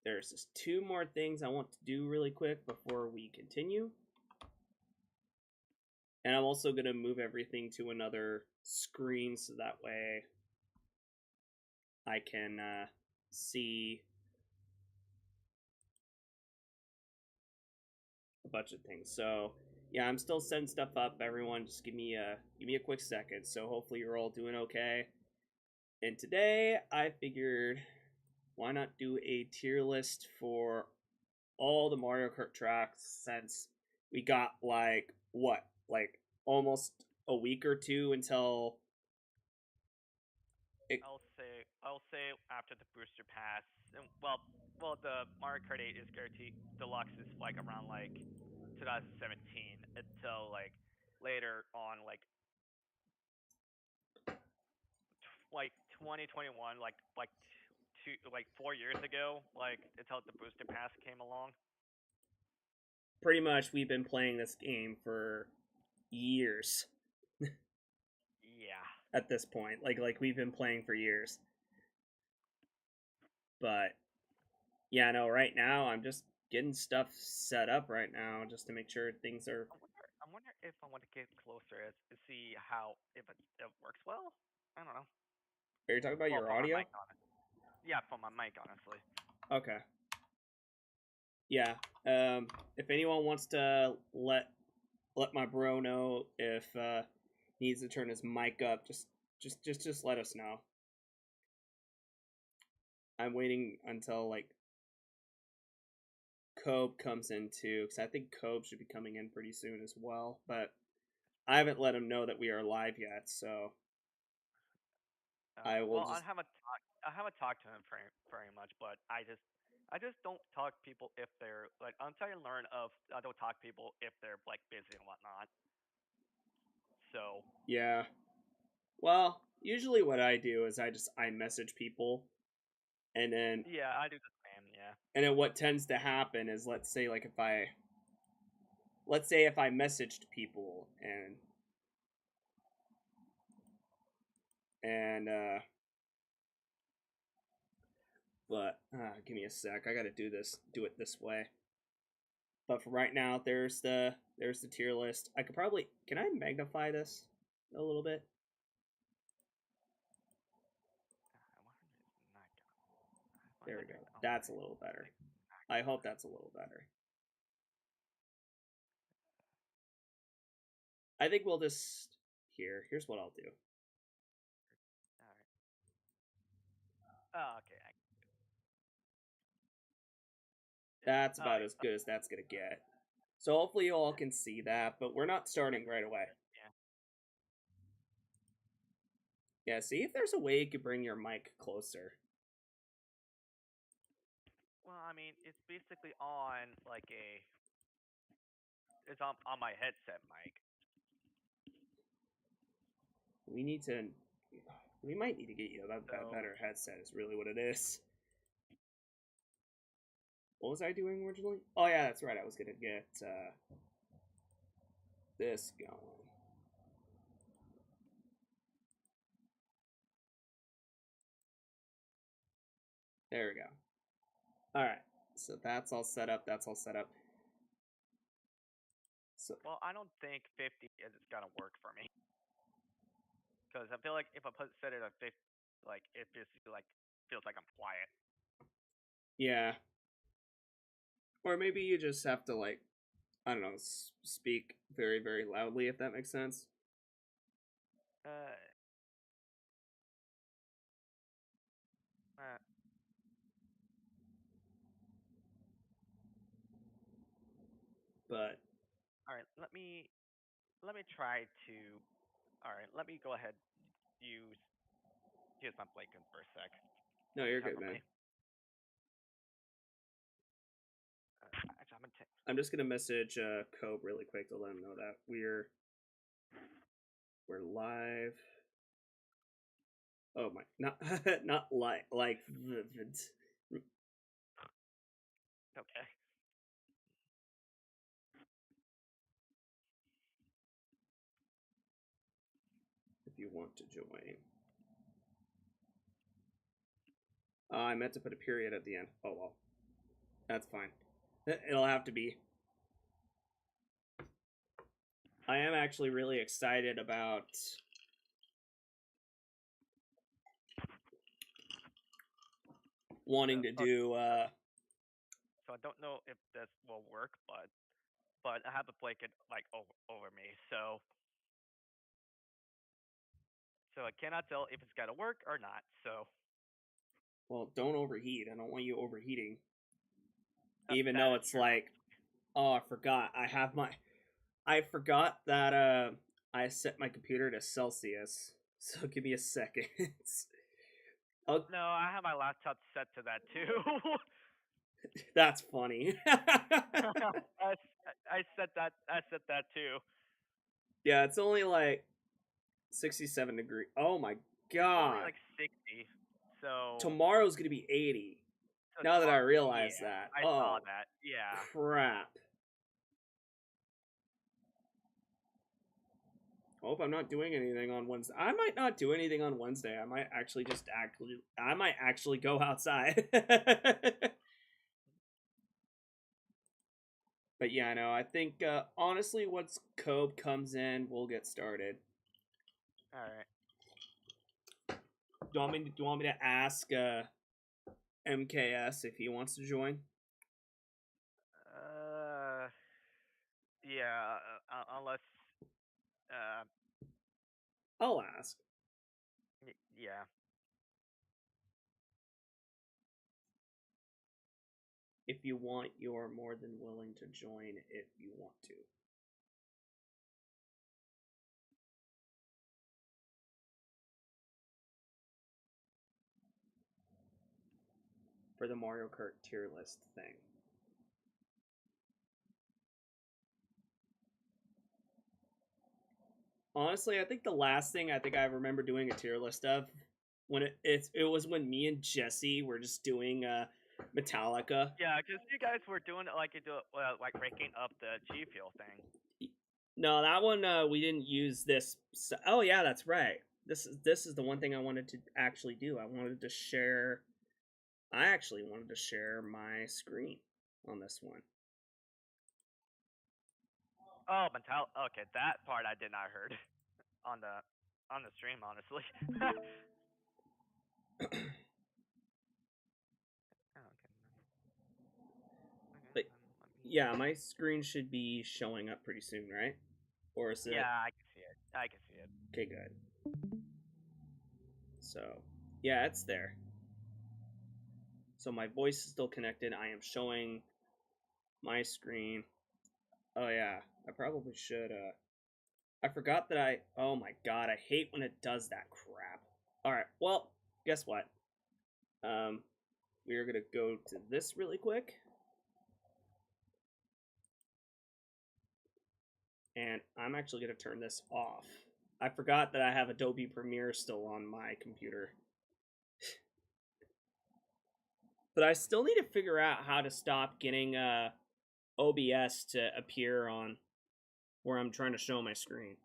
there's just 2 more things I want to do really quick before we continue. And I'm also going to move everything to another screen so that way I can see a bunch of things. So yeah, I'm still setting stuff up. Everyone, just give me a quick second. So hopefully you're all doing okay. And today I figured, why not do a tier list for all the Mario Kart tracks, since we got like almost a week or two until it. I'll say after the booster pass. Well, the Mario Kart 8 is guaranteed. Deluxe is like around like 2017 until like later on like 2021 like 4 years ago until the booster pass came along. Pretty much we've been playing this game for years Yeah. at this point. Like we've been playing for years. But yeah, no, right now I'm just getting stuff set up right now just to make sure things are. I wonder if I want to get closer to see how if it works well. I don't know. Are you talking about Well, your for my audio? mic on it. Yeah, for my mic, honestly. Okay. Yeah. If anyone wants to let my bro know if he needs to turn his mic up, just let us know. I'm waiting until like Cobe comes in too, because I think Cobe should be coming in pretty soon as well. But I haven't let him know that we are live yet, so I will Well, just. I haven't talked to him very much, but I just don't talk to people if they're like until I learn of I don't talk to people if they're like busy and whatnot. So Yeah. Well, usually what I do is I message people, and then yeah, I do the same. Yeah. what tends to happen is, let's say if I messaged people and but give me a sec. I got to do it this way. But for right now, there's the tier list. I could probably, can I magnify this a little bit? I There wonder we if go. it's not. That's a little better. Like, I hope that's a little better. I think we'll just here's what I'll do. all right. Oh, okay. That's Oh, about as good as that's gonna get. So hopefully you all can see that, but we're not starting right away. yeah. Yeah, see if there's a way you could bring your mic closer. Well, I mean, it's basically on like a it's on my headset mic. We need to. We might need to get you a So better headset. Is really what it is. What was I doing originally? Oh yeah, that's right. I was gonna get this going. There we go. All right. So that's all set up. That's all set up. So well, I don't think 50 is gonna work for me because I feel like if I set it at 50, like it just like feels like I'm quiet. yeah, or maybe you just have to like, I don't know, speak very very loudly if that makes sense. Uh, uh, But all right, let me try to. All right, let me go ahead use use my blanket for a sec. no, If you you're have good, for man. me. Actually, I'm gonna I'm just gonna message Cobe really quick to let him know that we're live. Oh my, not not like okay. if you want to join. I meant to put a period at the end. Oh well. That's fine. It'll have to be. I am actually really excited about wanting to do. So I don't know if this will work, but I have to blake it like over me, so I cannot tell if it's gonna work or not. So Well, don't overheat. I don't want you overheating. Even that though is it's true. like, oh, I forgot. I forgot that I set my computer to Celsius. So give me a second. Oh, No, I have my laptop set to that too. that's funny. I, I set that. I set that too. Yeah, it's only like 67 degrees. Oh my It's only god. like 60. So Tomorrow's gonna be 80. so Now that I tomorrow. realize Yeah, that. I saw Oh, that. Yeah. crap. Hope I'm not doing anything on Wednesday. I might not do anything on Wednesday. I might actually go outside. But yeah, no, I think honestly, once Kobe comes in, we'll get started. All right. Do you want me to ask MKS if he wants to join? Uh. Yeah. Unless. Uh. I'll ask. Yeah. If you want, you're more than willing to join if you want to. For the Mario Kart tier list thing. Honestly, I think the last thing I think I remember doing a tier list of when it was when me and Jesse were just doing Metallica. Yeah, because you guys were doing it like you do like ranking up the G Fuel thing. No, that one we didn't use this. Oh yeah, that's right. This is the one thing I wanted to actually do. I wanted to share. I actually wanted to share my screen on this one. Oh, Metal. Okay, that part I did not heard on the stream, honestly. Oh, okay. Okay, But then let me. yeah, my screen should be showing up pretty soon, right? Or is it? Yeah, I can see it. I can see it. Okay, good. So yeah, it's there. So my voice is still connected. I am showing my screen. Oh yeah, I probably should. I forgot that I. Oh my god, I hate when it does that crap. All right, well, guess what? Um, we are gonna go to this really quick, and I'm actually gonna turn this off. I forgot that I have Adobe Premiere still on my computer, but I still need to figure out how to stop getting OBS to appear on where I'm trying to show my screen.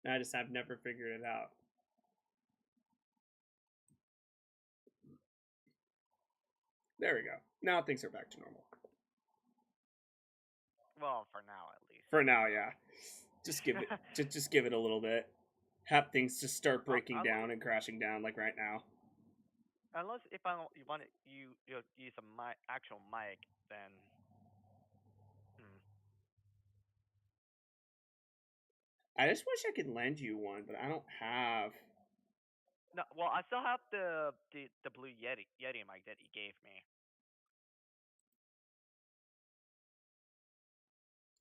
Mm, I just have never figured it out. There we go. Now things are back to normal. well, for now at least. For now, yeah. Just give it just give it a little bit. Have things just start breaking Unless, down and crashing down like right now. unless if I don't, you want it, you use a actual mic, then. Hmm. I just wish I could lend you one, but I don't have. No, well, I still have the blue Yeti mic that he gave me.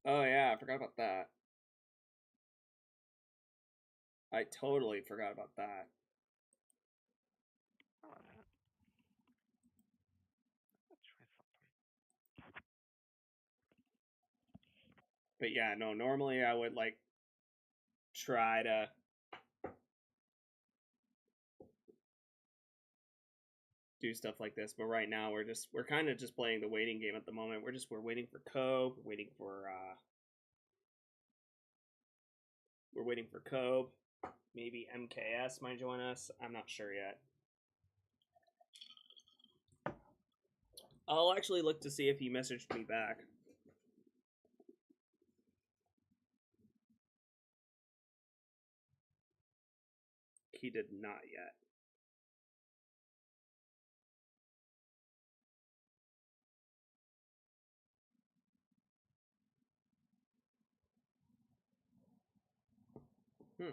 Oh yeah, I forgot about that. I totally forgot about that. Hold on a minute. Let's try something. But yeah, no, normally I would like try to do stuff like this, but right now we're kind of just playing the waiting game at the moment. We're waiting for Kobe, we're waiting for Kobe. Maybe MKS might join us. I'm not sure yet. I'll actually look to see if he messaged me back. He did not yet. Hmm.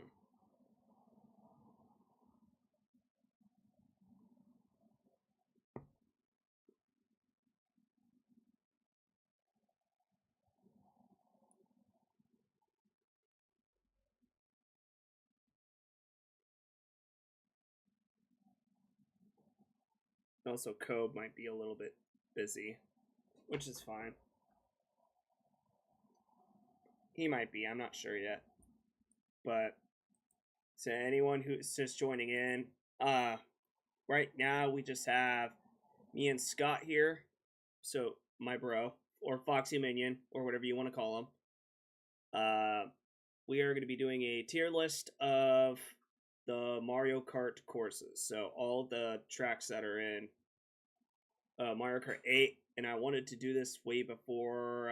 Also, Code might be a little bit busy, which is fine. He might be, I'm not sure yet. But to anyone who's just joining in, right now we just have me and Scott here. So, my bro, or Foxy Minion, or whatever you want to call him. We are going to be doing a tier list of the Mario Kart courses. So, all the tracks that are in Mario Kart 8, and I wanted to do this way before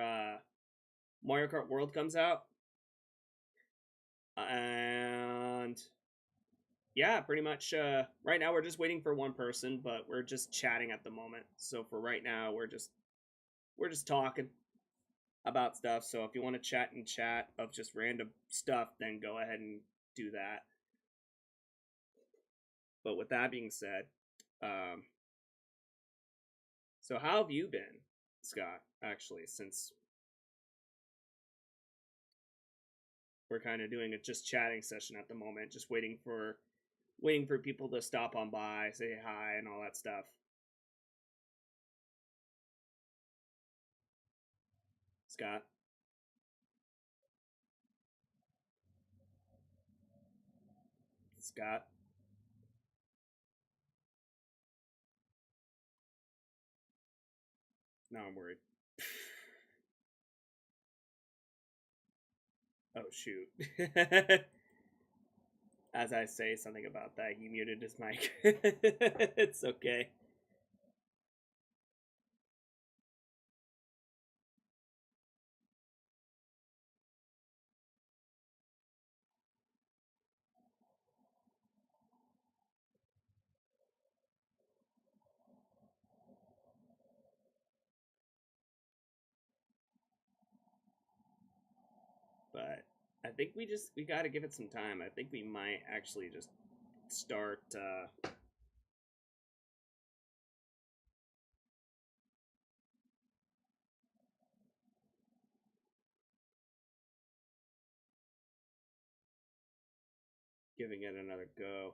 Mario Kart World comes out. And yeah, pretty much right now we're just waiting for one person, but we're just chatting at the moment. So for right now, we're just talking about stuff. So if you want to chat and chat of just random stuff, then go ahead and do that. But with that being said, so how have you been, Scott, actually, since we're kind of doing a just chatting session at the moment, just waiting for people to stop on by, say hi, and all that stuff. Scott? Scott? Now I'm worried. Oh, shoot. As I say something about that, he muted his mic. It's okay. But I think we got to give it some time. I think we might actually just start giving it another go.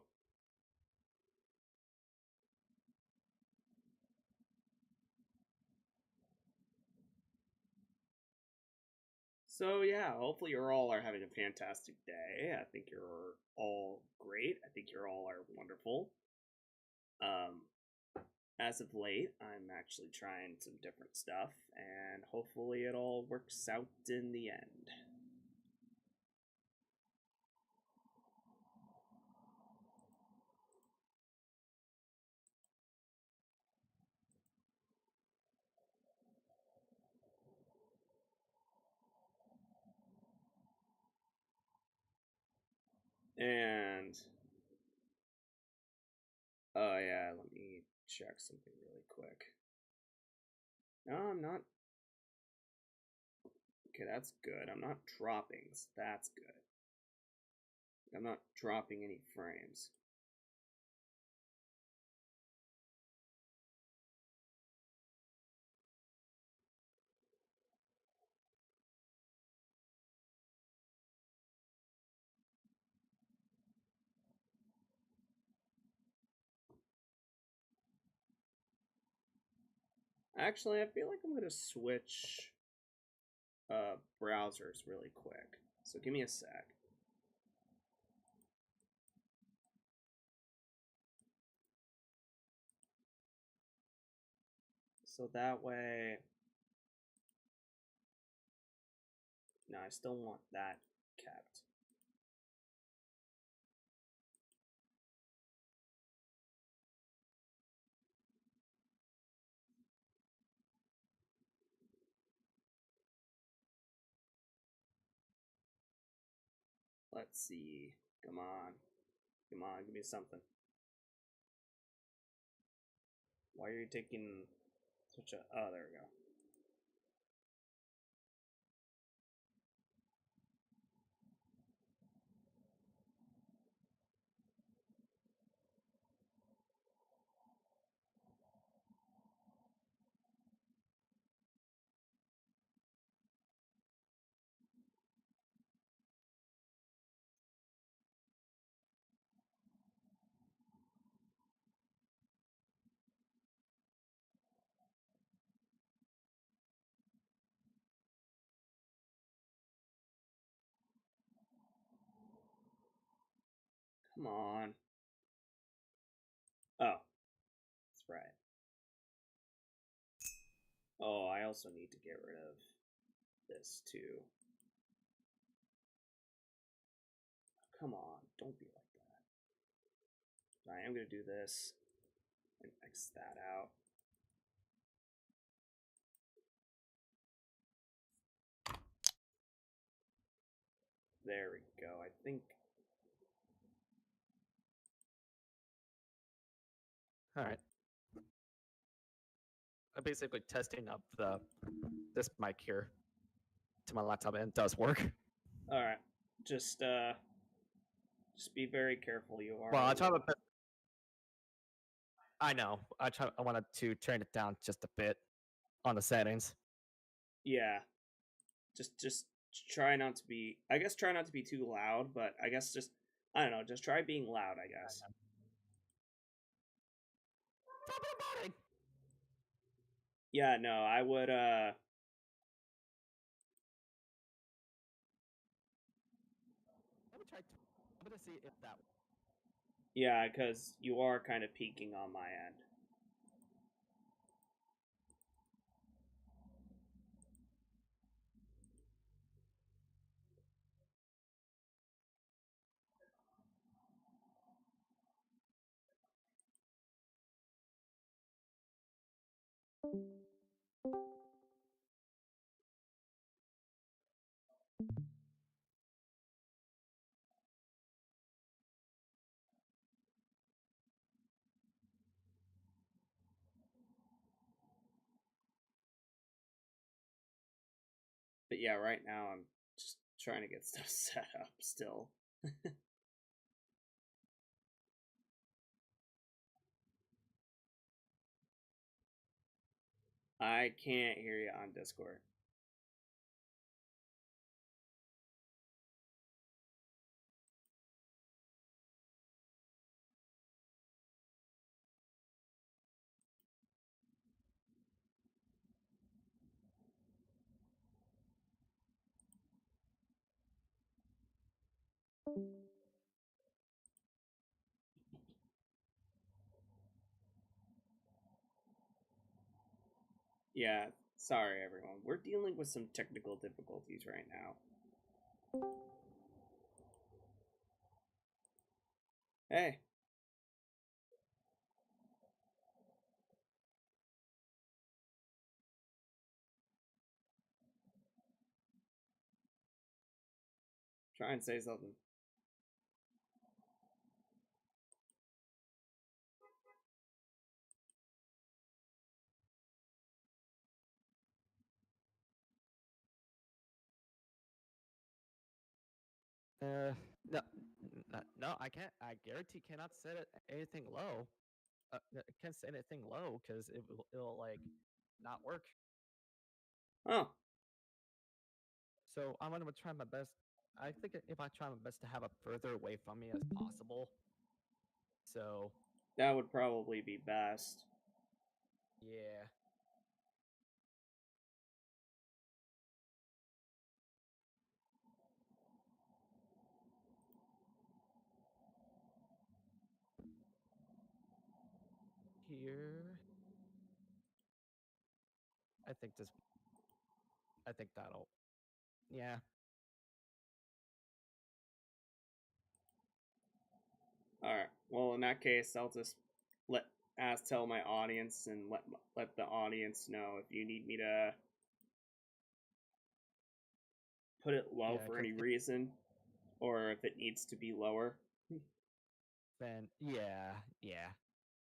So yeah, hopefully you all are having a fantastic day. I think you're all great. I think you're all are wonderful. As of late, I'm actually trying some different stuff, and hopefully it all works out in the end. And oh yeah, let me check something really quick. No, I'm not. Okay, that's good. I'm not dropping. So that's good. I'm not dropping any frames. Actually, I feel like I'm gonna switch browsers really quick. So give me a sec. So that way, no, I still want that kept. Let's see. Come on. Come on, give me something. Why are you taking such a... Oh, there we go. Come on. Oh, that's right. Oh, I also need to get rid of this too. Come on, don't be like that. I am going to do this and X that out. There we go. I think... Alright. I'm basically testing up this mic here to my laptop, and it does work. Alright. Just be very careful. You are... Well, I know. I wanted to turn it down just a bit on the settings. Yeah. Just try not to be... I guess try not to be too loud, but I guess just... I don't know. Just try being loud, I guess. Yeah, no, I would, I'm gonna see if that... Yeah, because you are kind of peaking on my end. But yeah, right now I'm just trying to get stuff set up still. I can't hear you on Discord. Yeah, sorry everyone. We're dealing with some technical difficulties right now. Hey. Try and say something. No, no, I can't. I guarantee cannot set it anything low. Can't set anything low because it'll like not work. Oh. So I'm gonna try my best. I think if I try my best to have it further away from me as possible. So That would probably be best. yeah. Here. I think that'll. Yeah. Alright. Well, in that case, I'll just tell my audience and let the audience know if you need me to put it low Yeah, for any reason, or if it needs to be lower. Then yeah.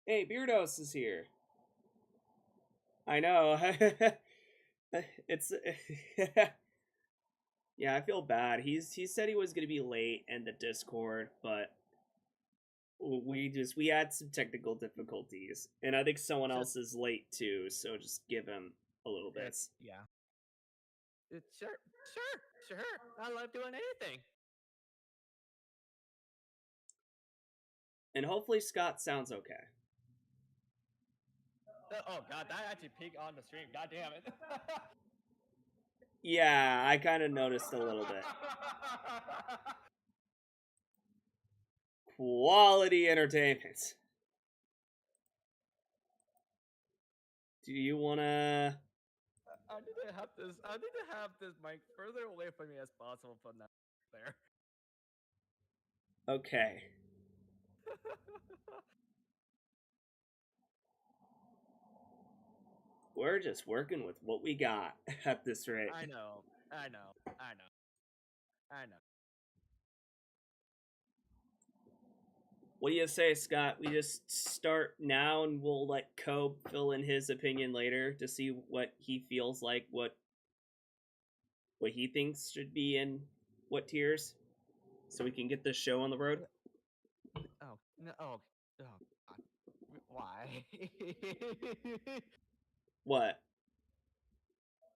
Hey, Beardos is here. I know. It's yeah, I feel bad. He said he was gonna be late in the Discord, but we had some technical difficulties, and I think someone Sure. else is late too. So just give him a little bit. Yeah. Sure. I love doing anything. And hopefully Scott sounds okay. Oh god, that actually peaked on the stream. God damn it. Yeah, I kind of noticed a little bit. Quality entertainment. Do you wanna? I need to have this. I need to have this mic further away from me as possible from that there. Okay. We're just working with what we got at this rate. I know. What do you say, Scott? We just start now and we'll let Cobe fill in his opinion later to see what he feels like, what he thinks should be in what tiers, so we can get this show on the road. Oh no! Oh God. Why? What?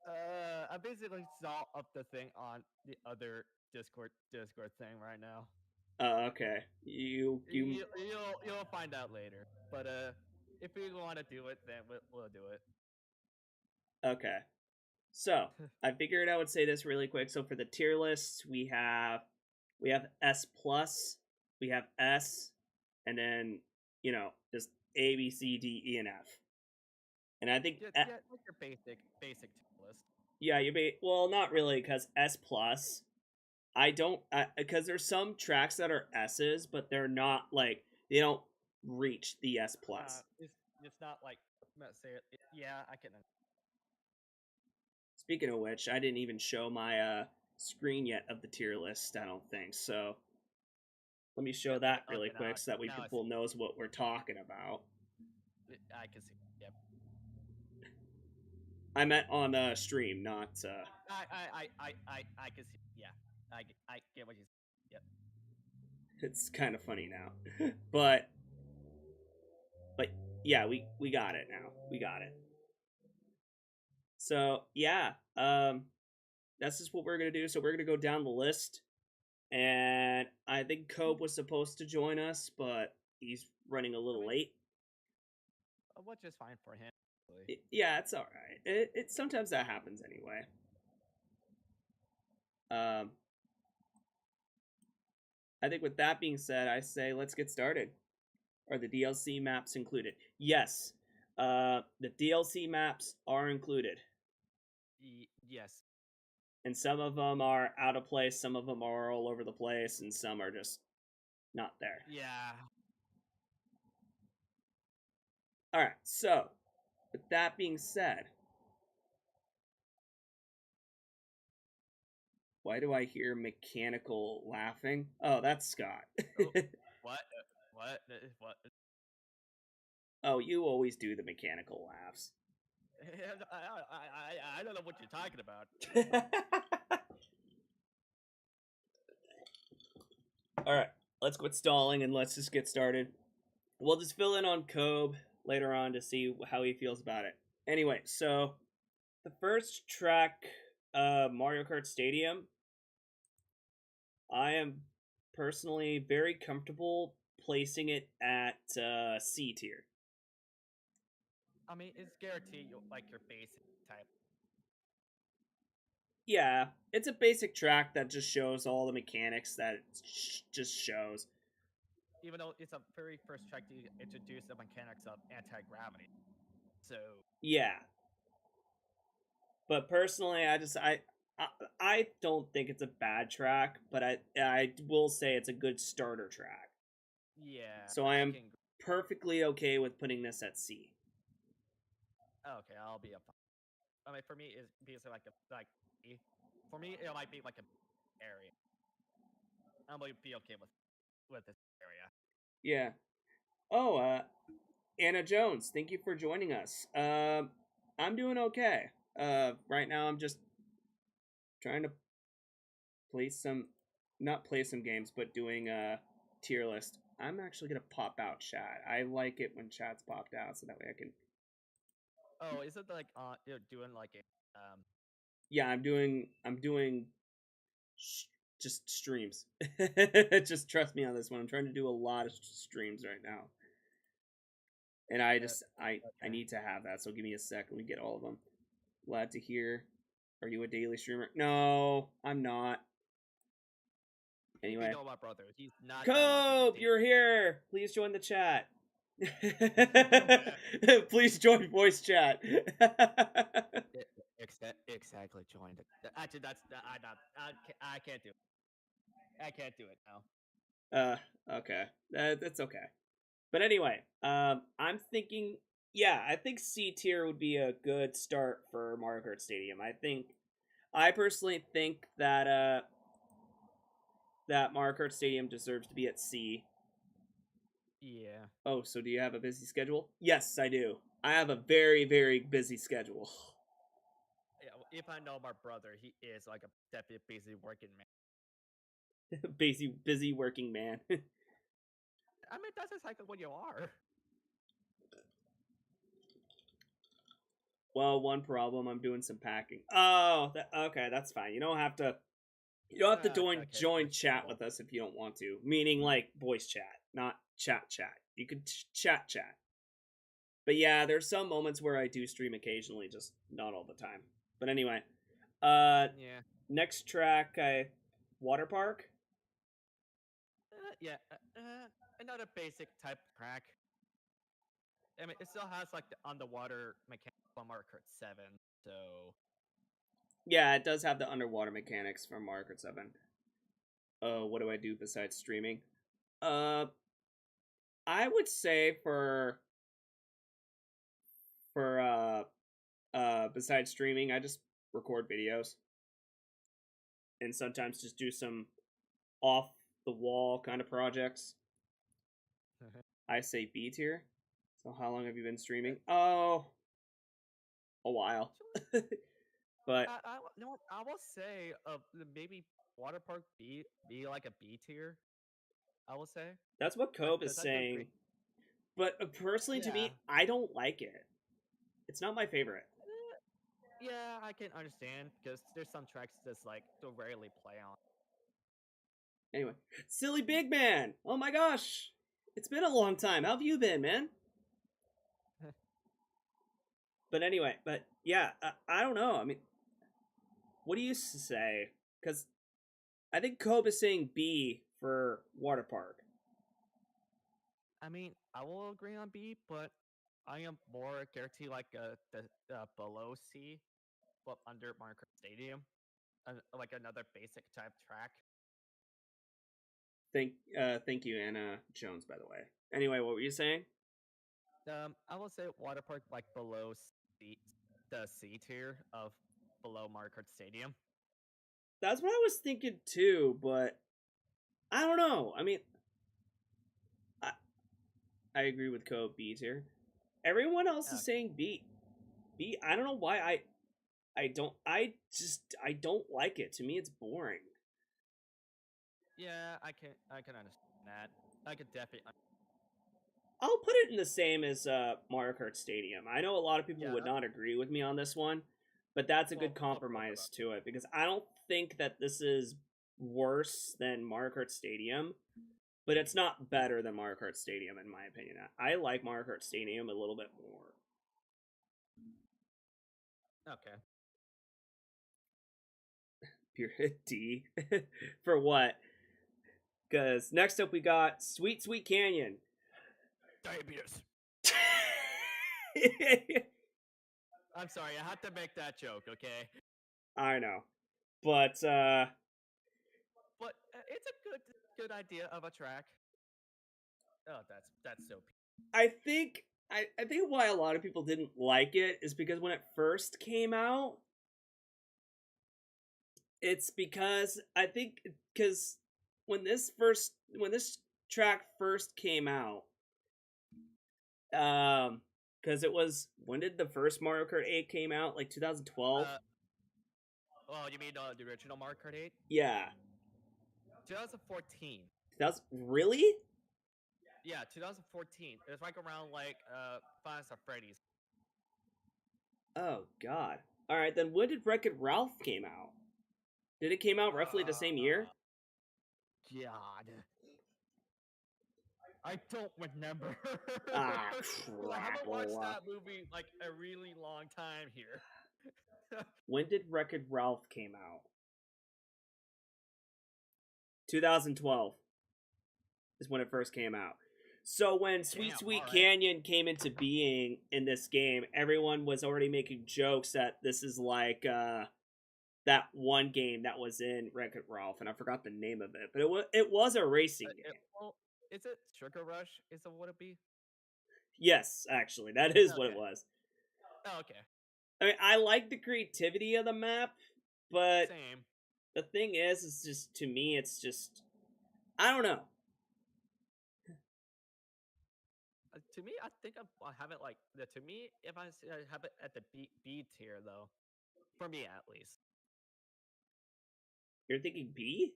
I basically saw up the thing on the other Discord thing right now. Okay. You You'll find out later. But if we want to do it, then we'll do it. okay. So I figured I would say this really quick. So for the tier lists, we have S plus, we have S, and then just A, B, C, D, E, and F. And I think Yeah, like your basic tier list. yeah, well, not really, because S plus. I don't because there's some tracks that are S's, but they're not like they don't reach the S plus. It's not like let's say it. Yeah, I can. Speaking of which, I didn't even show my screen yet of the tier list. I don't think so. Let me show that really Okay, quick so that way people knows what we're talking about. I can see. Yep. I meant on stream, not. I can see. Yeah, I get what you. Yep. It's kind of funny now, but yeah, we got it now. We got it. So yeah, that's just what we're gonna do. So we're gonna go down the list, and I think Cope was supposed to join us, but he's running a little late. Which is fine for him. Yeah, it's all right. It sometimes that happens anyway. I think with that being said, I say let's get started. Are the DLC maps included? Yes. The DLC maps are included. Yes. And some of them are out of place, some of them are all over the place, and some are just not there. Yeah. Alright, so, with that being said, why do I hear mechanical laughing? Oh, that's Scott. Oh, what? What? Oh, you always do the mechanical laughs. I don't know what you're talking about. Alright, let's quit stalling and let's just get started. We'll just fill in on Cobe later on to see how he feels about it. Anyway, so the first track, Mario Kart Stadium, I am personally very comfortable placing it at C tier. I mean, it's guaranteed like your basic type. Yeah, it's a basic track that just shows all the mechanics that it just shows. Even though it's a very first track to introduce the mechanics of anti-gravity. So yeah, but personally, I don't think it's a bad track, but I will say it's a good starter track. Yeah. So I am perfectly okay with putting this at C. Okay, I'll be up. I mean, for me, it's basically for me, it might be like a area. I'm gonna be okay with this area. Yeah. Oh, Anna Jones, thank you for joining us. I'm doing okay. Right now I'm just trying to play some, not play some games, but doing a tier list. I'm actually gonna pop out chat. I like it when chat's popped out, so that way I can. Oh, is it like you're doing like a Yeah, I'm doing just streams. Just trust me on this one. I'm trying to do a lot of streams right now, and I okay. need to have that. So give me a sec. Let me get all of them. Glad to hear. Are you a daily streamer? No, I'm not. If you Anyway, know my brother, he's not that much of a Cope, date. you're here. Please join the chat. Please join voice chat. Exactly joined it. Actually, I can't do it. I can't do it now. Okay, that's okay. But anyway, I'm thinking, yeah, I think C tier would be a good start for Mario Kart Stadium. I personally think that Mario Kart Stadium deserves to be at C. Yeah. Oh, so do you have a busy schedule? Yes, I do. I have a very, very busy schedule. Yeah, if I know my brother, he is like a definitely busy working man. busy working man. I mean, that's exactly what you are. Well, one problem, I'm doing some packing. Oh, okay, that's fine. You don't have to. You don't have to Okay, join chat understandable. with us if you don't want to. Meaning like voice chat, not chat. You could chat. But yeah, there's some moments where I do stream occasionally, just not all the time. But anyway, uh, Yeah. next track, Water Park. Yeah. Another basic type track. I mean, it still has like the underwater mechanic from Mario Kart 7, so Yeah, it does have the underwater mechanics from Mario Kart 7. What do I do besides streaming? Uh, I would say for besides streaming, I just record videos and sometimes just do some off the wall kind of projects. I say B tier. So how long have you been streaming? Oh, a while. actually, But no, I will say maybe Water Park be like a B tier. I will say that's what Kobe is because I do agree. saying. But personally, to Yeah. me, I don't like it. It's not my favorite. Yeah, I can understand because there's some tracks that's like to rarely play on. Anyway, silly big man. Oh my gosh, it's been a long time. How have you been, man? But anyway, but yeah, I don't know. I mean, what do you say? Because I think Kobe is saying B for Water Park. I mean, I will agree on B, but I am more guaranteed like the below C, but under Mario Kart Stadium, like another basic type track. Thank you, Anna Jones, by the way. Anyway, what were you saying? I will say Water Park like below C, the C tier of below Mario Kart Stadium. That's what I was thinking too, but I don't know. I mean, I, I agree with Kobe B tier. Everyone else is Okay. saying B. B. I don't know why I don't. I don't like it. To me, it's boring. Yeah, I can understand that. I could definitely. I'll put it in the same as Mario Kart Stadium. I know a lot of people Yeah. would not agree with me on this one, but that's a good Well, both of compromise them. to it because I don't think that this is worse than Mario Kart Stadium, but it's not better than Mario Kart Stadium in my opinion. I like Mario Kart Stadium a little bit more. Okay. Period D for what? Because next up we got Sweet Canyon. Diabetes. I'm sorry, I had to make that joke. Okay. I know, but But it's a good idea of a track. Oh, that's so. I think why a lot of people didn't like it is because when it first came out, it's because I think because when this track first came out, because it was, when did the first Mario Kart 8 came out? Like 2012. Oh, you mean the original Mario Kart 8? Yeah, 2014. that's really. Yeah, 2014. It was like around like Five Nights at Freddy's. Oh God. All right, then when did Wreck-It Ralph came out? Did it came out roughly the same year? God. I don't remember. Ah, 'Cause I haven't watched crapola. that movie like a really long time here. When did Wreck-It Ralph came out? 2012 is when it first came out. So when Sweet Damn, Sweet alright. Canyon came into being in this game, everyone was already making jokes that this is like that one game that was in Wreck-It Ralph, and I forgot the name of it, but it was a racing game. Well, is it Sugar Rush? Is it what it be? Yes, actually, that is what it Okay. was. Oh, okay. I mean, I like the creativity of the map, but Same. the thing is, it's just, to me, it's just, I don't know. To me, I think I have it like to me. If I have it at the B tier though, for me at least. You're thinking B?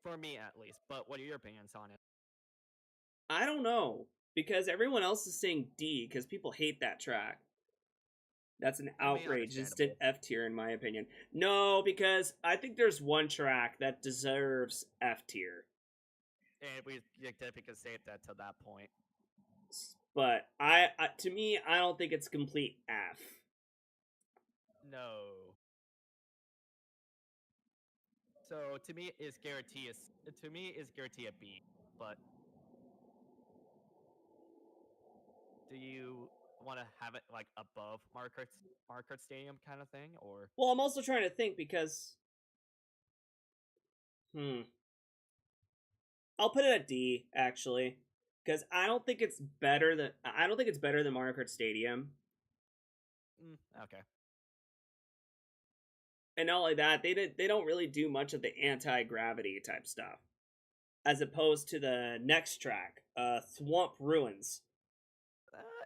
For me at least. But what are your opinions on it? I don't know, because everyone else is saying D, because people hate that track. That's an I mean, outrage. It's an understandable. F tier, in my opinion. No, because I think there's one track that deserves F tier. And we definitely could save that to that point. But to me, I don't think it's complete F. No. So to me, is guarantee a B. But do you want to have it like above Mario Kart Stadium kind of thing, or? Well, I'm also trying to think because, I'll put it at D actually, because I don't think it's better than Mario Kart Stadium. Okay. And not only that, they don't really do much of the anti-gravity type stuff, as opposed to the next track, Swamp Ruins.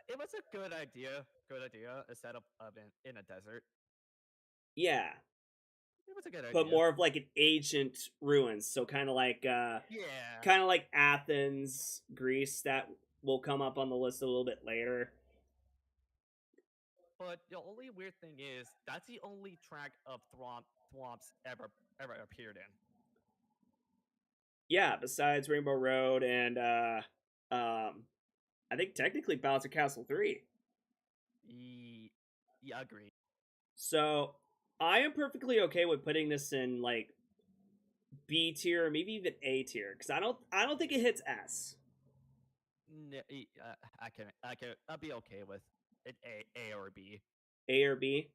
It was a good idea. Good idea. A setup of in a desert. Yeah, It was a good but idea. more of like an ancient ruins, so kind of like Yeah. Athens, Greece. That will come up on the list a little bit later. But the only weird thing is that's the only track of Thwomps ever appeared in. Yeah, besides Rainbow Road and I think technically Bouncer Castle 3. Yeah, agreed. So I am perfectly okay with putting this in like B tier or maybe even A tier, because I don't think it hits S. I'll be okay with it A or B. A or B?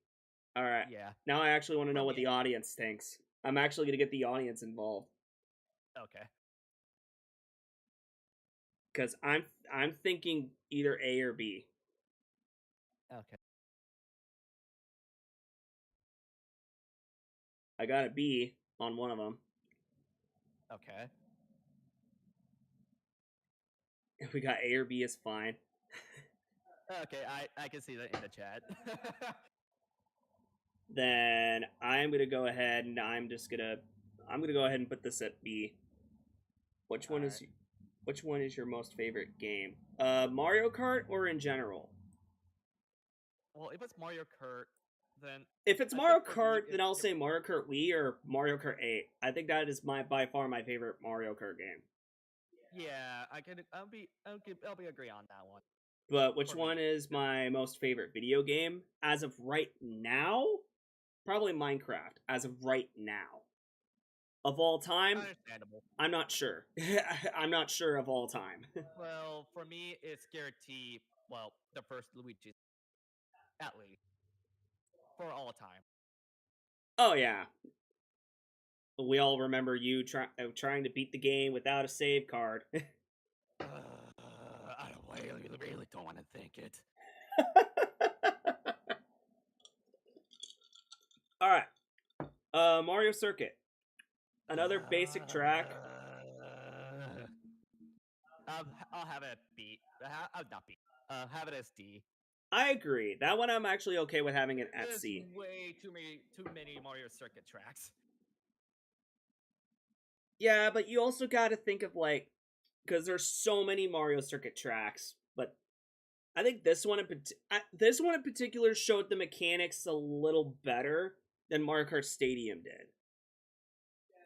Alright. Yeah. Now I actually want to For know what me. the audience thinks. I'm actually gonna get the audience involved. Okay. Because I'm thinking either A or B. Okay. I got a B on one of them. Okay. If we got A or B is fine. Okay, I can see that in the chat. Then I'm gonna go ahead and I'm gonna go ahead and put this at B. Which one is your most favorite game? Mario Kart or in general? Well, if it's Mario Kart, then If it's I Mario think for me, Kart, then I'll say Mario Kart Wii or Mario Kart 8. I think that is by far my favorite Mario Kart game. yeah, I'll be agree on that one. But which For one me. is my most favorite video game as of right now? Probably Minecraft as of right now. Of all time, Understandable. I'm not sure. I'm not sure of all time. Well, for me, it's guaranteed. Well, the first Luigi, at least for all time. Oh yeah, we all remember you trying to beat the game without a save card. I really don't want to think it. All right, Mario Circuit, another basic track. I'll have it at B. Not B. Have it as D. I agree. That one I'm actually okay with having it at There's C. way too many Mario Circuit tracks. Yeah, but you also got to think of like, because there's so many Mario Circuit tracks, but I think this one in particular showed the mechanics a little better than Mario Kart Stadium did.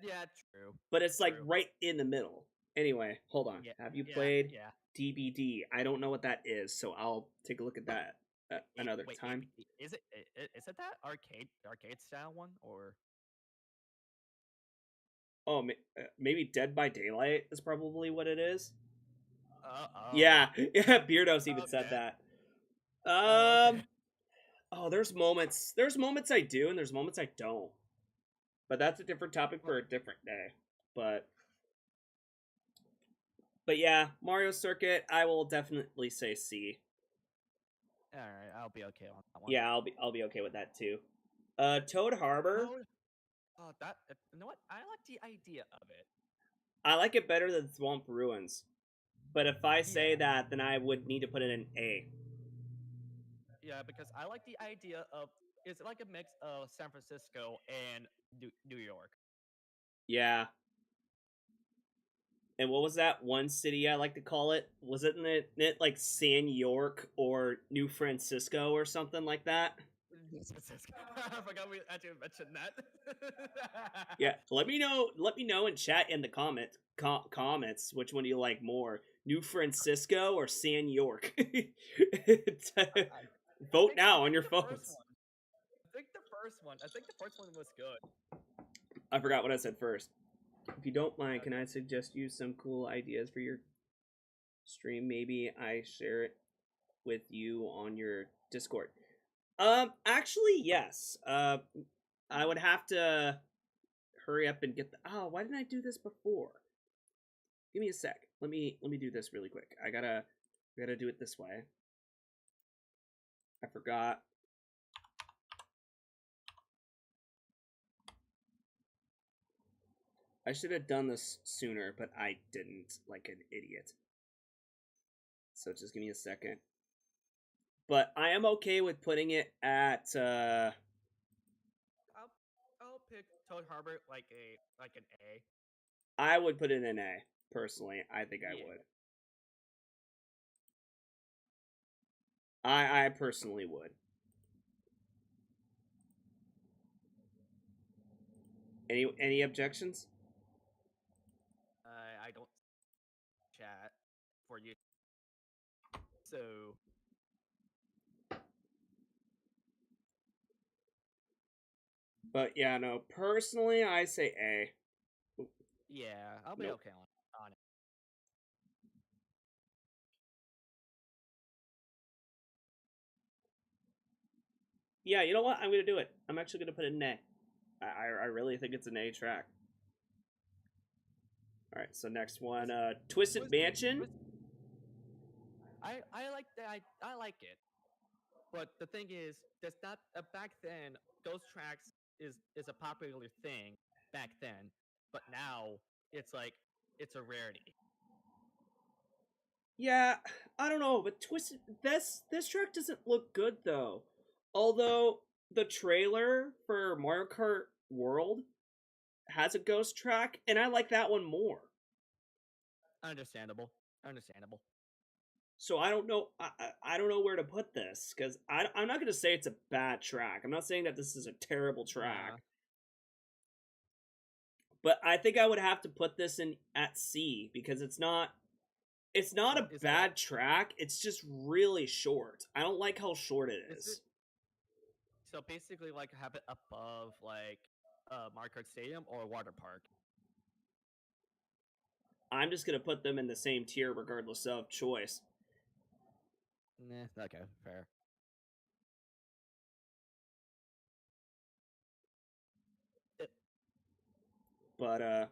Yeah, true. But it's like True. right in the middle. Anyway, hold on. Yeah, Have you yeah, played yeah. DBD? I don't know what that is, so I'll take a look at that at another Wait, time. is it that arcade style one or? Oh, maybe Dead by Daylight is probably what it is. Oh. Yeah, yeah. Beardos even said Okay. that. Oh, okay. Oh, there's moments. There's moments I do, and there's moments I don't. But that's a different topic Well, for a different day. But but yeah, Mario Circuit, I will definitely say C. all right, I'll be okay on that one. Yeah, I'll be okay with that too. Toad Harbor, Toad. Oh, that. You know what? I like the idea of it. I like it better than Swamp Ruins. But if I say Yeah, that, then I would need to put it in A. yeah, because I like the idea of it's like a mix of San Francisco and New York. Yeah. And what was that one city I like to call it? Was it like San York or New Francisco or something like that? San Francisco. I forgot we actually mentioned that. Yeah, let me know. Let me know in chat in the comments which one do you like more, New Francisco or San York? Vote now on your the first phones. one. I think the first one was good. I forgot what I said first. If you don't mind, can Okay. I suggest you some cool ideas for your stream? Maybe I share it with you on your Discord. Actually, yes. I would have to hurry up and get the. Oh, why didn't I do this before? Give me a sec. Let me do this really quick. I gotta do it this way. I forgot. I should have done this sooner, but I didn't, like an idiot. So just give me a second. But I am okay with putting it at. I'll I'll pick Toad Harbor like an A. I would put it in A. Personally, I think I Yeah. would. I personally would. Any objections? I don't chat for you. So But yeah, no. Personally, I say A. Oop, yeah, I'll be nope. okay on it. Yeah, you know what? I'm gonna do it. I'm actually gonna put it in A. I really think it's an A track. All right, so next one, Twisted Mansion. I like that. I like it. But the thing is, that's not back then. Ghost tracks is a popular thing back then, but now it's like it's a rarity. Yeah, I don't know, but Twisted this track doesn't look good though. Although the trailer for Mario Kart World has a ghost track, and I like that one more. Understandable. Understandable. So I don't know. I don't know where to put this because I'm not gonna say it's a bad track. I'm not saying that this is a terrible track, Nah. but I think I would have to put this in at C because it's not a Is it bad track. It's just really short. I don't like how short it is it is. so basically like have it above like Mario Kart Stadium or Water Park? I'm just gonna put them in the same tier regardless of choice. Nah, okay, fair. It, But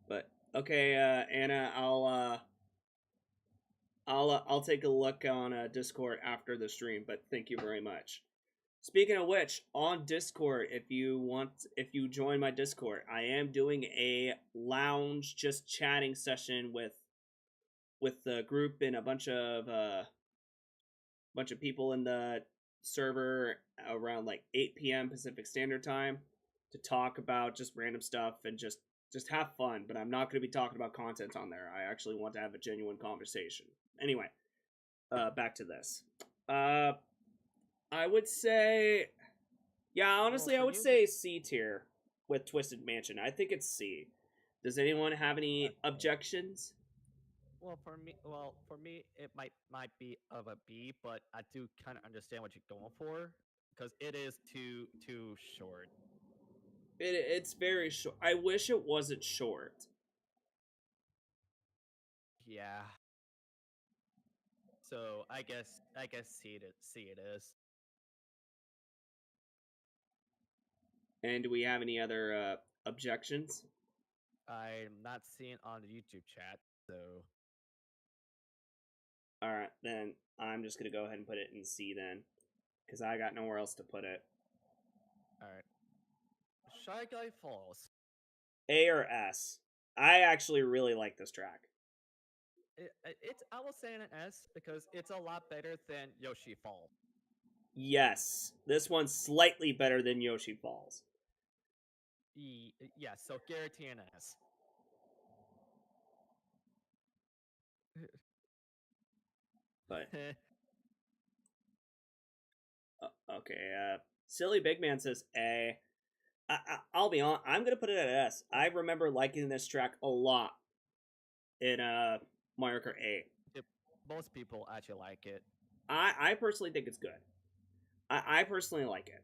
but okay, Anna, I'll take a look on Discord after the stream. But thank you very much. Speaking of which, on Discord, if you join my Discord, I am doing a lounge, just chatting session with the group and a bunch of people in the server around like 8 p.m. Pacific Standard Time to talk about just random stuff and just have fun. But I'm not going to be talking about content on there. I actually want to have a genuine conversation. Anyway, back to this. I would say, yeah, honestly, I for would you, say C tier with Twisted Mansion. I think it's C. Does anyone have any okay. objections? For me, it might be of a B, but I do kind of understand what you're going for because it is too short. It's very short. I wish it wasn't short. Yeah. So I guess C it is. And do we have any other objections? I'm not seeing on the YouTube chat, so All right, then I'm just gonna go ahead and put it in C then, because I got nowhere else to put it. all right. Shy Guy Falls. A or S? I actually really like this track. It's I will say an S because it's a lot better than Yoshi Falls. Yes, this one's slightly better than Yoshi Falls. Yeah, so guarantee an S. But okay, Silly Big Man says A. I'll be on. I'm gonna put it at S. I remember liking this track a lot in Mario Kart 8. Most people actually like it. I personally think it's good. I personally like it.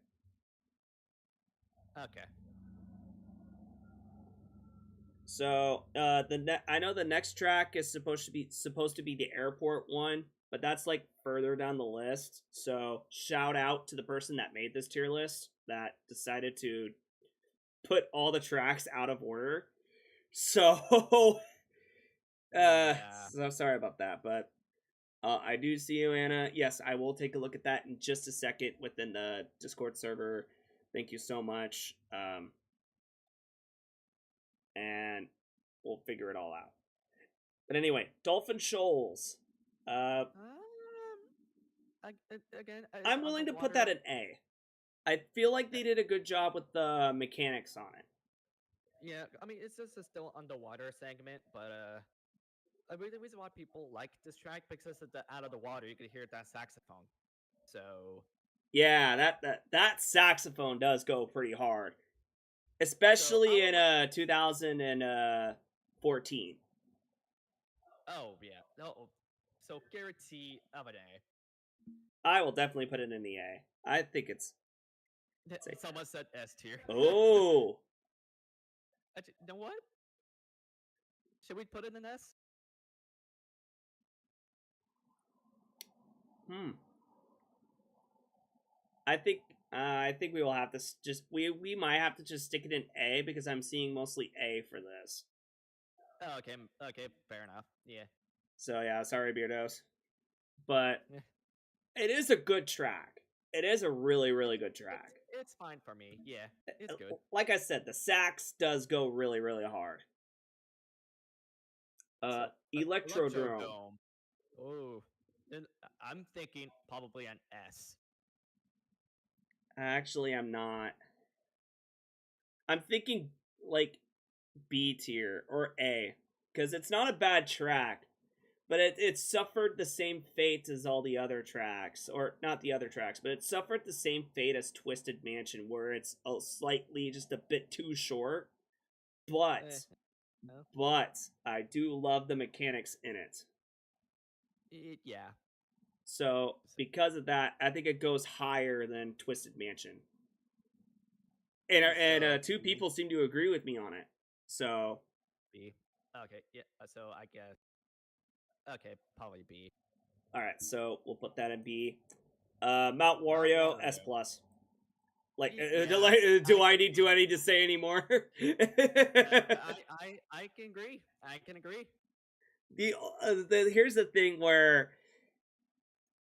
Okay. So I know the next track is supposed to be the airport one, but that's like further down the list. So shout out to the person that made this tier list that decided to put all the tracks out of order. So Yeah. so sorry about that, but I do see you, Anna. Yes, I will take a look at that in just a second within the Discord server. Thank you so much. And we'll figure it all out. But anyway, Dolphin Shoals. Uh, Again, it's I'm willing to put underwater. that in A. I feel like they did a good job with the mechanics on it. Yeah, I mean it's just a still underwater segment, but I mean, the reason why people like this track because of the out of the water you can hear that saxophone. So Yeah, that saxophone does go pretty hard, so I especially will. in 2014. Oh yeah, no. So guarantee of an A. I will definitely put it in the A. I think it's safe. Someone said S tier. Oh, Actually, you know what? Should we put it in S? hmm. I think we will have to just we might have to just stick it in A because I'm seeing mostly A for this. Oh, okay, okay, fair enough. Yeah. So yeah, sorry, Beardos, but Eh, it is a good track. It is a really really good track. it's fine for me. Yeah, it's good. Like I said, the sax does go really really hard. So Electrodrome. Electrodome. Oh, then I'm thinking probably an S. Actually, I'm not. I'm thinking like B tier or A because it's not a bad track, but it suffered the same fate as all the other tracks, or not the other tracks, but it suffered the same fate as Twisted Mansion, where it's slightly just a bit too short. Eh, But no. but I do love the mechanics in it. Yeah. So because of that, I think it goes higher than Twisted Mansion. And So two people seem to agree with me on it. So B. Okay. Yeah. So I guess. Okay, probably B. all right, so we'll put that in B. Mount Mount Wario S Wario. plus. Like, Yeah. do I need to say any more? I can agree. I can agree. Here's the thing where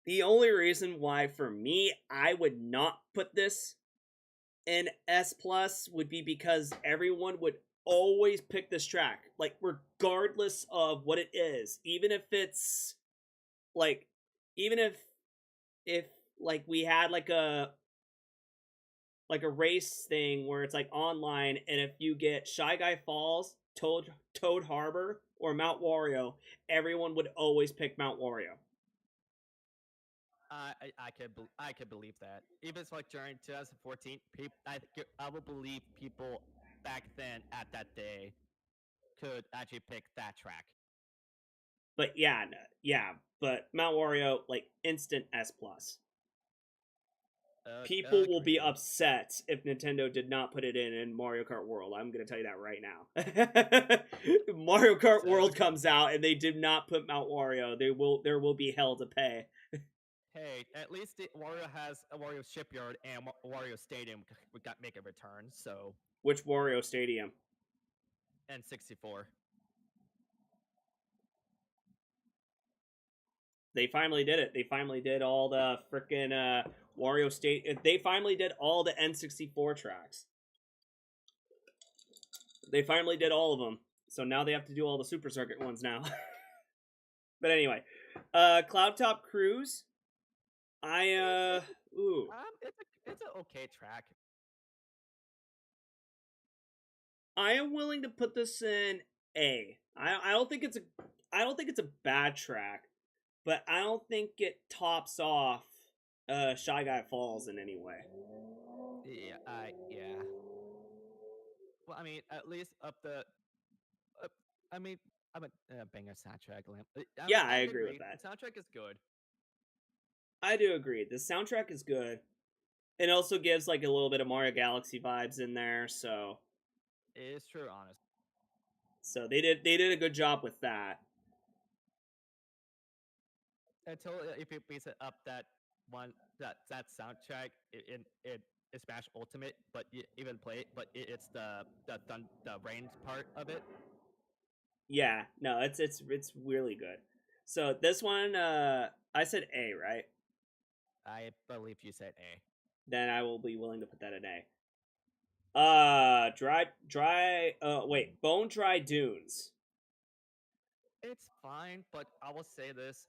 The only reason why for me I would not put this in S plus would be because everyone would always pick this track, like regardless of what it is, even if it's like, even if like we had like a race thing where it's like online, and if you get Shy Guy Falls, Toad Harbor, or Mount Wario, everyone would always pick Mount Wario. I could believe that. Even it's like during 2014, I would believe people back then at that day could actually pick that track. But yeah, but Mount Wario, like instant S plus. People will be Agreed. upset if Nintendo did not put it in Mario Kart World. I'm gonna tell you that right now. Mario Kart World comes out and they did not put Mount Wario, there will be hell to pay. Hey, at least Wario has a Wario Shipyard and Wario Stadium got make a return. So Which Wario Stadium? N64. They finally did it. They finally did all the freaking Wario State. They finally did all the N64 tracks. They finally did all of them. So now they have to do all the Super Circuit ones now. But anyway, Cloud Top Cruise. Ooh. It's an okay track. I am willing to put this in A. I don't think it's a bad track, but I don't think it tops off Shy Guy Falls in any way. Yeah. Well, I mean, at least up the. I mean, I'm a banger soundtrack. Yeah, I agree with that. The soundtrack is good. I do agree. The soundtrack is good. It also gives like a little bit of Mario Galaxy vibes in there, so It is true, honest. so they did a good job with that. Until if you base it up that soundtrack in Smash Ultimate, but you even play it, but it's the range part of it. Yeah, no, it's really good. So this one, I said A, right? I believe you said A. Then I will be willing to put that in A. Bone Dry Dunes. It's fine, but I will say this: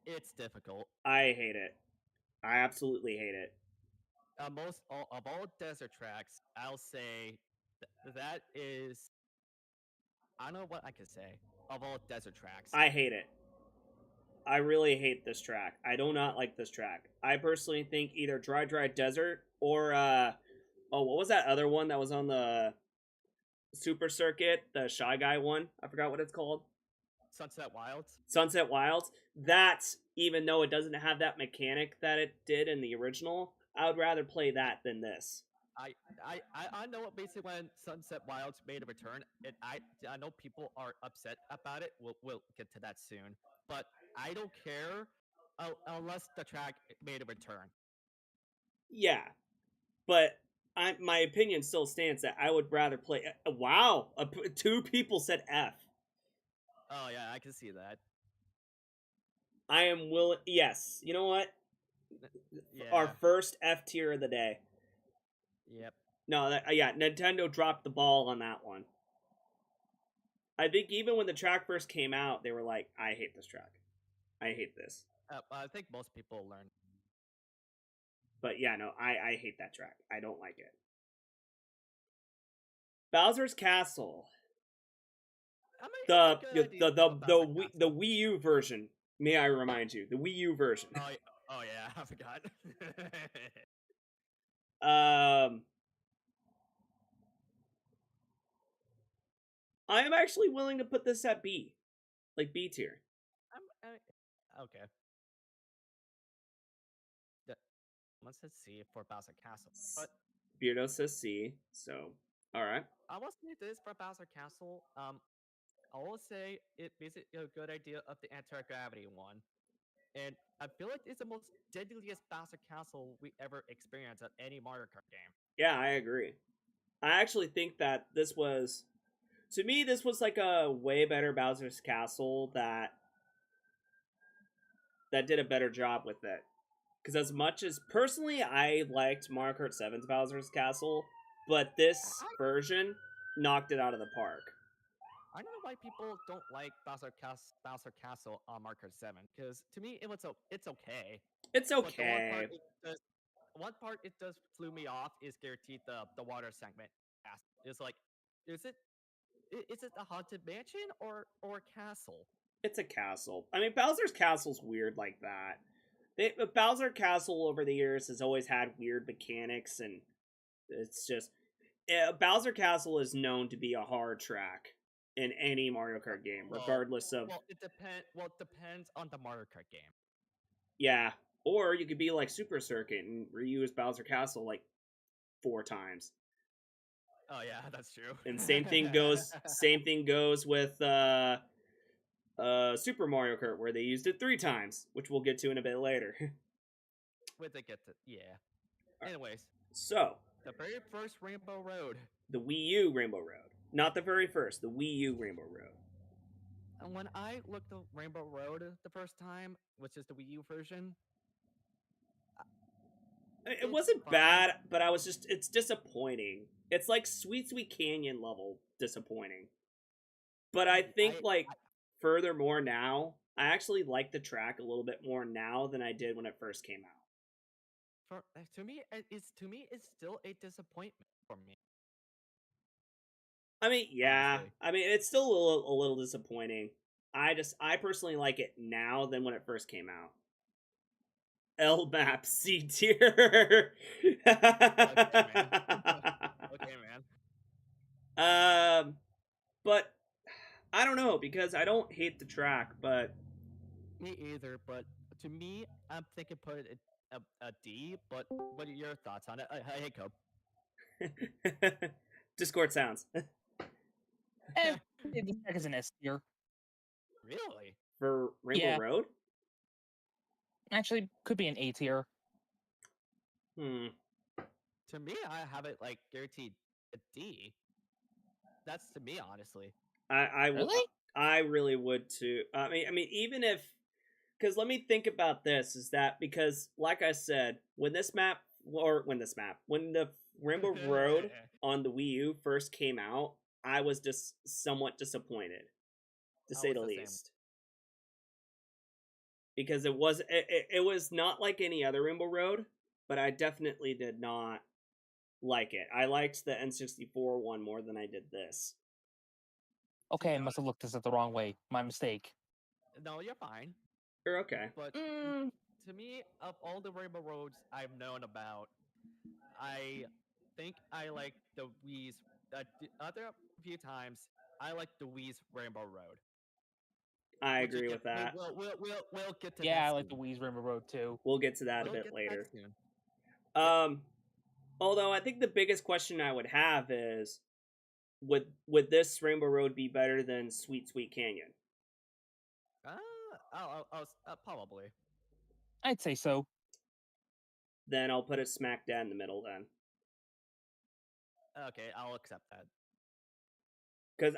it's difficult. I hate it. I absolutely hate it. Of all desert tracks, I'll say that is. I don't know what I could say of all desert tracks. I hate it. I really hate this track. I do not like this track. I personally think either Dry Desert or what was that other one that was on the Super Circuit, the Shy Guy one? I forgot what it's called. Sunset Wilds. Sunset Wilds. That, even though it doesn't have that mechanic that it did in the original, I would rather play that than this. I know basically when Sunset Wilds made a return, and I know people are upset about it. We'll get to that soon, but I don't care unless the track made a return. Yeah, but my opinion still stands that I would rather play. Wow, two people said F. Oh yeah, I can see that. I am willing. Yes, you know what? Yeah. Our first F tier of the day. Yep. No, yeah, Nintendo dropped the ball on that one. I think even when the track first came out, they were like, "I hate this track. I hate this." I think most people learn. But yeah, no, I hate that track. I don't like it. Bowser's Castle. I mean, The Wii U version. May I remind you, the Wii U version. Oh yeah, I forgot. I am actually willing to put this at B, like B tier. Okay. Let's see for Bowser Castle. But Beardo says C, so alright. I will say this for Bowser Castle. I will say it is a good idea of the anti-gravity one. And I feel like it's the most deadliest Bowser Castle we ever experienced at any Mario Kart game. Yeah, I agree. I actually think that this was, to me, this was like a way better Bowser's Castle that that did a better job with it. Because as much as personally I liked Mario Kart 7's Bowser's Castle, but this version knocked it out of the park. I don't know why people don't like Bowser Castle on Mario Kart 7, because to me it's okay. It's But the okay. one part it does flew me off is guaranteed the water segment. It's like, is it a haunted mansion or castle? It's a castle. I mean, Bowser's Castle's weird like that. Bowser Castle over the years has always had weird mechanics, and it's just Bowser Castle is known to be a hard track in any Mario Kart game, regardless of. Well, it depends on the Mario Kart game. Yeah, or you could be like Super Circuit and reuse Bowser Castle like 4 times. Oh yeah, that's true. And same thing goes. Same thing goes with Super Mario Kart, where they used it 3 times, which we'll get to in a bit later. When they get to Anyways, so the very first Rainbow Road. The Wii U Rainbow Road, not the very first. The Wii U Rainbow Road. And when I looked at Rainbow Road the first time, which is the Wii U version, it wasn't bad, but it's disappointing. It's like Sweet Canyon level disappointing. But I think furthermore now, I actually like the track a little bit more now than I did when it first came out. To me, it's still a disappointment for me. I mean, yeah. Honestly. I mean, it's still a little disappointing. I personally like it now than when it first came out. L map C tier. Okay, man. But I don't know, because I don't hate the track, but me either. But to me, I'm thinking put it a D. But what are your thoughts on it? Hey, Cope. Discord sounds. The track is an S tier. Really? For Rainbow Road? Actually, could be an A tier. To me, I have it like guaranteed a D. That's to me, honestly. I really would too. I mean, even if, because let me think about this. Is that because, like I said, when the Rainbow Road on the Wii U first came out, I was just somewhat disappointed, to say the least. Because it was not like any other Rainbow Road, but I definitely did not like it. I liked the N64 one more than I did this. Okay, I must have looked this up the wrong way. My mistake. No, you're fine. You're okay. But to me, of all the Rainbow Roads I've known about, I think I like the Wii's. The other few times, I like the Wii's Rainbow Road. I agree with that. We'll get to that. Yeah, I like the Wii's Rainbow Road too. We'll get to that a bit later. Although I think the biggest question I would have is, would this Rainbow Road be better than Sweet Canyon? Probably. I'd say so. Then I'll put it smack dab in the middle then. Okay, I'll accept that. Because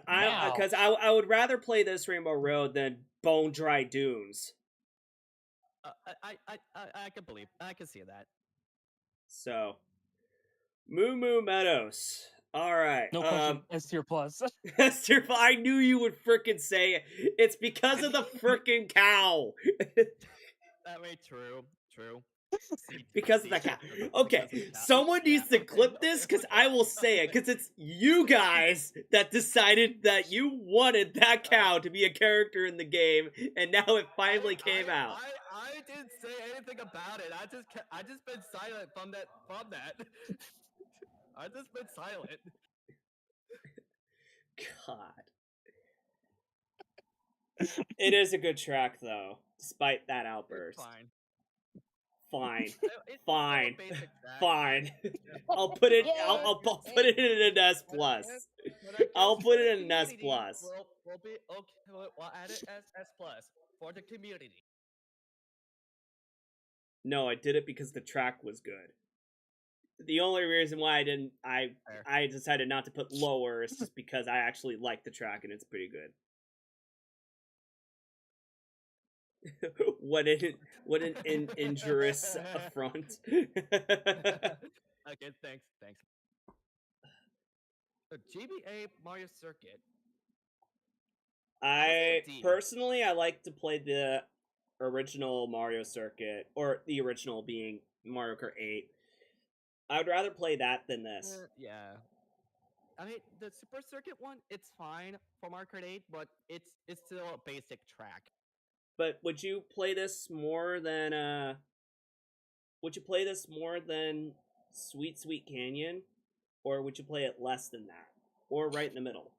I would rather play this Rainbow Road than Bone Dry Dunes. I can see that. So, Moo Moo Meadows. All right. No question. S tier plus. S tier. I knew you would frickin' say it. It's because of the frickin' cow. That way, true. Because of the cow. Okay, someone needs to clip this, because I will say it, because it's you guys that decided that you wanted that cow to be a character in the game, and now it finally came out. I didn't say anything about it. I just been silent from that. I just been silent. God. It is a good track, though, despite that outburst. It's fine. Fine. I'll put it. I'll put it in an S plus. I'll put it in an S plus. We'll be okay. We'll add it as S plus for the community. No, I did it because the track was good. The only reason why I decided not to put lower is just because I actually like the track and it's pretty good. what an injurious affront. Okay, thanks. The GBA Mario Circuit. I D. personally I like to play the original Mario Circuit, or the original being Mario Kart 8. I would rather play that than this. Yeah. I mean, the Super Circuit one, it's fine for Mario Kart 8, but it's still a basic track. But would you play this more than Sweet Sweet Canyon, or would you play it less than that, or right in the middle?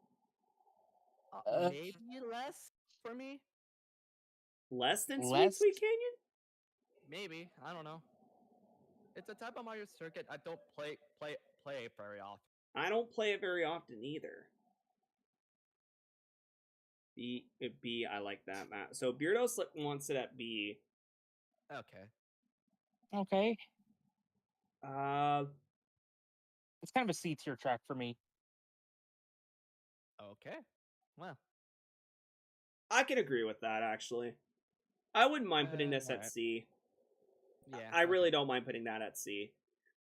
Maybe less for me. Less than Sweet Less? Sweet Canyon? Maybe, I don't know. It's a type of Mario Circuit I don't play very often. I don't play it very often either. B, I like that map. So Beardo wants it at B. Okay. Okay. Uh, It's kind of a C tier track for me. Okay. Well. I can agree with that actually. I wouldn't mind putting this at Alright. C. Yeah. I really don't mind putting that at C.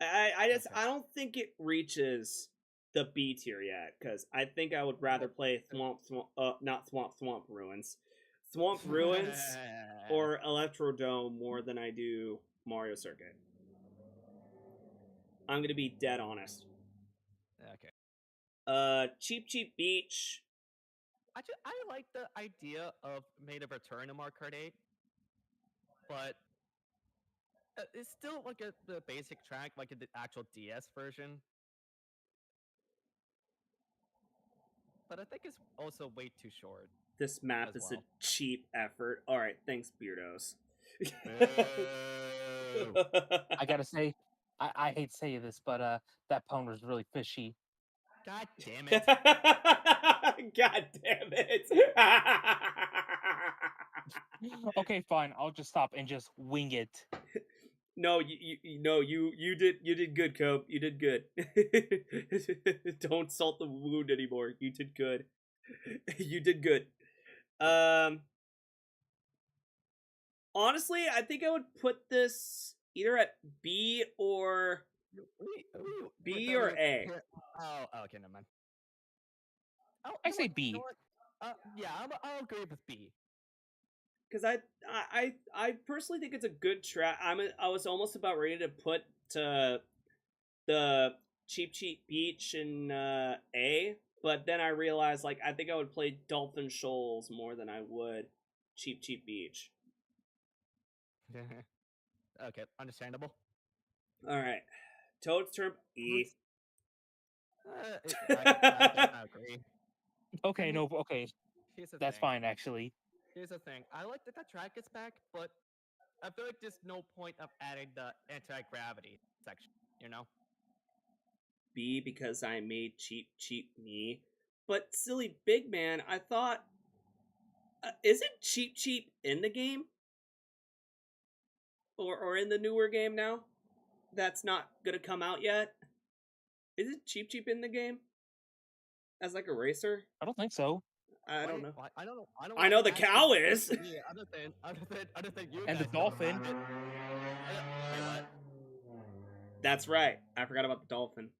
I just Okay. I don't think it reaches the B tier yet, because I think I would rather play not Swamp Ruins, Swamp Ruins or Electrodome more than I do Mario Circuit. I'm gonna be dead honest. Okay. Cheap Beach. I like the idea of Made of Return in Mario Kart 8, but it's still like the basic track, like the actual DS version. But I think it's also way too short. This map as is well. a cheap effort. All right, thanks, Beardos. Boo. I gotta say, I hate to say this, but that pwn was really fishy. God damn it. God damn it. Okay, fine. I'll just stop and just wing it. No, you did good, Cope. You did good. Don't salt the wound anymore. You did good. You did good. Honestly, I think I would put this either at B or B or A. Oh, okay, never mind. Oh, I you know say what, B. You know what? Yeah, I'll agree with B. Because I personally think it's a good track. I was almost about ready to put the Cheap Beach in A, but then I realized like I think I would play Dolphin Shoals more than I would Cheap Beach. Okay, understandable. All right, Toad's turn E. I agree. Okay, I mean, no, okay, Here's the that's thing. fine actually. Here's the thing. I like that track is back, but I feel like there's no point of adding the anti-gravity section, you know? B because I made cheap me. But silly big man, I thought isn't cheap in the game? Or in the newer game now? That's not gonna come out yet? Is it Cheap in the game? As like a racer? I don't think so. I don't know. I don't know. I don't I know why the you cow asking is. me other than you And the guys know about dolphin. it. Wait, what? That's right. I forgot about the dolphin.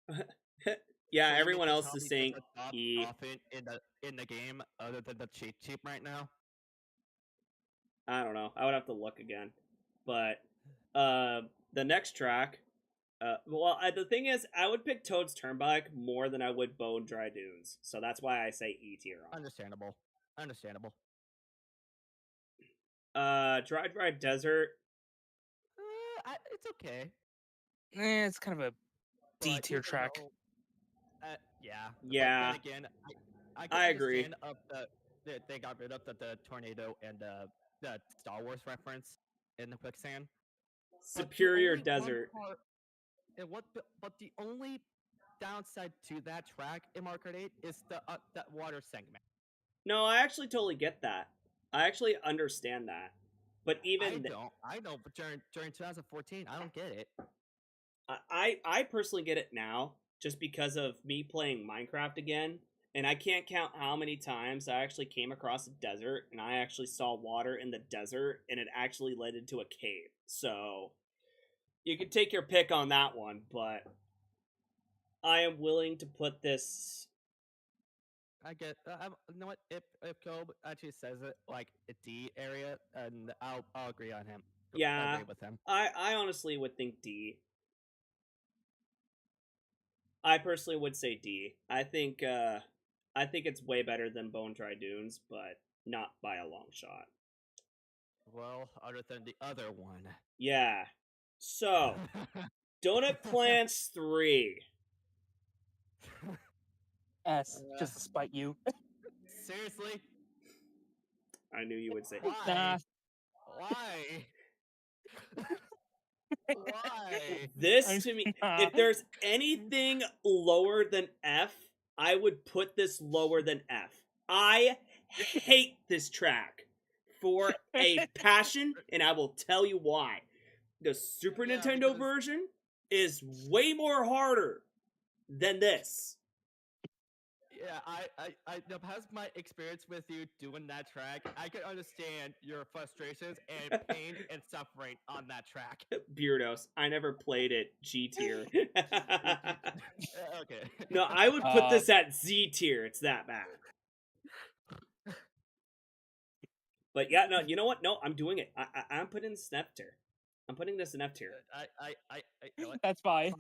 Yeah, So you mean everyone to else tell is me saying there's a E. dolphin in the game other than the cheap right now? I don't know. I would have to look again. But the next track, the thing is, I would pick Toad's Turnpike more than I would Bone Dry Dunes. So that's why I say E tier on. Understandable. Dry Desert. It's okay. It's kind of a D But tier even track. though, yeah. Yeah. But then again, I I agree. understand of they got rid of the tornado and the Star Wars reference in the quicksand. Superior Desert. But the only downside to that track in Mario Kart 8 is that water segment. No, I actually totally get that. I actually understand that. But even I know, but during 2014, I don't get it. I personally get it now, just because of me playing Minecraft again and I can't count how many times I actually came across a desert and I actually saw water in the desert and it actually led into a cave. So you can take your pick on that one, but I am willing to put this. I get. You know what? If Kobe actually says it like a D area, and I'll agree on him. Yeah, Agree with him. I honestly would think D. I personally would say D. I think it's way better than Bone Dry Dunes, but not by a long shot. Well, other than the other one. Yeah. So, Donut Plants 3. S, just to spite you. Seriously? I knew you would say. Why? Why? Why? This to me, if there's anything lower than F, I would put this lower than F. I hate this track for a passion, and I will tell you why. The Super Yeah, Nintendo because- version is way more harder than this. Yeah, I the past my experience with you doing that track, I can understand your frustrations and pain and suffering on that track. Beardos, I never played it G tier. Okay. No, I would put this at Z tier. It's that bad. But yeah, no, you know what? No, I'm doing it. I'm putting this in F tier. I'm putting this in F tier. You know what? That's fine.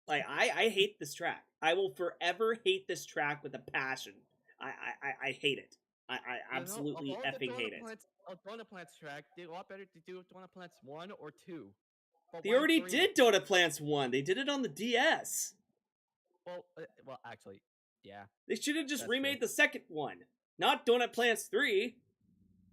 Like I hate this track. I will forever hate this track with a passion. I hate it. I absolutely effing hate it. Donut Plants track, they a lot better to do Donut Plants 1 or 2. But They why already 3? did Donut Plants 1. They did it on the DS. Well, actually, yeah. They should have just That's remade true. the second one, not Donut Plants 3.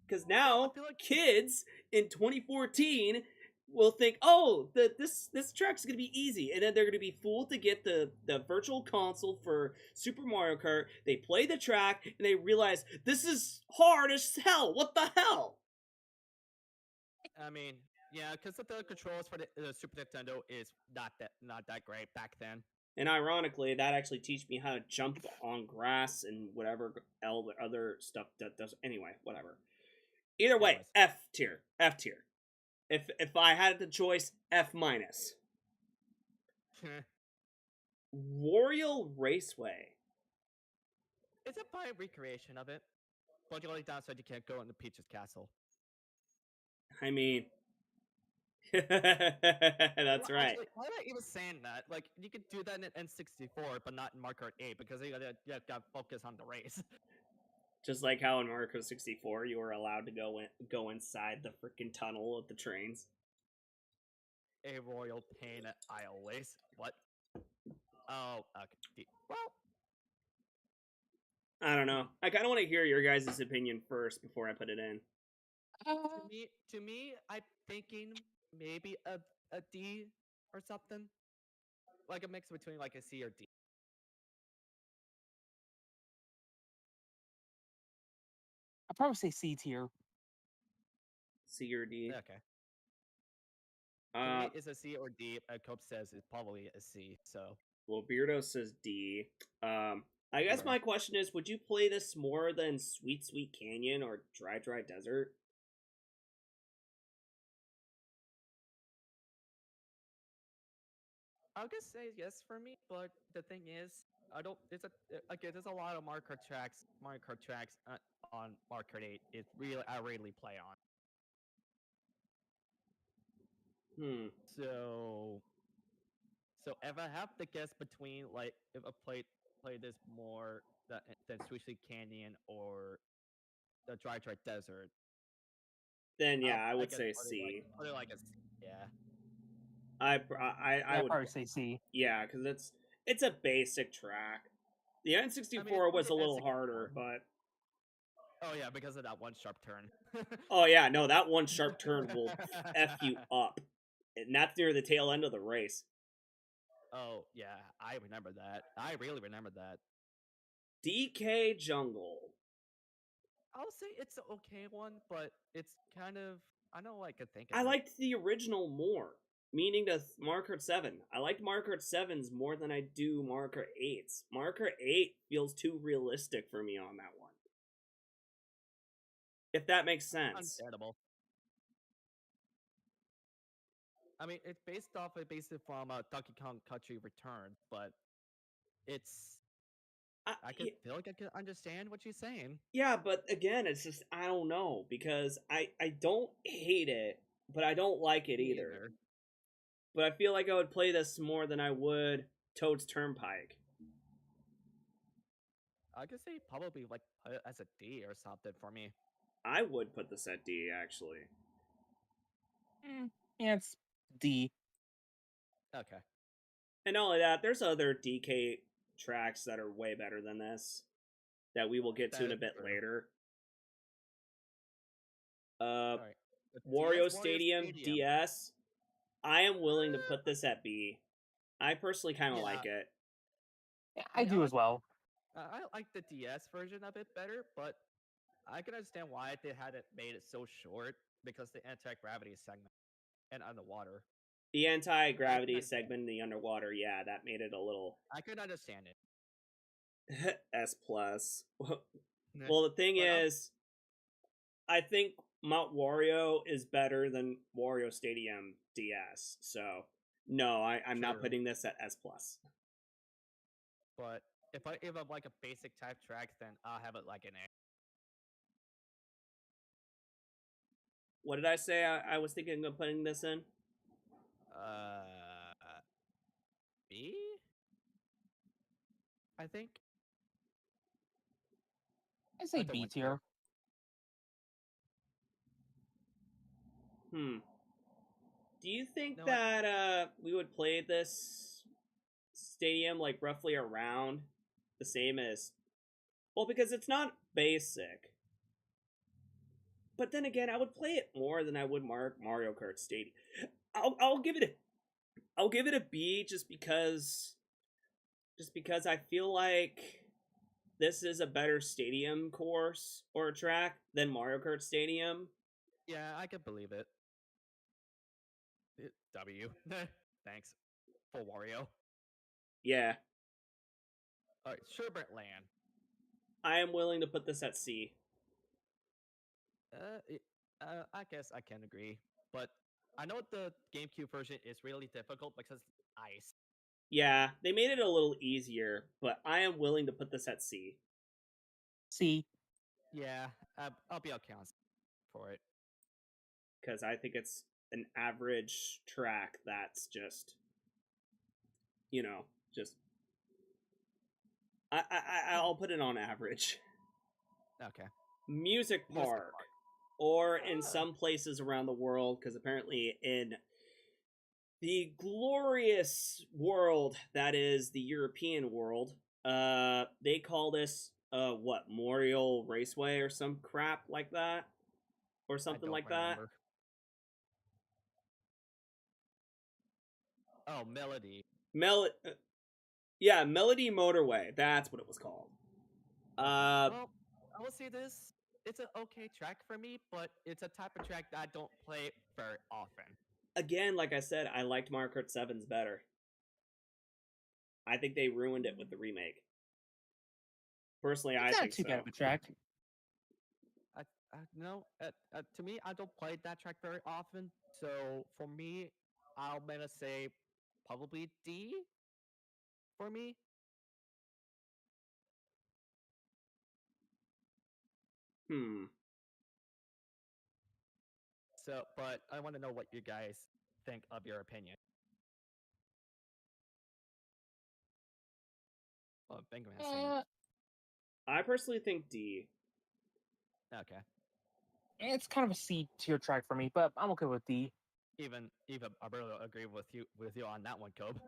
Because Well, I now feel like kids in 2014 will think, oh, this track's gonna be easy, and then they're gonna be fooled to get the virtual console for Super Mario Kart. They play the track and they realize this is hard as hell. What the hell? I mean, yeah, because the controls for the Super Nintendo is not that great back then. And ironically, that actually teach me how to jump on grass and whatever other stuff that does. Anyway, whatever. Either way, Anyways. F tier. F tier. If I had the choice, F minus. Royal Raceway. It's a fine recreation of it, but the only downside you can't go into Peach's castle. I mean, that's Well, right. Actually, why am I even saying that? Like, you could do that in N64, but not in Mario Kart 8 because you gotta focus on the race. Just like how in Mario Kart 64, you were allowed to go inside the freaking tunnel of the trains. A royal pain I always. What? Oh, okay. Well, I don't know. I kind of want to hear your guys' opinion first before I put it in. to me, I'm thinking maybe a D or something, like a mix between like a C or D. I'd probably say C tier. C or D? Okay. To me, it's a C or D. Cope says it's probably a C. So. Well, Beardo says D. I guess my question is, would you play this more than Sweet Sweet Canyon or Dry Dry Desert? I'll just say yes for me, but the thing is, I don't. There's a lot of Mario Kart tracks on Mario Kart 8. I really play on. So if I have to guess between like if I play this more than Sweet Sweet Canyon or the Dry Dry Desert, Then yeah, I would guess say put C. Put it like a C. Yeah. I I'd would probably say C. yeah, because it's a basic track. The N64 was a little harder, but Oh yeah, because of that one sharp turn. oh yeah, no, that one sharp turn will f you up, and that's near the tail end of the race. Oh yeah, I remember that. I really remember that. DK Jungle. I'll say it's an okay one, but it's kind of I know I could think of I it. liked the original more. meaning to Mario Kart 7. I liked Mario Kart 7s more than I do Mario Kart 8s. Mario Kart 8 feels too realistic for me on that one. If that makes sense. Understandable. I mean, it's based from Donkey Kong Country Returns, but it's I feel like I can understand what she's saying. Yeah, but again, it's just I don't know because I don't hate it, but I don't like it Me either. But I feel like I would play this more than I would Toad's Turnpike. I could say probably like put it as a D or something for me. I would put this at D actually. Yeah, it's D. Okay. And not only that, there's other DK tracks that are way better than this that we will get to in a bit later. Right. Wario Stadium DS. I am willing to put this at B. I personally kind of like it. Yeah, I do as well. I like the DS version of it better, but I can understand why they had it made it so short because the anti-gravity segment and underwater. The anti-gravity segment in the underwater, yeah, that made it a little. I could understand it. S plus. Well, the thing is, I think Mount Wario is better than Wario Stadium DS. So no, I'm not putting this at S plus. But if I'm like a basic type track, then I'll have it like an A. What did I say? I was thinking of putting this in. B. I think. I say B tier. Do you think that we would play this stadium like roughly around the same as? Well, because it's not basic. But then again, I would play it more than I would Mario Kart Stadium. I'll give it a B just because I feel like this is a better stadium course or track than Mario Kart Stadium. Yeah, I can believe it. W. Thanks for Wario. Yeah. All right, Sherbert Land. I am willing to put this at C. I guess I can agree, but I know the GameCube version is really difficult because ice. Yeah, they made it a little easier, but I am willing to put this at C. C. Yeah, I'll be okay for it. Because I think it's an average track that's just, just. I'll put it on average. Okay. Music Park. Or in some places around the world, because apparently in the glorious world that is the European world, they call this Memorial Raceway or some crap like that, or something like remember. that. Oh, Melody. Yeah, Melody Motorway. That's what it was called. Well, I will say this: it's an okay track for me, but it's a type of track that I don't play very often. Again, like I said, I liked Mario Kart 7's better. I think they ruined it with the remake. Personally, I think so. It's not too bad of a track. No, to me, I don't play that track very often. So for me, I'm gonna say probably D. For me. So, but I want to know what you guys think of your opinion. Oh, Benjamin. I personally think D. Okay. It's kind of a C tier track for me, but I'm okay with D. Even I really agree with you on that one, Cobb.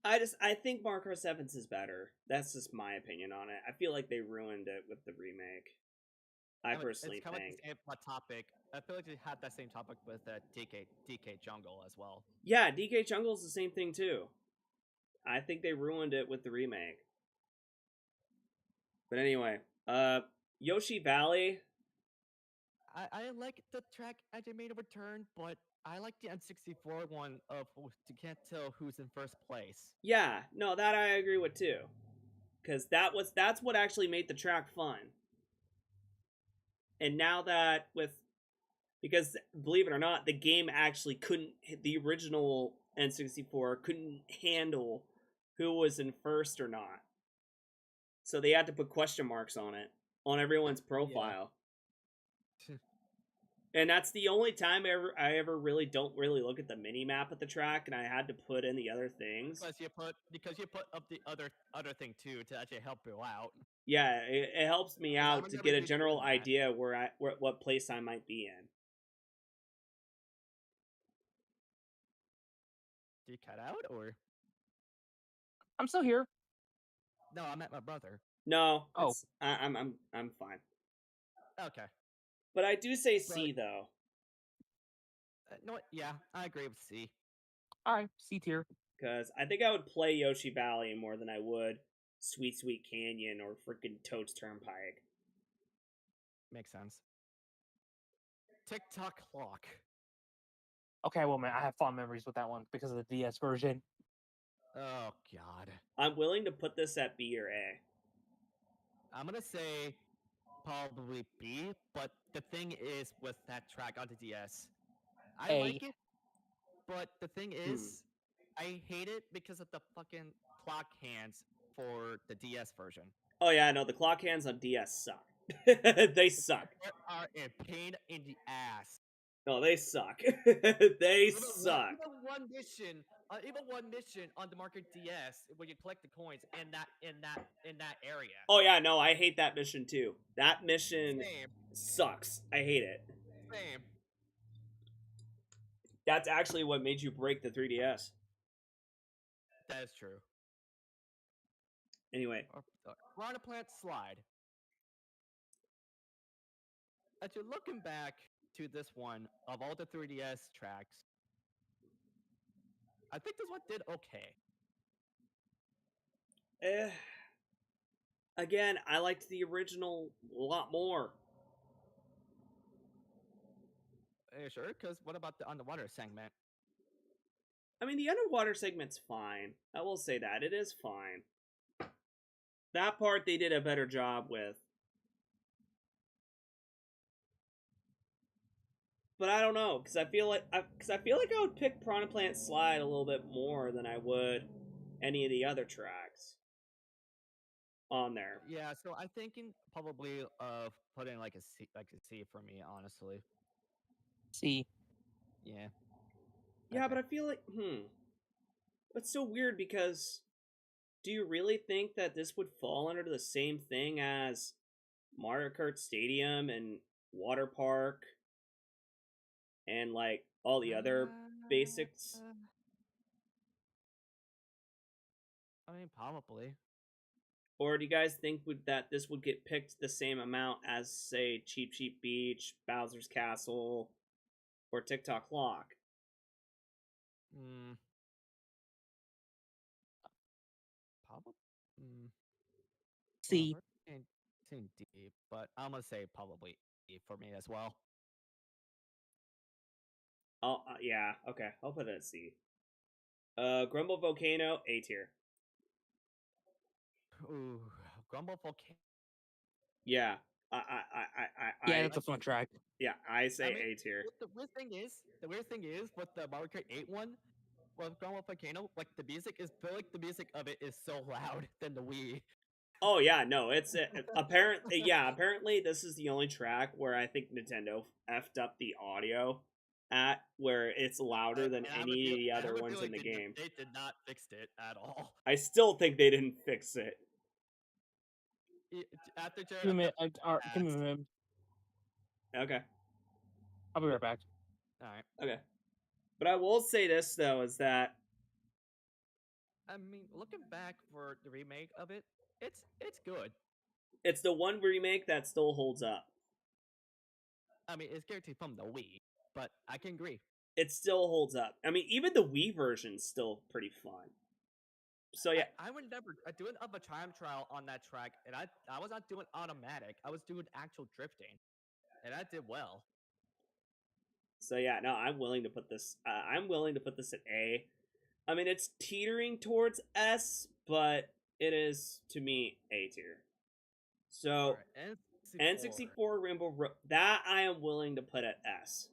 I think Mario Kart 7's is better. That's just my opinion on it. I feel like they ruined it with the remake. I personally it's kind think. Of like the same topic. I feel like they had that same topic with DK Jungle as well. Yeah, DK Jungle is the same thing too. I think they ruined it with the remake. But anyway, Yoshi Valley. I like the track as it made a return, but I like the N64 one of you can't tell who's in first place. Yeah, no, that I agree with too. Because that's what actually made the track fun. And now that because believe it or not, the game actually couldn't, the original N64 couldn't handle who was in first or not. So they had to put question marks on it, on everyone's profile. Yeah. And that's the only time I ever really don't really look at the mini map of the track, and I had to put in the other things. Because you put up the other thing too to actually help you out. Yeah, it helps me I out would to never get a be general doing that. idea what place I might be in. Do you cut out or I'm still here. no? I met my brother. No, Oh. I'm fine. Okay, But I do say but C though, no, yeah, I agree with C. All right, C tier. because I think I would play Yoshi Valley more than I would Sweet Sweet Canyon or freaking Toad's Turnpike. Makes sense. TikTok clock. Okay, well, man, I have fond memories with that one because of the DS version. Oh God, I'm willing to put this at B or A. I'm gonna say probably B. But the thing is, with that track on the DS, I A. like it. But the thing is, I hate it because of the fucking clock hands for the DS version. Oh yeah, no, the clock hands on DS suck. They suck. They are a pain in the ass. No, they suck. They suck. Even one mission on the Market DS where you collect the coins in that area. Oh yeah, no, I hate that mission too. That mission Same, sucks. I hate it. same. That's actually what made you break the 3DS. That is true. Anyway, Piranha Plant Slide. As you're looking back to this one of all the 3DS tracks, I think this one did okay. eh, again, I liked the original a lot more. Are you sure? Because what about the underwater segment? I mean, the underwater segment's fine. I will say that. It is fine. That part they did a better job with. But I don't know, because I feel like I would pick Piranha Plant Slide a little bit more than I would any of the other tracks on there. Yeah, so I'm thinking probably of putting like a C for me, honestly. C. Yeah. Yeah, Okay. but I feel like that's so weird because do you really think that this would fall under the same thing as Mario Kart Stadium and Water Park and like all the other basics? I mean, probably. Or do you guys think that this would get picked the same amount as, say, Cheap Cheap Beach, Bowser's Castle, or TikTok Clock? Hmm. Probably. Mm, well, C. we're saying D, but I'm gonna say probably E for me as well. Oh, yeah, okay, I'll put it at C. Grumble Volcano, A tier. Ooh, Grumble Volcano. Yeah, Yeah, that's a fun track. yeah, I say I mean, A tier. the weird thing is with the Mario Kart 8 one, with Grumble Volcano, like the music is feel like the music of it is so loud than the Wii. Oh yeah, no, it's apparently yeah. Apparently, this is the only track where I think Nintendo effed up the audio at where it's louder than any of the other ones in the game. They did not fix it at all. I still think they didn't fix it. After Give me a minute. Give me a minute. Okay, I'll be right back. All right. okay, but I will say this though is that I mean, looking back for the remake of it, it's good. it's the one remake that still holds up. I mean, it's guaranteed from the Wii, but I can agree. It still holds up. I mean, even the Wii version's still pretty fun. So yeah, I would never doing up a time trial on that track, and I was not doing automatic. I was doing actual drifting. and I did well. So yeah, no, I'm willing to put this. I'm willing to put this at A. I mean, it's teetering towards S, but it is to me A tier. So All right, N64 Rainbow Road, that I am willing to put at S.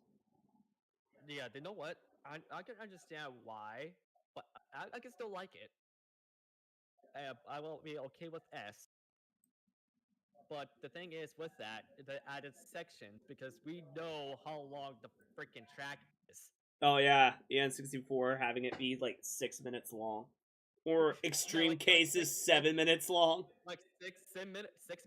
Yeah, you know what? I can understand why, but I can still like it. I will be okay with S. But the thing is, with that, the added sections, because we know how long the freaking track is. Oh yeah, the N64 having it be like 6 minutes long, or extreme like cases 7 minutes long. Like 6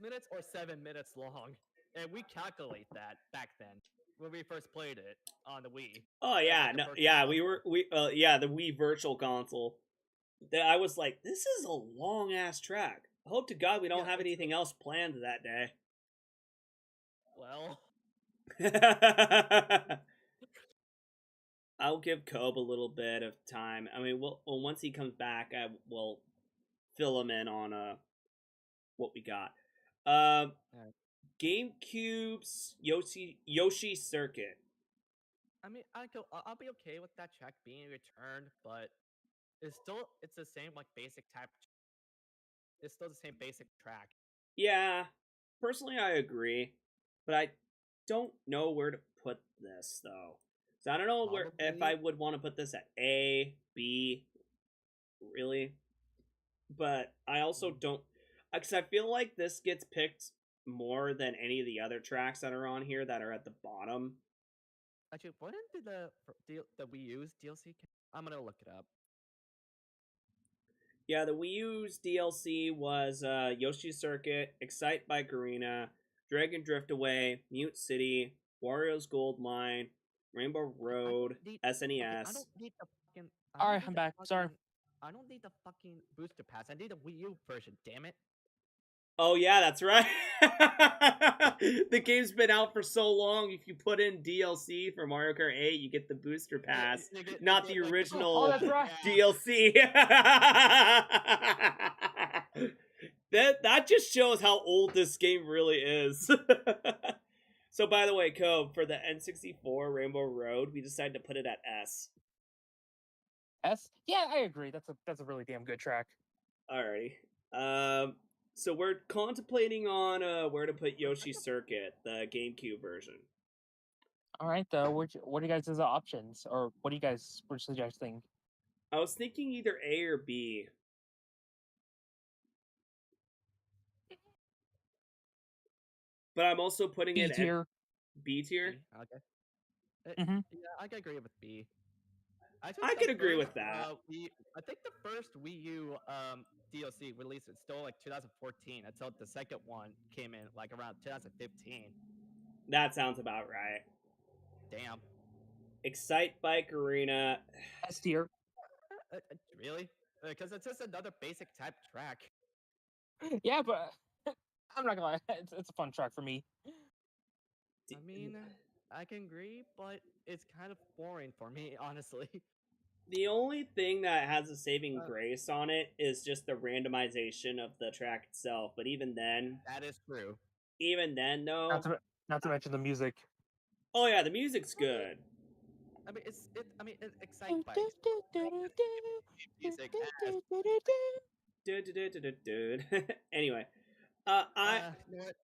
minutes or 7 minutes long, and we calculate that back then when we first played it on the Wii. Oh As yeah, like a no, virtual yeah, console. yeah, the Wii Virtual Console. I was like, this is a long ass track. I hope to God we don't Yeah, have it's anything else planned that day. well. I'll give Kobe a little bit of time. I mean, well, once he comes back, I will fill him in on what we got. Yeah. GameCube's Yoshi Circuit. I mean, I'll be okay with that track being returned, but it's the same like basic type. It's still the same basic track. Yeah, personally, I agree, but I don't know where to put this though. So I don't know where if I Probably. would want to put this at A, B, really. But I also don't, because I feel like this gets picked more than any of the other tracks that are on here that are at the bottom. Actually, when did the Wii U's DLC? I'm gonna look it up. Yeah, the Wii U's DLC was Yoshi Circuit, Excite Bike Arena, Dragon Drift Away, Mute City, Wario's Gold Mine, Rainbow I don't Road, need. Okay, I SNES. don't need the fucking. I All don't right, need I'm the back. Sorry. fucking. I don't need the fucking booster pass. I need the Wii U version. Damn it. Oh yeah, that's right. The game's been out for so long. If you put in DLC for Mario Kart 8, you get the booster pass, not the Like, Oh, original that's right. DLC. That just shows how old this game really is. So by the way, Cove, for the N64 Rainbow Road, we decided to put it at S. S. Yeah, I agree. That's a really damn good track. Alrighty. So we're contemplating on where to put Yoshi Circuit, the GameCube version. All right, though. What are you guys' options, or what do you guys were suggesting? I was thinking either A or B. But I'm also putting B it at tier. B tier. B, okay. Mhm. Yeah, I can agree with B. I think I the could agree with first, that. I think the first Wii U DLC release was still like 2014 until the second one came in like around 2015. That sounds about right. Damn. Excite Bike Arena. S tier. Really? Because it's just another basic type track. Yeah, but I'm not gonna lie. It's a fun track for me. I mean, I can agree, but it's kind of boring for me, honestly. The only thing that has a saving Uh, grace on it is just the randomization of the track itself. But even then, That is true. though, Not to mention the music. oh yeah, the music's good. I mean, it excites bikes. Music as Anyway, I you know what?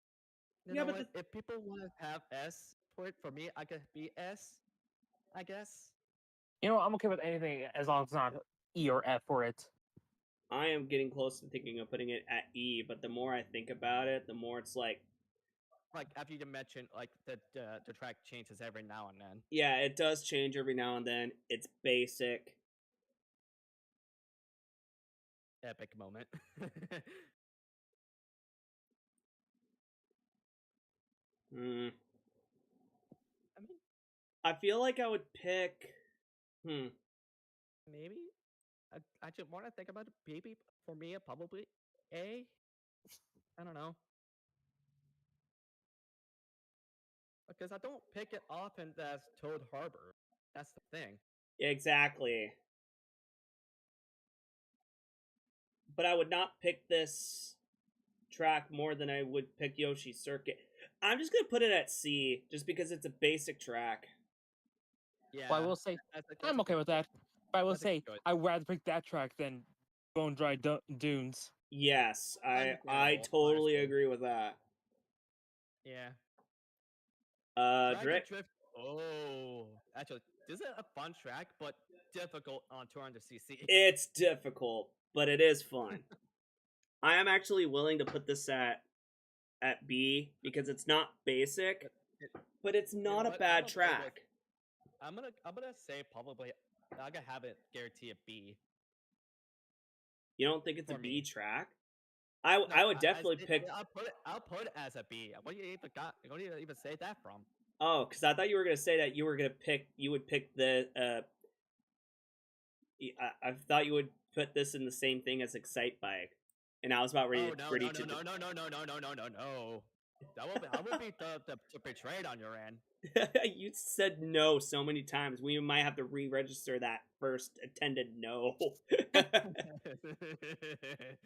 You yeah, know but what? If people want to have S for it, for me, I could be S, I guess. You know, I'm okay with anything as long as it's not E or F for it. I am getting close to thinking of putting it at E. But the more I think about it, the more it's like, Like after you mentioned, like the track changes every now and then. yeah, it does change every now and then. It's basic. Epic moment. Hmm. I mean, I feel like I would pick. maybe. I just want to think about it. Maybe for me, probably A. I don't know. Because I don't pick it often as Toad Harbor. That's the thing. Exactly. But I would not pick this track more than I would pick Yoshi's Circuit. I'm just gonna put it at C, just because it's a basic track. Yeah. But I will say that's I'm a okay good with that. But I will That's a say good- I'd rather pick that track than Bone Dry Dunes. Yes, I Understandable, totally honestly. agree with that. Yeah. Dragon Dragon Drift. Oh, actually, this is a fun track, but difficult on 200cc. It's difficult, but it is fun. I am actually willing to put this at B because it's not basic, but it's You know not a what? bad okay with- track. I'm gonna say probably I'm gonna have it guarantee a B. You don't think it's a For B me. track? No, I would definitely pick. I'll put it as a B. What do you even say that from? Oh, because I thought you were gonna say that you were gonna pick. You would pick the. I thought you would put this in the same thing as Excite Bike, and I was about ready. Oh no ready no to. no no no no no no no no no. That would be the betrayed on your end. You said no so many times. We might have to re-register that first attended no.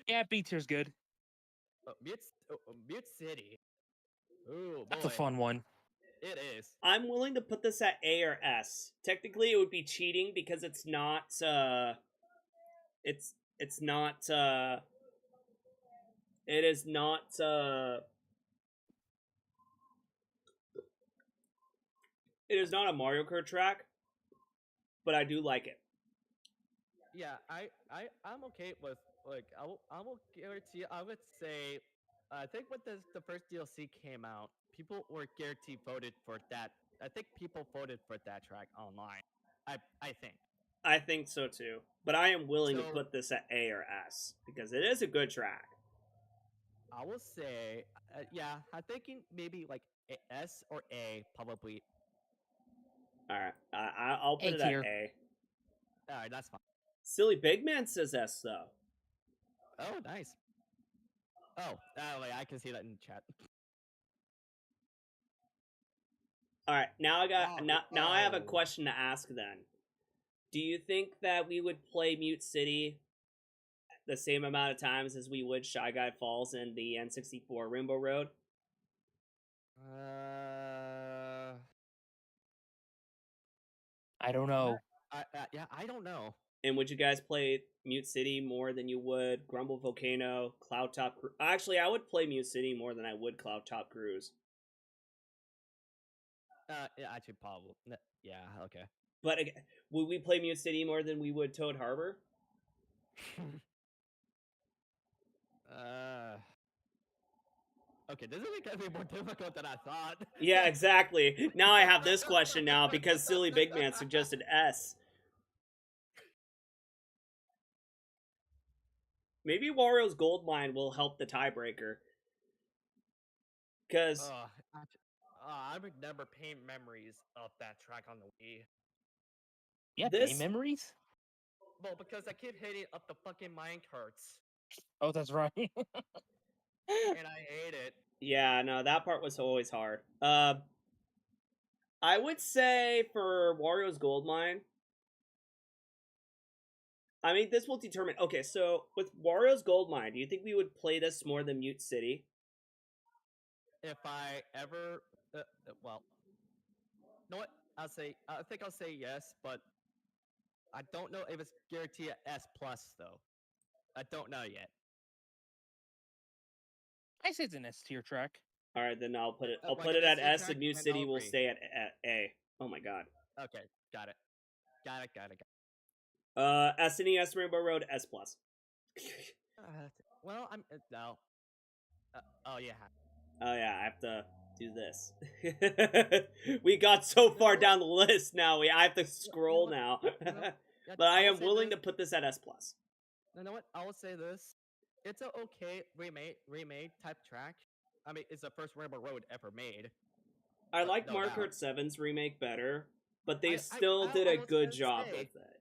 Yeah, B tier's good. Mute City. Ooh, boy. That's a fun one. It is. I'm willing to put this at A or S. Technically, it would be cheating because it's not. It's not. It is not. It is not a Mario Kart track, but I do like it. Yeah, I'm okay with I will guarantee I would say I think when the first DLC came out, people were guaranteed voted for that. I think people voted for that track online. I think. I think so too, but I am willing to So- put this at A or S because it is a good track. I will say yeah, I'm thinking maybe like S or A probably. All right, I'll put A it at tier. A. All right, that's fine. Silly Big Man says S though. Oh, nice. Oh, wait, I can see that in chat. All right, now I got now I have a Oh. question to ask then. Do you think that we would play Mute City the same amount of times as we would Shy Guy Falls and the N64 Rainbow Road? I don't know. Yeah, I don't know. And would you guys play Mute City more than you would Grumble Volcano, Cloud Top Cruise? Actually, I would play Mute City more than I would Cloud Top Cruise. Yeah, actually, probably. Yeah, okay. But would we play Mute City more than we would Toad Harbor? Okay, this is gonna be more difficult than I thought. Yeah, exactly. Now I have this question now because Silly Big Man suggested S. Maybe Wario's Gold Mine will help the tiebreaker. Because I remember pain memories of that track on the Wii. Yeah, This- pain memories? Well, because I keep hitting up the fucking mine carts, Oh, that's right. and I hate it. yeah, no, that part was always hard. I would say for Wario's Gold Mine, I mean, this will determine. Okay, so with Wario's Gold Mine, do you think we would play this more than Mute City? If I ever, well, you know what? I think I'll say yes, but I don't know if it's guaranteed a S plus though. I don't know yet. I say it's an S tier track. All right, then I'll put it. I'll Like put an it at S S, track, and Mute and City I'll will agree. stay at A. Oh my god. Okay, got it. SNES Rainbow Road S plus. Well, I'm no. Oh yeah. Oh yeah, I have to do this. We got so far down the list now. I have to scroll what? now. Yeah, But I will am say willing this. to put this at S plus. You know what? I will say this. It's an okay remade type track. I mean, it's the first Rainbow Road ever made. I like no Mario doubt. Kart 7's remake better, but they I still did a was good gonna job say- with it.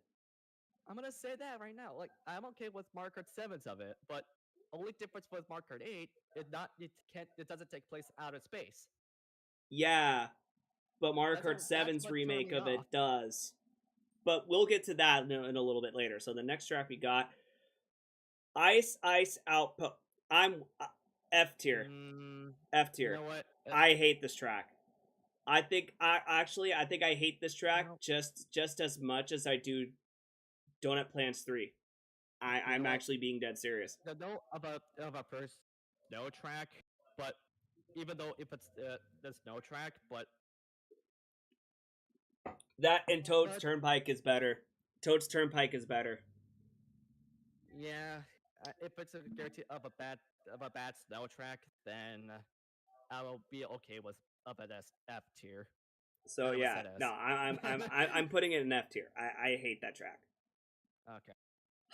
I'm gonna say that right now. Like, I'm okay with Mario Kart 7's of it, but only difference with Mario Kart 8 is it doesn't take place out of space. Yeah, but Mario That's Kart what 7's turned remake me of it off. does. But we'll get to that in a little bit later. So the next track we got Ice Outpost. F tier. F You tier. know what? I hate this track. I think I think I hate this track know- just as much as I do Donut Plants 3. I'm know what? actually being dead serious. The note of a first snow track, but even though if it's the snow track, but That and Toad's but Turnpike is better. Toad's Turnpike is better. yeah, if it's a guarantee of a bad snow track, then I will be okay with up at F tier. So I was yeah, at S. no, I'm putting it in F tier. I hate that track. Okay.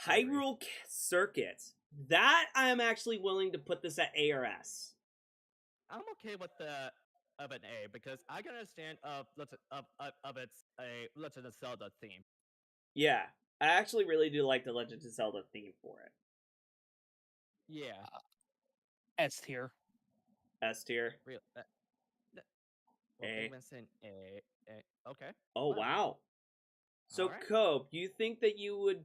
I agree. Hyrule Circuit. That I am actually willing to put this at A or S. I'm okay with the of an A because I can understand of its a Legend of Zelda theme. Yeah, I actually really do like the Legend of Zelda theme for it. Yeah, S tier. S tier. real. Well, A. even saying A. Okay. Oh Wow. wow. So Alright. Cope, you think that you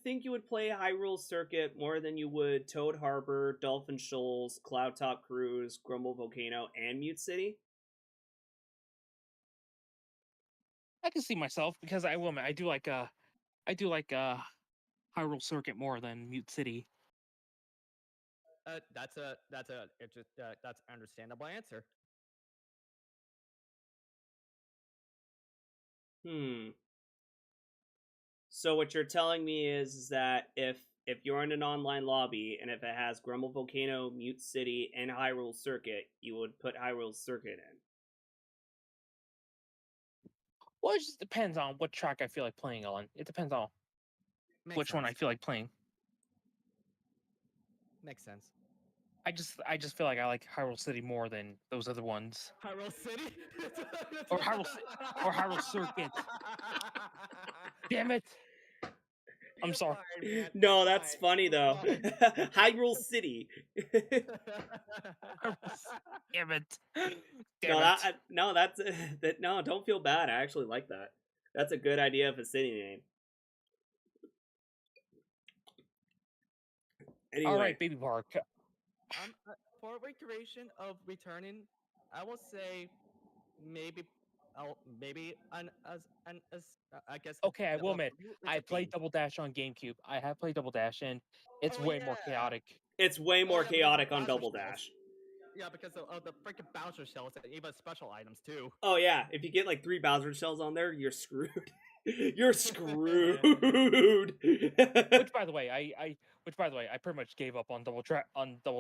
think you would play Hyrule Circuit more than you would Toad Harbor, Dolphin Shoals, Cloud Top Cruise, Grumble Volcano, and Mute City? I can see myself because I will. Admit, I do like Hyrule Circuit more than Mute City. That's an understandable answer. Hmm. So what you're telling me is that if you're in an online lobby and if it has Grumble Volcano, Mute City, and Hyrule Circuit, you would put Hyrule Circuit in. Well, it just depends on what track I feel like playing on. It depends on Makes which one I sense. feel like playing. Makes sense. I just feel like I like Hyrule City more than those other ones. Hyrule City Or Hyrule Circuit. Damn it! I'm You're sorry. fine, man. No, You're that's fine. funny You're though. fine. Hyrule City. Damn it! No, Damn it! no, that's that. No, don't feel bad. I actually like that. That's a good idea of a city name. Anyway, All right, Baby Park. For recreation of returning, I will say maybe, maybe I guess. Okay, I will Well, admit, for you, it's I a played B. Double Dash on GameCube. I have played Double Dash, and it's Oh way more yeah. chaotic. it's way Oh more yeah, because of chaotic on Bowser Double shells. Dash. Yeah, because of the freaking Bowser shells and even special items too. Oh yeah, if you get like 3 Bowser shells on there, you're screwed. You're screwed. Which, by the way, I pretty much gave up on Double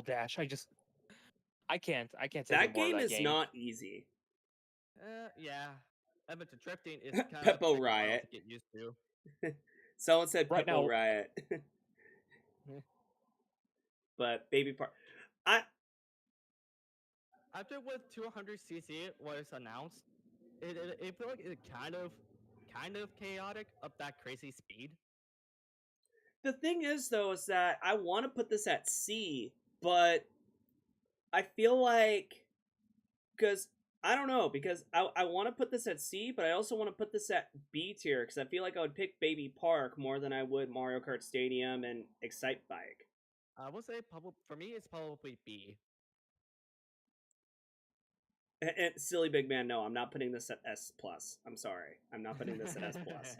Dash. I can't take any That more of game that is game. not easy. Yeah. I mean, the drifting is kind of Peppo take a while Riot. to get used to. Someone said Right Peppo now- Riot. But Baby Park. I After with 200cc was announced, it felt like it kind of chaotic of that crazy speed. the thing is though is that I want to put this at C, but I feel like because I don't know because I want to put this at C, but I also want to put this at B tier because I feel like I would pick Baby Park more than I would Mario Kart Stadium and Excite Bike. I will say for me it's probably B. And silly big man, no, I'm not putting this at S plus. I'm sorry, I'm not putting this at S plus.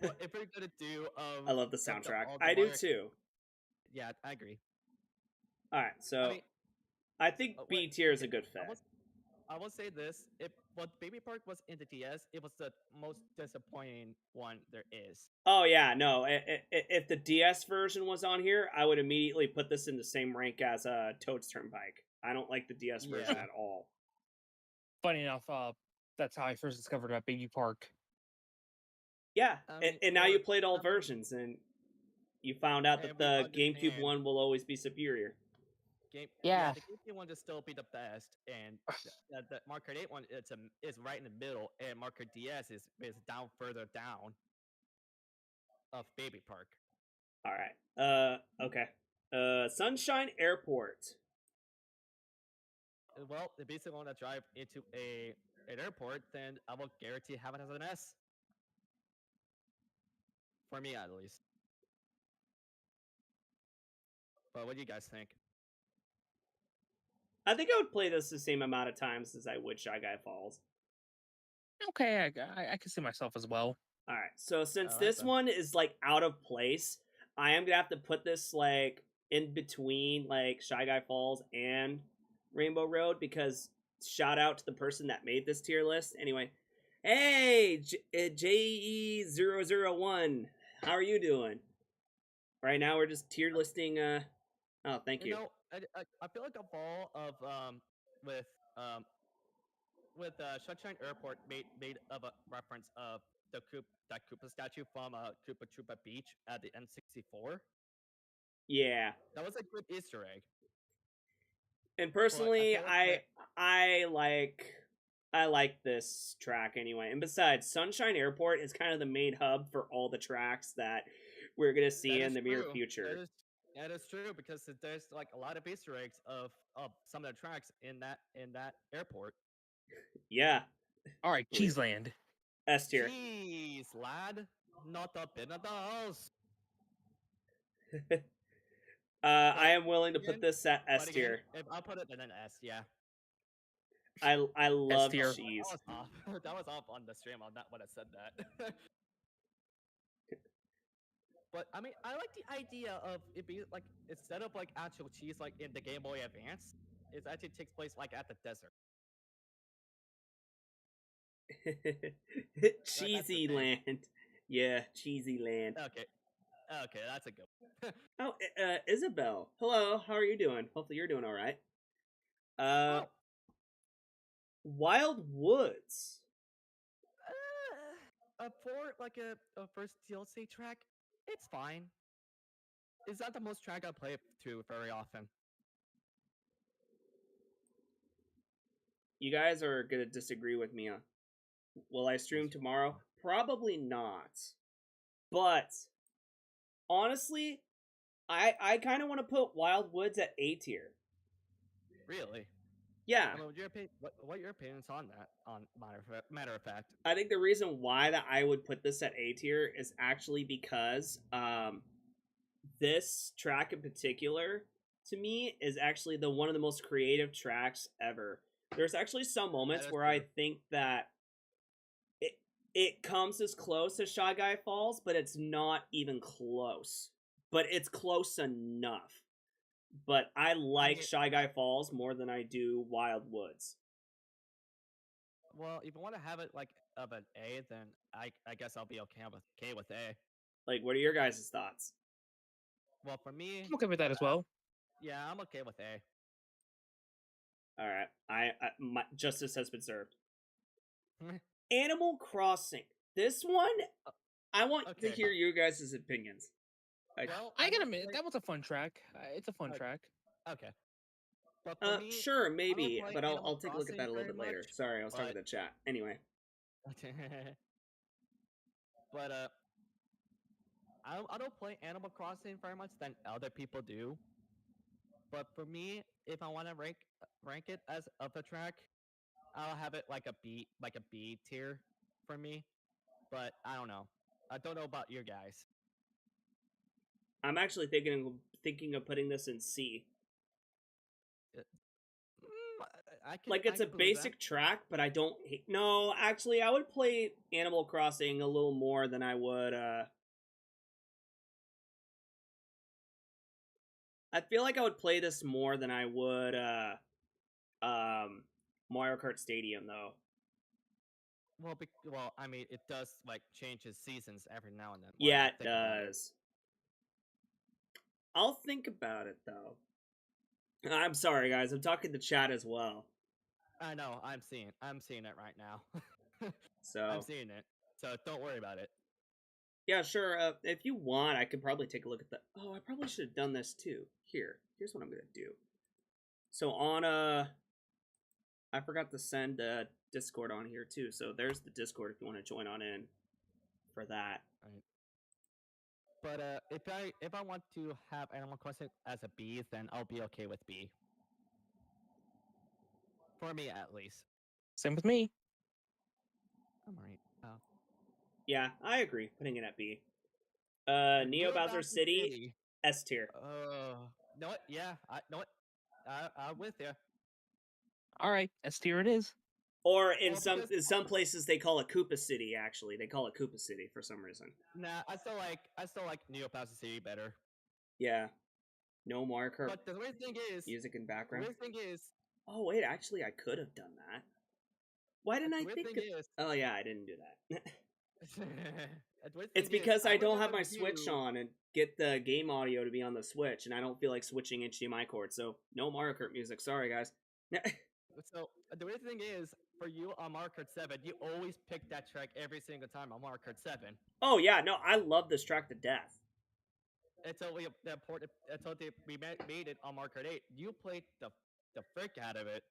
Well, if we're gonna do I love the of soundtrack. all the I do Mario- too. Yeah, I agree. All right, so I mean, I think B tier is a good fit. I will say this: if what Baby Park was in the DS, it was the most disappointing one there is. Oh yeah, no. If the DS version was on here, I would immediately put this in the same rank as Toad's Turnpike. I don't like the DS version Yeah. at all. Funny enough, that's how I first discovered about Baby Park. Yeah, I mean, and now for- you played all I mean- versions, and you found out that And we the GameCube understand. one will always be superior. Yeah. The GameCube one will still be the best, and the Marker 8 one is right in the middle, and Marker DS is down further down of Baby Park. All right. Okay. Sunshine Airport. Well, if basically want to drive into an airport, then I will guarantee have it as an S. For me, at least. But what do you guys think? I think I would play this the same amount of times as I would Shy Guy Falls. Okay, I can see myself as well. All right. So since Alright, this then. one is like out of place, I am gonna have to put this like in between like Shy Guy Falls and Rainbow Road because shout out to the person that made this tier list. Anyway, hey JE001, how are you doing? Right now we're just tier listing. Oh, thank you. You know, I feel like a fall of with um Sunshine Airport made of a reference of that Koopa statue from Koopa Troopa Beach at the N64. Yeah. That was a good Easter egg. And But I personally, feel like I like this track anyway. And besides, Sunshine Airport is kind of the main hub for all the tracks that we're gonna see that in is the near true. future. That is true because there's like a lot of Easter eggs of some of the tracks in that airport. Yeah, All right, Cheeseland. S tier. Jeez, lad, not up in the house. I am willing to put this at S But again, tier. if I'll put it in an S, yeah. I love tier. cheese. That was off. That was off on the stream on that when I said that. But I mean, I like the idea of it being like instead of like actual cheese like in the Game Boy Advance, it actually takes place like at the desert. Cheesy thing. land. Yeah, cheesy land. Okay, okay, that's a good one. Oh, Isabel. Hello, how are you doing? Hopefully you're doing all right. Oh, Wild Woods. for like a first DLC track, it's fine. It's not the most track I play to very often. You guys are gonna disagree with me. Will I stream tomorrow? Probably not. But honestly, I kind of want to put Wild Woods at A tier. Really? Yeah, I mean, what are your opinions on that? On matter of fact, I think the reason why that I would put this at A tier is actually because this track in particular to me is actually the one of the most creative tracks ever. There's actually some moments is where I true. think that it comes as close as Shy Guy Falls, but it's not even close. But it's close enough. But I like mean- Shy Guy Falls more than I do Wild Woods. well, if you want to have it like of an A, then I guess I'll be okay with A. Like, what are your guys' thoughts? Well, for me, I'm okay with that as well. yeah, I'm okay with A. All right, my justice has been served. Animal Crossing. This one, I want to Okay. hear your guys' opinions. Well, I gotta will admit play- that was a fun track. It's a fun Okay. track. Okay. But for me, Sure, maybe, play but I'll Animal take a look at Crossing that a little very bit later. much, Sorry, I was talking to but- the chat. Anyway, but I don't play Animal Crossing very much than other people do. But for me, if I want to rank it as of a track, I'll have it like a B tier for me. But I don't know. I don't know about you guys. I'm actually thinking of putting this in C. I can, Like, I it's a can believe that. basic track, but I don't. No, actually, I would play Animal Crossing a little more than I would. I feel like I would play this more than I would. Mario Kart Stadium, though. Well, I mean, it does like changes seasons every now and then. Yeah, it does. I'll think about it though. I'm sorry, guys. I'm talking to chat as well. I know. I'm seeing it right now. So I'm seeing it. So don't worry about it. yeah, sure. If you want, I could probably take a look at the. Oh, I probably should have done this too. Here's what I'm gonna do. So on I forgot to send Discord on here too. So there's the Discord if you want to join on in for that. But if I want to have Animal Crossing as a B, then I'll be okay with B. For me, at least. Same with me. I'm alright. Yeah, I agree. Putting it at B. Neo Bowser City S tier. Know what? Yeah, I'm with you. All right, S tier it is. Or in Well, some because- in some places they call it Koopa City. Actually, they call it Koopa City for some reason. Nah, I still like Neo Bowser City better. Yeah, no marker, But the weird thing is, music in the background. weird thing is, Oh wait, actually, I could have done that. Why didn't I the weird think? thing is, Oh yeah, I didn't do that. the weird It's thing is, because I would don't never have my Switch view- on and get the game audio to be on the Switch, and I don't feel like switching HDMI cord. So no Mario Kart music. Sorry, guys. So the weird thing is, for you on Mario Kart 7, you always pick that track every single time on Mario Kart 7. Oh yeah, no, I love this track to death. Until we made it on Mario Kart 8, you played the frick out of it.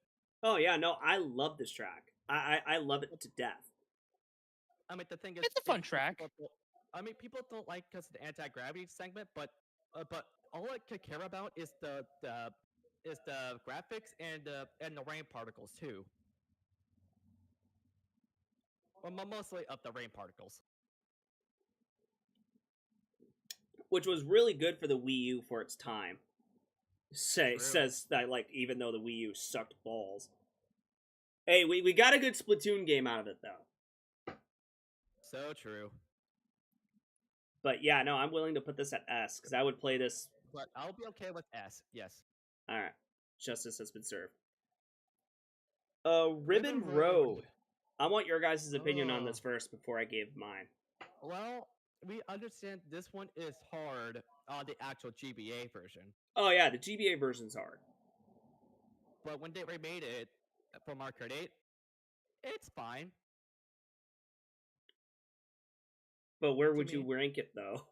Oh yeah, no, I love this track. I love it to death. I mean, the thing is, It's a fun track. People don't like because of the anti-gravity segment, but all I could care about is the graphics and the rain particles too. Well, mostly of the rain particles. Which was really good for the Wii U for its time. True. Says that, like, even though the Wii U sucked balls. Hey, we got a good Splatoon game out of it though. So true. But yeah, no, I'm willing to put this at S because I would play this. But I'll be okay with S. Yes. All right, justice has been served. Ribbon Ribbon Road. Road. I want your guys' opinion on Oh. this first before I gave mine. Well, we understand this one is hard on the actual GBA version, Oh yeah, the GBA version's hard. but when they remade it for Mario Kart 8, it's fine. But where To would you me. rank it though?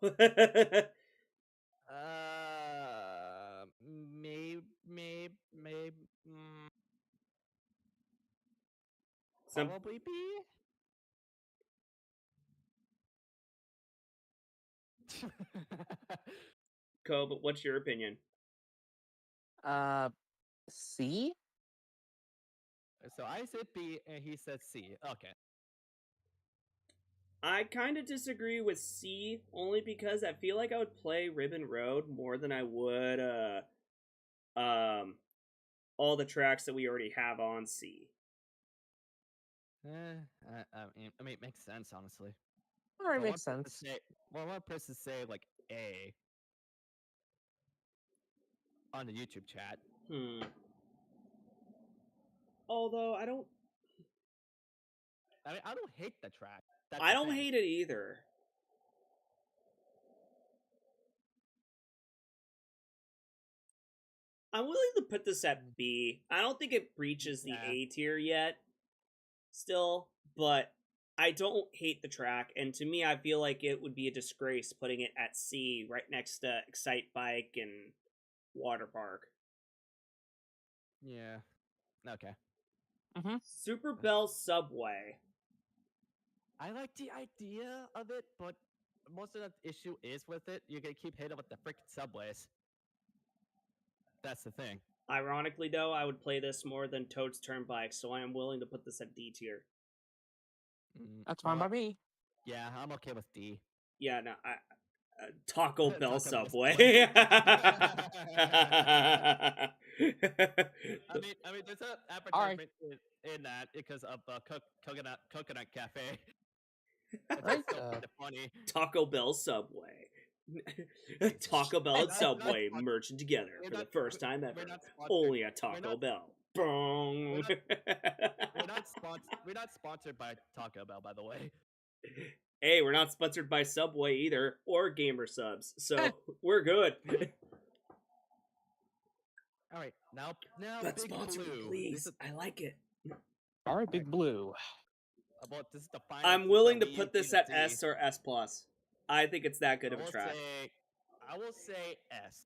Maybe, Some probably B. but what's your opinion? C. So I said B and he said C. Okay. I kind of disagree with C only because I feel like I would play Ribbon Road more than I would all the tracks that we already have on C. I mean, it makes sense, honestly. All right, But makes sense. one person say like A on the YouTube chat. Although I mean, I don't hate the track. That's I the don't thing. hate it either. I'm willing to put this at B. I don't think it breaches the Yeah. A tier yet, still, but I don't hate the track, and to me, I feel like it would be a disgrace putting it at C right next to Excite Bike and Water Park. Yeah. Okay. Super Bell Subway. I like the idea of it, but most of the issue is with it. You're gonna keep hitting with the freaking subways. That's the thing. Ironically, though, I would play this more than Toad's Turnpike, so I am willing to put this at D tier. That's fine by me. Yeah, I'm okay with D. Yeah, no, Taco Bell Taco Bell Subway. I mean, there's an All right. advertisement in that because of Coconut Cafe. Right, It's so funny. Taco Bell Subway. Taco Bell and Subway merging together for the first time ever. Only at Taco Bell. Boom. We're not sponsored by Taco Bell, by the way. Hey, we're not sponsored by Subway either, or Gamer Subs, so we're good. All right, now, But Big sponsor me, Blue. please. I like it. All right, Big Blue. This is the final I'm willing to Wii U put this at DLC. S or S plus. I think it's that good of a track. I will say S,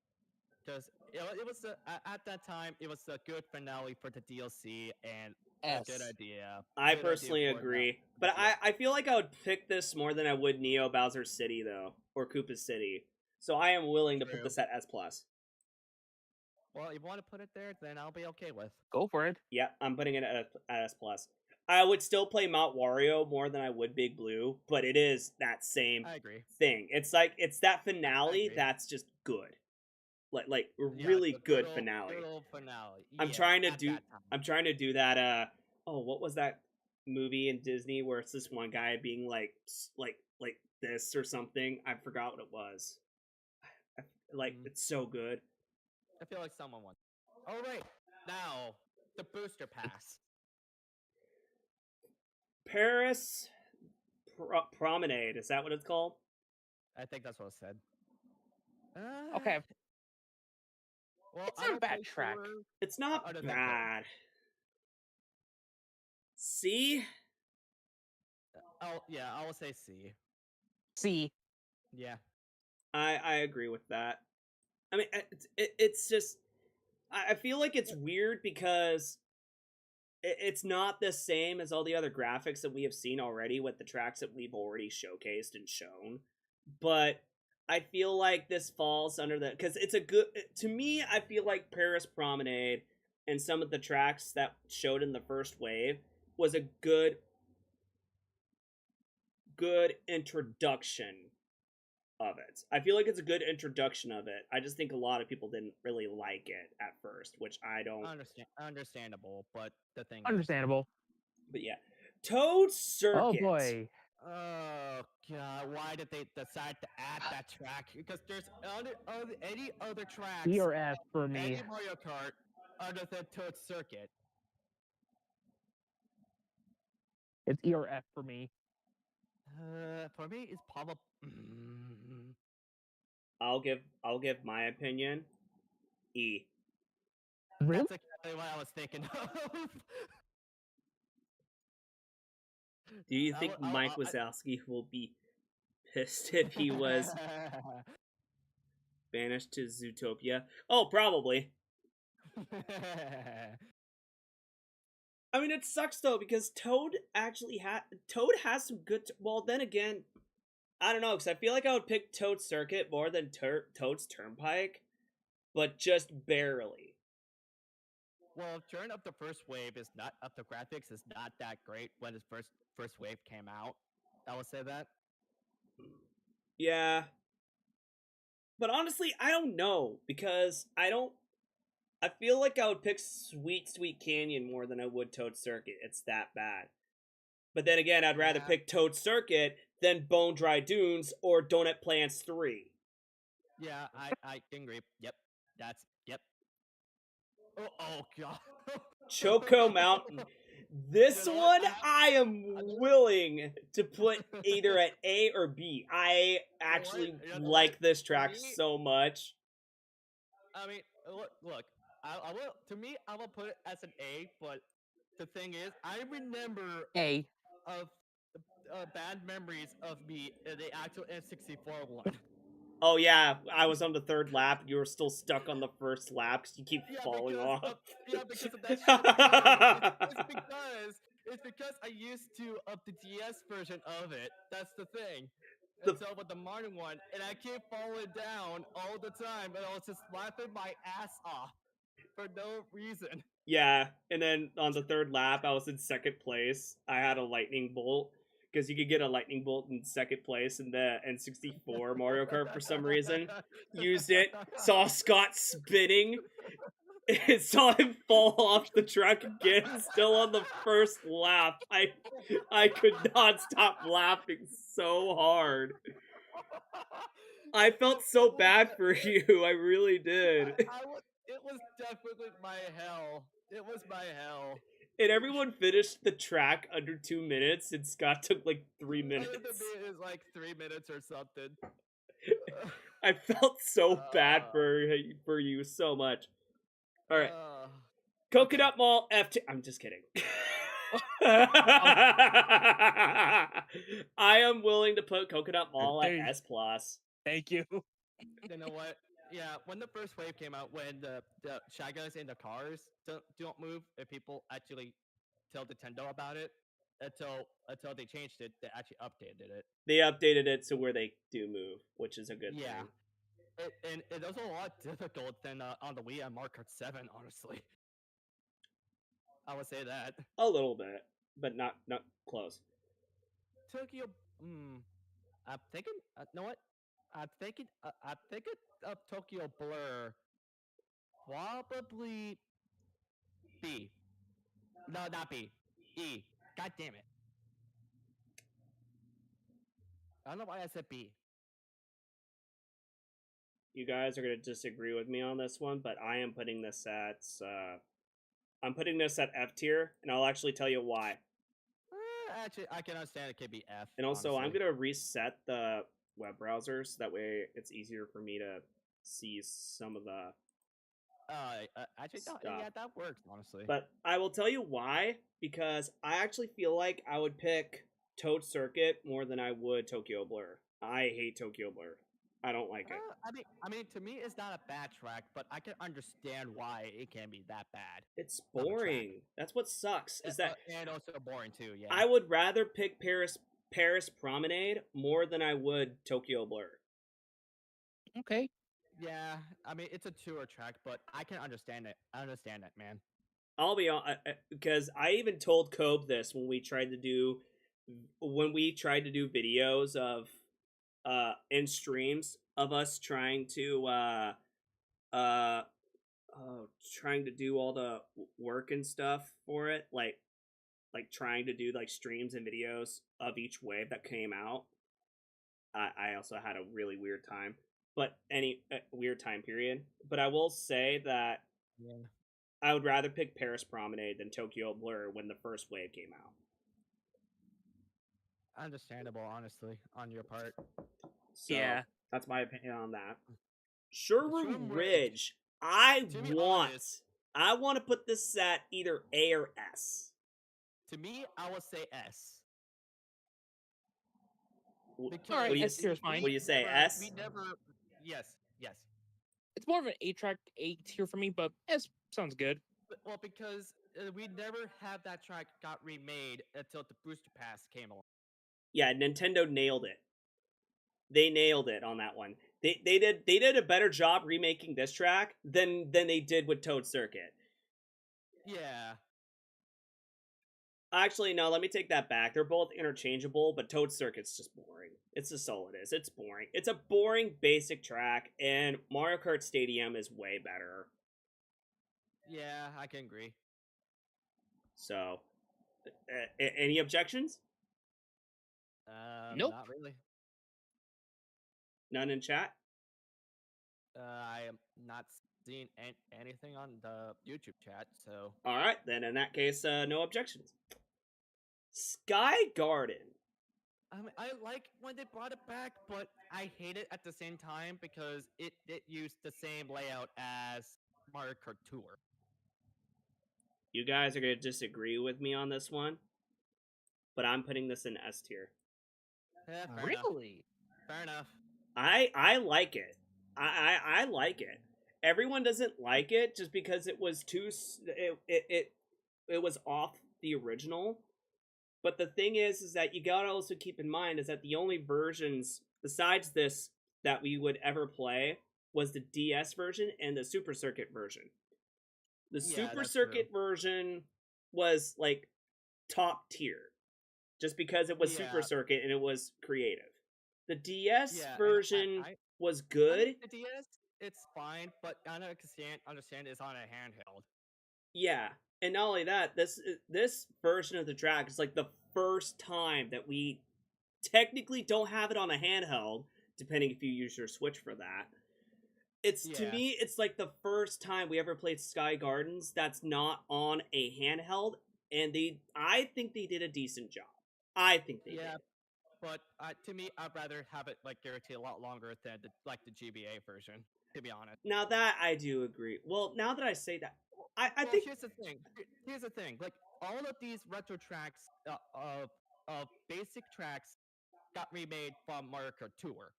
because it was at that time it was a good finale for the DLC and S. a good idea. I Good idea personally for agree, the but DLC. I feel like I would pick this more than I would Neo Bowser City though, or Koopa City. So I am willing to put True. this at S plus. Well, if you want to put it there, then I'll be okay with. Go for it. Yeah, I'm putting it at S plus. I would still play Mount Wario more than I would Big Blue, but it is that same I agree. thing. It's like it's that finale agree. that's just good. like a Yeah, really the good old, finale. Good old finale. I'm Yeah, trying to at do that time. I'm trying to do that oh, what was that movie in Disney where it's this one guy being like this or something? I forgot what it was. Like it's so good. I feel like someone wants. All right, now the booster pass. Paris Promenade, is that what it's called? I think that's what I said. Okay, Well, it's I not a don't bad play track. tour It's not other than Gold. bad. C? I will say C. C. Yeah. I agree with that. I mean, it's just I feel like it's weird because it's not the same as all the other graphics that we have seen already with the tracks that we've already showcased and shown. But I feel like this falls under the because it's a good to me. I feel like Paris Promenade and some of the tracks that showed in the first wave was a good introduction of it. I feel like it's a good introduction of it. I just think a lot of people didn't really like it at first, which I don't. Understandable, but the thing Understandable. But yeah, Toad Circuit. Oh boy. Oh god, why did they decide to add that track? Because there's any other tracks, C or F for me. any Mario Kart other than Toad Circuit. It's E or F for me. For me, it's probably. I'll give my opinion. E. Really? That's exactly what I was thinking of. Do you think Mike Wazowski will be pissed if he was banished to Zootopia? Oh, probably. I mean, it sucks though because Toad has some good. Well, then again, I don't know because I feel like I would pick Toad Circuit more than Toad's Turnpike, but just barely. Well, Turn Up the First Wave is not up. The graphics is not that great when its first wave came out. I would say that. Yeah, but honestly, I don't know because I feel like I would pick Sweet Canyon more than I would Toad Circuit. It's that bad. But then again, I'd rather pick Toad Circuit than Bone Dry Dunes or Donut Plants 3. Yeah, I can agree. Yep. Oh god. Choco Mountain. This You know what? one I am willing to put either at A or B. I actually like this track so much. I mean, look. I will. To me, I will put it as an A. But the thing is, I remember A. of bad memories of me in the actual N64 one. Oh yeah, I was on the third lap. You were still stuck on the first lap because you keep falling off. Because of that shit. It's because I used to up the DS version of it. That's the thing. And so with the modern one, and I keep falling down all the time, and I was just laughing my ass off for no reason. Yeah, and then on the third lap, I was in second place. I had a lightning bolt because you could get a lightning bolt in second place in the N64 Mario Kart for some reason. Used it, saw Scott spinning, and saw him fall off the truck again, still on the first lap. I could not stop laughing so hard. I felt so bad for you. I really did. It was definitely my hell. It was my hell. And everyone finished the track under 2 minutes, and Scott took like 3 minutes. It was like 3 minutes or something. I felt so bad for you so much. All right, Coconut Mall F2. I'm just kidding. I am willing to put Coconut Mall at S plus. Thank you. You know what? Yeah, when the first wave came out, when the Shy Guys in the cars don't move, if people actually tell Nintendo about it, until they changed it, they actually updated it. They updated it to where they do move, which is a good thing. And it was a lot difficult than on the Wii and Mario Kart 7, honestly. I would say that. A little bit, but not close. Tokyo. I'm thinking. You know what? I'm thinking of Tokyo Blur. Probably B. No, not B. E. God damn it. I don't know why I said B. You guys are gonna disagree with me on this one, but I am putting this at I'm putting this at F tier, and I'll actually tell you why. Actually, I can understand it could be F. And also, I'm honestly. gonna reset the web browsers. That way, it's easier for me to see some of the Actually, no, stuff. yeah, that works, honestly. But I will tell you why, because I actually feel like I would pick Toad Circuit more than I would Tokyo Blur. I hate Tokyo Blur. I don't like it. I mean, to me, it's not a bad track, but I can understand why it can be that bad. It's of a track. boring. That's what sucks. Is that And also boring too. Yeah. I would rather pick Paris Promenade more than I would Tokyo Blur. Okay. Yeah, I mean, it's a tour track, but I can understand it. I understand it, man. I'll be honest, because I even told Kobe this when we tried to do videos of in streams of us trying to uh trying to do all the work and stuff for it, like trying to do like streams and videos of each wave that came out. I also had a really weird time, but any weird time period. But I will say that Yeah. I would rather pick Paris Promenade than Tokyo Blur when the first wave came out. Understandable, honestly, on your part. So Yeah. that's my opinion on that. Shroom Shroom Ridge. I To be want honest- to put this at either A or S. To me, I would say S. Because, All right, what do you, S tier is fine. what do you say, never- S? We never. Yes, yes. It's more of an A tier for me, but S sounds good. Well, because we never had that track got remade until the booster pass came along. Yeah, Nintendo nailed it. They nailed it on that one. They did a better job remaking this track than they did with Toad Circuit. Yeah. Actually, no, let me take that back. They're both interchangeable, but Toad Circuit's just boring. It's just all it is. It's boring. It's a boring basic track, and Mario Kart Stadium is way better. Yeah, I can agree. So, any objections? Nope. Not really. None in chat? I am not seeing anything on the YouTube chat, so. All right, then in that case, no objections. Sky Garden. I mean, I like when they brought it back, but I hate it at the same time because it used the same layout as Mario Kart Tour. You guys are going to disagree with me on this one, but I'm putting this in S tier. Yeah, fair enough. Really? Fair enough. I like it. I like it. Everyone doesn't like it just because it was it was off the original. But the thing is that you gotta also keep in mind is that the only versions besides this that we would ever play was the DS version and the Super Circuit version. The Yeah, Super that's Circuit version was like top tier, just because it was Super Yeah. Circuit and it was creative. The DS Yeah, and version I was I good. mean, the DS, it's fine, but I understand it's on a handheld. Yeah, and not only that, this version of the track is like the first time that we technically don't have it on a handheld, depending if you use your Switch for that. It's to Yeah. me, it's like the first time we ever played Sky Gardens that's not on a handheld, and I think they did a decent job. I think they Yeah, did. but to me, I'd rather have it like guarantee a lot longer than the GBA version. To be honest. Now that I do agree. Well, now that I say that, I Well, think here's the thing. Here's the thing. Like all of these retro tracks of basic tracks got remade from Mario Kart Tour.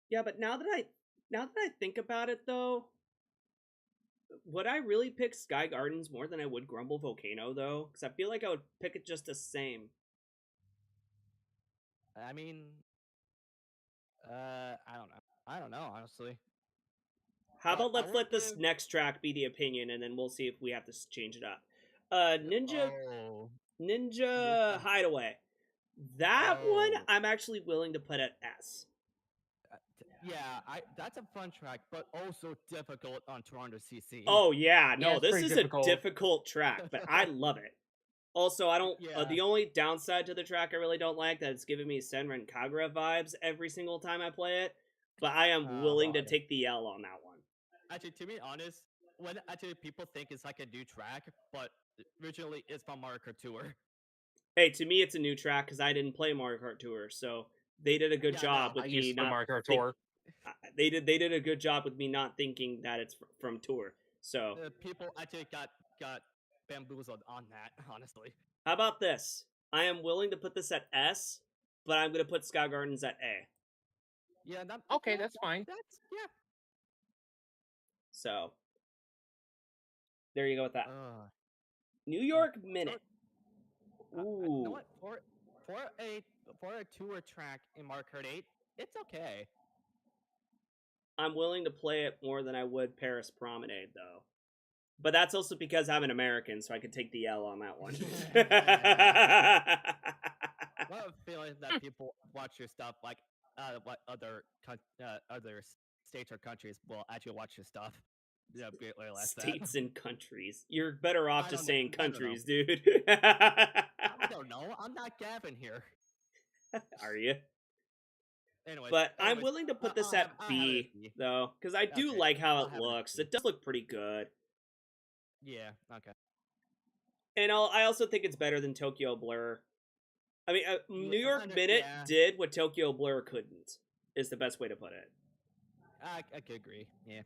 yeah, but now that I think about it though, would I really pick Sky Gardens more than I would Grumble Volcano though? Because I feel like I would pick it just the same. I mean, I don't know, honestly. How But about let's I let would this give- next track be the opinion, and then we'll see if we have to change it up. Ninja Oh, Ninja Hideaway. That one Oh. I'm actually willing to put at S. Yeah, that's a fun track, but also difficult on Toronto CC. Oh yeah, Yeah, no, it's this pretty is difficult. a difficult track, but I love it. Also, I don't. Yeah. The only downside to the track I really don't like that it's giving me Senran Kagura vibes every single time I play it. But I am willing to Well, take the L on that one. actually, to be honest, when actually people think it's like a new track, but originally it's from Mario Kart Tour. Hey, to me, it's a new track because I didn't play Mario Kart Tour, so they did a good Yeah, job no, with I me used to play not. Mario Kart think- Tour. they did a good job with me not thinking that it's from Tour. So people actually got bamboozled on that, honestly. how about this? I am willing to put this at S, but I'm gonna put Sky Gardens at A. Yeah, Okay, yeah, that's fine. That's yeah. So there you go with that. Uh, New York Minute. you Ooh, know what? For a tour track in Mario Kart 8, it's okay. I'm willing to play it more than I would Paris Promenade, though. But that's also because I'm an American, so I could take the L on that one. I have a feeling that people watch your stuff like what other states or countries will actually watch your stuff. Yeah, be less States that. and countries. You're better off I just don't know. saying I don't know. countries, dude. I don't know. I'm not Gavin here. Are you? Anyways, But I'm willing to put this at I'll have it B, though, because I do Okay, like how I'll it have it at looks. B. It does look pretty good. Yeah. Okay. And I also think it's better than Tokyo Blur. I mean, New York kinda, Minute yeah. did what Tokyo Blur couldn't, is the best way to put it. I could agree. Yeah.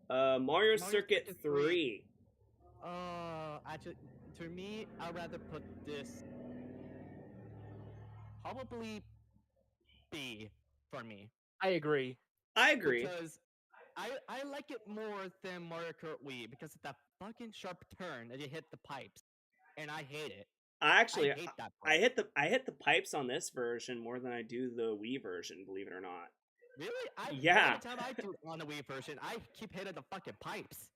Mario Mario Circuit Circuit 3. Actually, to me, I'd rather put this probably B for me I agree. I agree. because I like it more than Mario Kart Wii because of that fucking sharp turn that you hit the pipes, and I hate it. I actually, I hate that I part. hit the pipes on this version more than I do the Wii version, believe it or not. Really? Yeah. Every time I do it on the Wii version, I keep hitting the fucking pipes.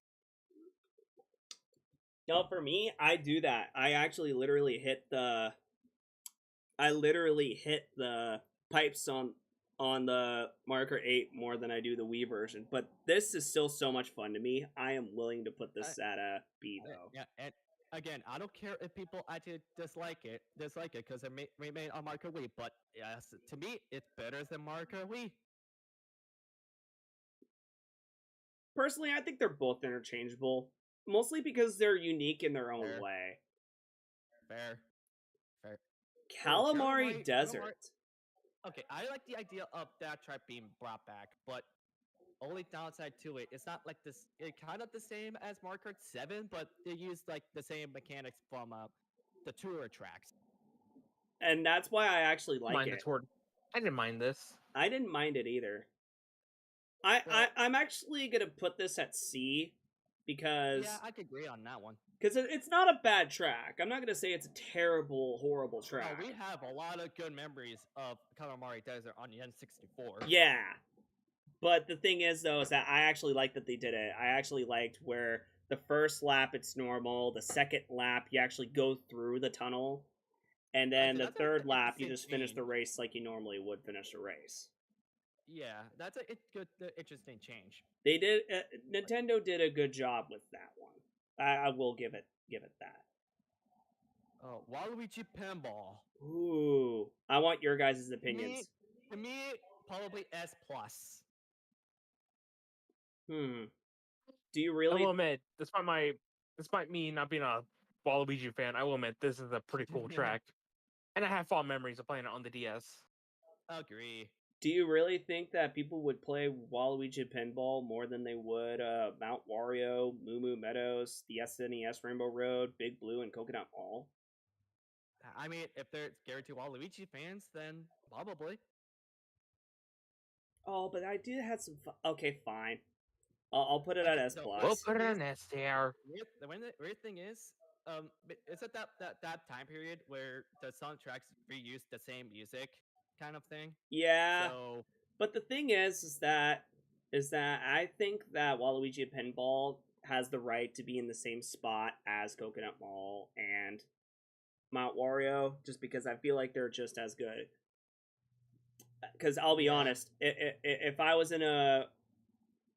No, for me, I do that. I actually literally hit the pipes on the Mario Kart 8 more than I do the Wii version. But this is still so much fun to me. I am willing to put this at a B though. Yeah, and again, I don't care if people actually dislike it because it made on Mario Kart Wii, but yes, to me, it's better than Mario Kart Wii. Personally, I think they're both interchangeable, mostly because they're unique in their own Fair. way. Fair. Calamari Calamari- Desert. Okay, I like the idea of that track being brought back, but only downside to it, it's not like this. It's kind of the same as Mario Kart 7, but they use like the same mechanics from the tour tracks. And that's why I actually like Mind it. the tour. I didn't mind this. I didn't mind it either. Well- I'm actually gonna put this at C because Yeah, I could agree on that one. it's not a bad track. I'm not gonna say it's a terrible, horrible No, track. we have a lot of good memories of Calamari Desert on the N64. Yeah, but the thing is though is that I actually like that they did it. I actually liked where the first lap it's normal, the second lap you actually go through the tunnel, and then the That's third an lap you interesting just finish the change. race like you normally would finish a race. Yeah, that's a good, interesting change. They did. Nintendo did a good job with that one. I will give it that. Waluigi Pinball. Ooh, I want your guys' opinions. To me, probably S plus. Do you I really? will admit, despite me not being a Waluigi fan, I will admit this is a pretty cool track, and I have fond memories of playing it on the DS. Agree. Do you really think that people would play Waluigi Pinball more than they would Mount Wario, Moo Moo Meadows, the SNES Rainbow Road, Big Blue, and Coconut Mall? I mean, if they're guaranteed Waluigi fans, then probably. Oh, but I do have some. Okay, fine. I'll put it at Okay, S no, plus. We'll put it on S tier. The weird thing is, it's at that time period where the soundtracks reuse the same music kind of thing. Yeah, So but the thing is that I think that Waluigi Pinball has the right to be in the same spot as Coconut Mall and Mount Wario, just because I feel like they're just as good. because I'll be Yeah. honest, if I was in a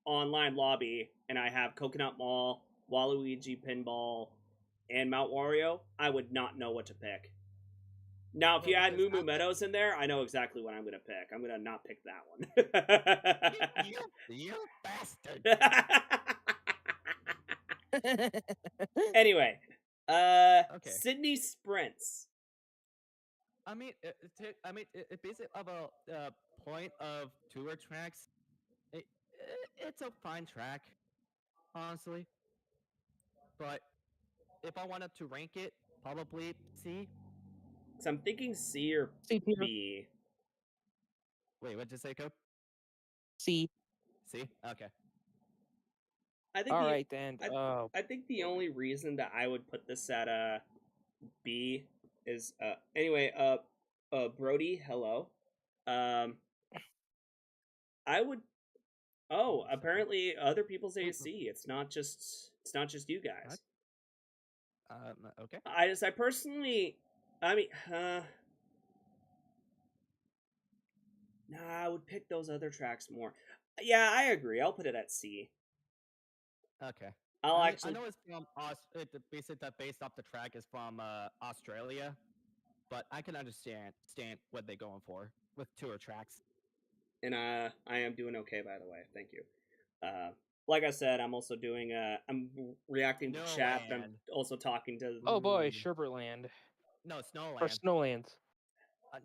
online lobby and I have Coconut Mall, Waluigi Pinball, and Mount Wario, I would not know what to pick. Now, if Well, you add because Moo Moo I- Meadows in there, I know exactly what I'm gonna pick. I'm gonna not pick that one. you bastard. Anyway, Okay. Sydney Sprints. I mean, it basically of a point of tour tracks. It's a fine track, honestly. But if I wanted to rank it, probably C. So I'm thinking C or C tier. B. Wait, what did you say, Cope? C. C? Okay. I think All the right, and I think the only reason that I would put this at B is anyway Brody, hello. I would. Oh, apparently other people say C. It's not just you guys. Okay. I personally, I mean, nah, I would pick those other tracks more. Yeah, I agree. I'll put it at C. Okay. I'll I mean, actually. I know it's from basically that based off the track is from Australia, but I can understand what they're going for with tour tracks. And I am doing okay, by the way. Thank you. Like I said, I'm also doing. I'm reacting to chat, but I'm Snowland. also talking to. oh boy, Ooh. Sherbertland No, Snowland. or Snowlands.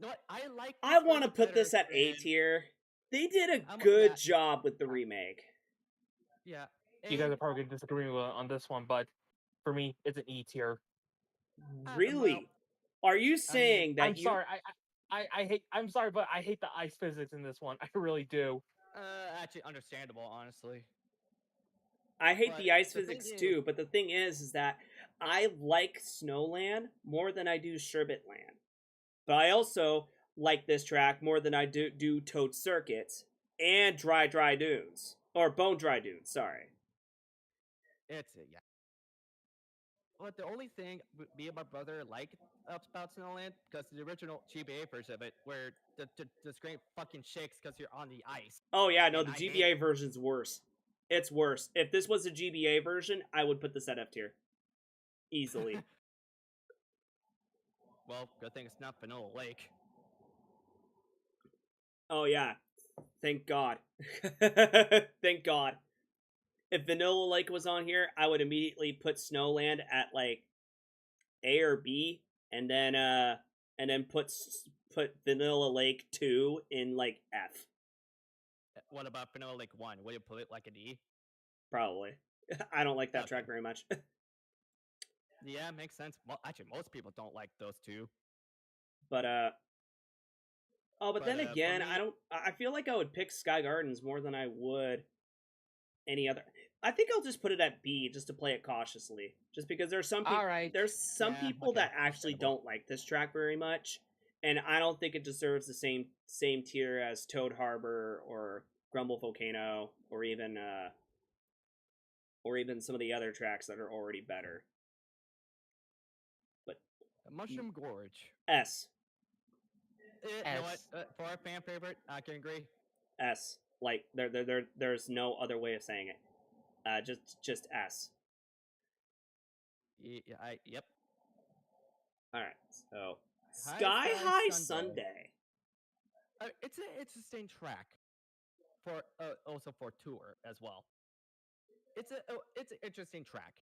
No, I like. I this want to version put better this at A than- tier. They did a I'm- good yeah. job with the remake. Yeah. You guys and- are probably gonna disagree with on this one, but for me, it's an E tier. Really? Are you saying that I'm you? sorry. I hate. I'm sorry, but I hate the ice physics in this one. I really do. Actually, understandable, honestly. I hate But the ice the thing physics is- too, but the thing is that I like Snowland more than I do Sherbetland. But I also like this track more than I do Toad Circuit and Dry Dunes. Or Bone Dry Dunes, sorry. Yeah. But the only thing me and my brother like about Snowland, because the original GBA version of it, where the screen fucking shakes because you're on the ice. Oh yeah, no, And the I hate GBA it. version's worse. It's worse. If this was a GBA version, I would put this at F tier. Easily. Well, good thing it's not Vanilla Lake. Oh yeah. Thank God. Thank God. If Vanilla Lake was on here, I would immediately put Snowland at like A or B, and then put Vanilla Lake 2 in like F. What about Vanilla Lake 1? Would you put it like an E? Probably. I don't like that Okay. track very much. Yeah, makes sense. Well, actually, most people don't like those two. But but then But, for again, me- I feel like I would pick Sky Gardens more than I would any other. I think I'll just put it at B just to play it cautiously. Just because there's some people All right. there's some Yeah, people okay, that actually understandable. don't like this track very much, and I don't think it deserves the same tier as Toad Harbor or Grumble Volcano or even some of the other tracks that are already better. But Mushroom Gorge. S. You know what? S. For a fan favorite, I can agree. S. Like there's no other way of saying it. Just S. Yep. All right. So High Sky Sky High Sunday. Sunday. It's an interesting track. For also for tour as well. It's an interesting track.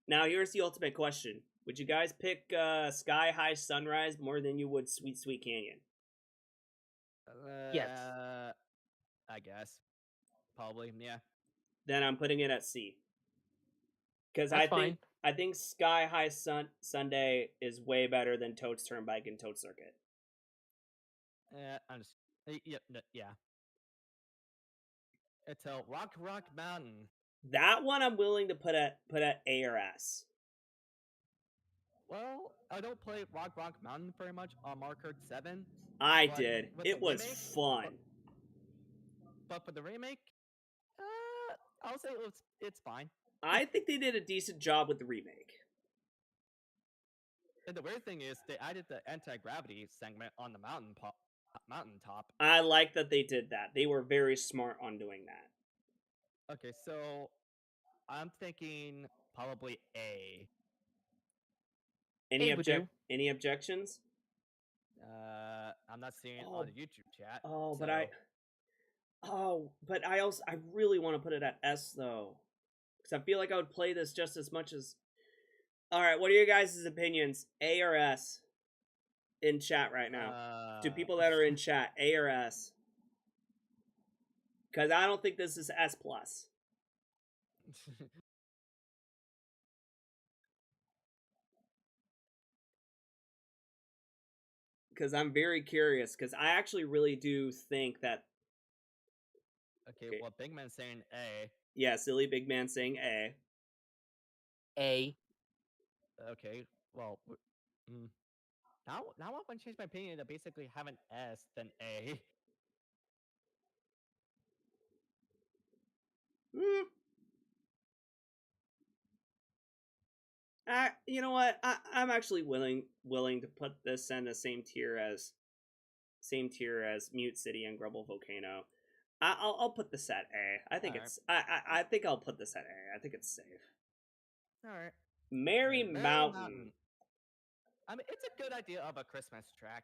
Now here's the ultimate question: would you guys pick Sky High Sunrise more than you would Sweet Sweet Canyon? Yes. I guess. Probably, yeah. Then I'm putting it at C. Because That's fine. I think Sky High Sunday is way better than Toad's Turnpike and Toad Circuit. Yeah. It's a Rock Mountain. That one I'm willing to put at A or S. Well, I don't play Rock Mountain very much on Mario Kart 7. I But did. with It the was remake, fun. But for the remake, I'll say it's fine. I think they did a decent job with the remake. And the weird thing is, they added the anti-gravity segment on the mountain mountaintop. I like that they did that. They were very smart on doing that. Okay, so I'm thinking probably A. Any would do. any objections? I'm not seeing it Oh, on the YouTube chat. Oh, but so- I really want to put it at S though, because I feel like I would play this just as much as. All right, what are your guys' opinions? A or S in chat right now? To people that are in chat, A or S? Because I don't think this is S plus. Because I'm very curious. Because I actually really do think that. Okay, well, Big Man's saying A. Yeah, silly big man saying A. A. Okay, well, now I want to change my opinion to basically have an S than A. Hmm. You know what? I'm actually willing to put this in the same tier as Mute City and Grubble Volcano. I'll put this at A. I think Alright. it's I think I'll put this at A. I think it's safe. All right. Merry Mountain. I mean, it's a good idea of a Christmas track,